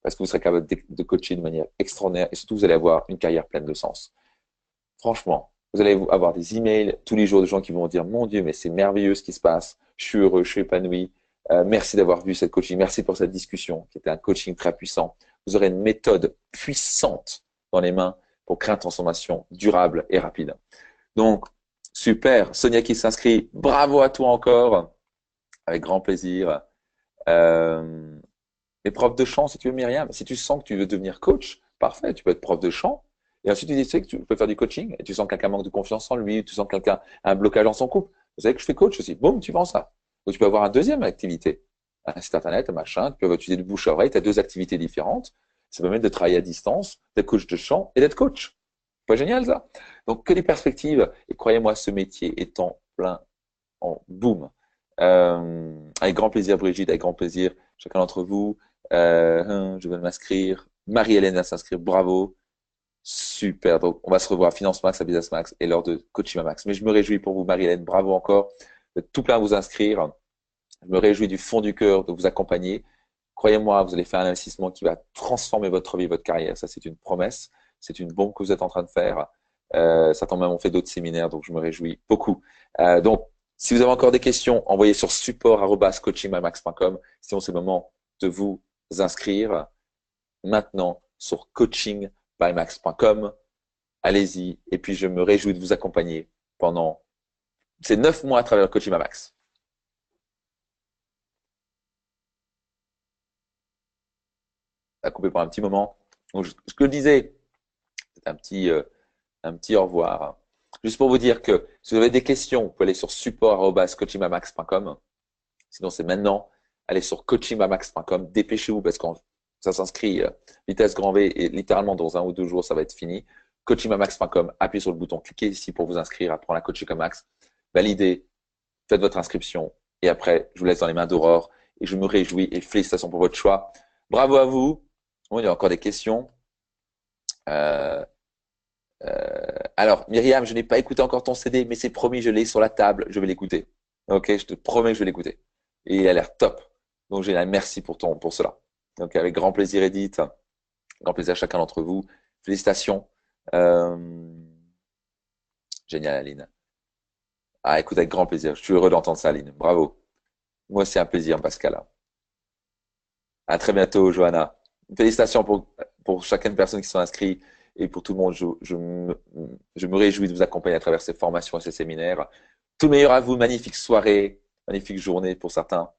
parce que vous serez capable de coacher de manière extraordinaire et surtout, vous allez avoir une carrière pleine de sens. Franchement, vous allez avoir des emails tous les jours de gens qui vont dire, mon Dieu, mais c'est merveilleux ce qui se passe. Je suis heureux, je suis épanoui. Merci d'avoir vu cette coaching. Merci pour cette discussion qui était un coaching très puissant. Vous aurez une méthode puissante dans les mains pour créer une transformation durable et rapide. Donc, super. Sonia qui s'inscrit. Bravo à toi encore. Avec grand plaisir. Et prof de chant, si tu veux, Myriam. Si tu sens que tu veux devenir coach, parfait. Tu peux être prof de chant. Et ensuite, tu sais que tu peux faire du coaching et tu sens que quelqu'un manque de confiance en lui, tu sens que quelqu'un a un blocage dans son couple. Vous savez que je fais coach aussi. Boum, tu vends ça. Donc, tu peux avoir une deuxième activité. Un site internet, un machin. Tu peux utiliser du bouche à oreille. Tu as deux activités différentes. Ça permet de travailler à distance, d'être coach de chant et d'être coach. Pas génial, ça? Donc, que des perspectives. Et croyez-moi, ce métier est en plein, en boom. Avec grand plaisir, Brigitte, avec grand plaisir. Chacun d'entre vous. Je vais m'inscrire. Marie-Hélène va s'inscrire. Bravo. Super. Donc, on va se revoir à Finance Max, à Business Max et lors de Coaching Max. Mais je me réjouis pour vous, Marie-Hélène. Bravo encore. Vous êtes tout plein à vous inscrire. Je me réjouis du fond du cœur de vous accompagner. Croyez-moi, vous allez faire un investissement qui va transformer votre vie, votre carrière. Ça, c'est une promesse. C'est une bombe que vous êtes en train de faire. Ça tombe même, on fait d'autres séminaires, donc je me réjouis beaucoup. Donc, si vous avez encore des questions, envoyez sur support@coachingbymax.com. Sinon, c'est le moment de vous inscrire maintenant sur coachingbymax.com. Allez-y. Et puis, je me réjouis de vous accompagner pendant ces 9 mois à travers le Coaching by Max. À couper pour un petit moment. Donc, ce que je disais, c'est un petit au revoir. Juste pour vous dire que si vous avez des questions, vous pouvez aller sur support@coachingbymax.com. Sinon, c'est maintenant. Allez sur coachingbymax.com. Dépêchez-vous parce que ça s'inscrit vitesse grand V et littéralement dans 1 ou 2 jours, ça va être fini. Coachingbymax.com. Appuyez sur le bouton, cliquez ici pour vous inscrire, apprendre à coacher comme Max. Validez, faites votre inscription et après, je vous laisse dans les mains d'Aurore et je me réjouis et félicitations pour votre choix. Bravo à vous. Bon, il y a encore des questions. Euh, alors, Myriam, je n'ai pas écouté encore ton CD, mais c'est promis, je l'ai sur la table, je vais l'écouter. Ok, je te promets que je vais l'écouter. Et il a l'air top. Donc, génial, merci pour cela. Donc, avec grand plaisir, Edith. Grand plaisir à chacun d'entre vous. Félicitations. Euh, Génial, Aline. Ah, écoute, avec grand plaisir. Je suis heureux d'entendre ça, Aline. Bravo. Moi, c'est un plaisir, Pascal. À très bientôt, Johanna. Félicitations pour chacune personne qui sont inscrites et pour tout le monde. Je me réjouis de vous accompagner à travers ces formations et ces séminaires. Tout le meilleur à vous. Magnifique soirée, magnifique journée pour certains.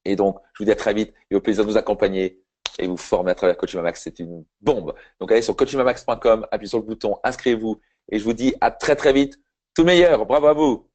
Et donc, je vous dis à très vite et au plaisir de vous accompagner et vous former à travers Coaching Mamax. C'est une bombe. Donc, allez sur coachingmamax.com, appuyez sur le bouton, inscrivez-vous et je vous dis à très, très vite. Tout le meilleur. Bravo à vous.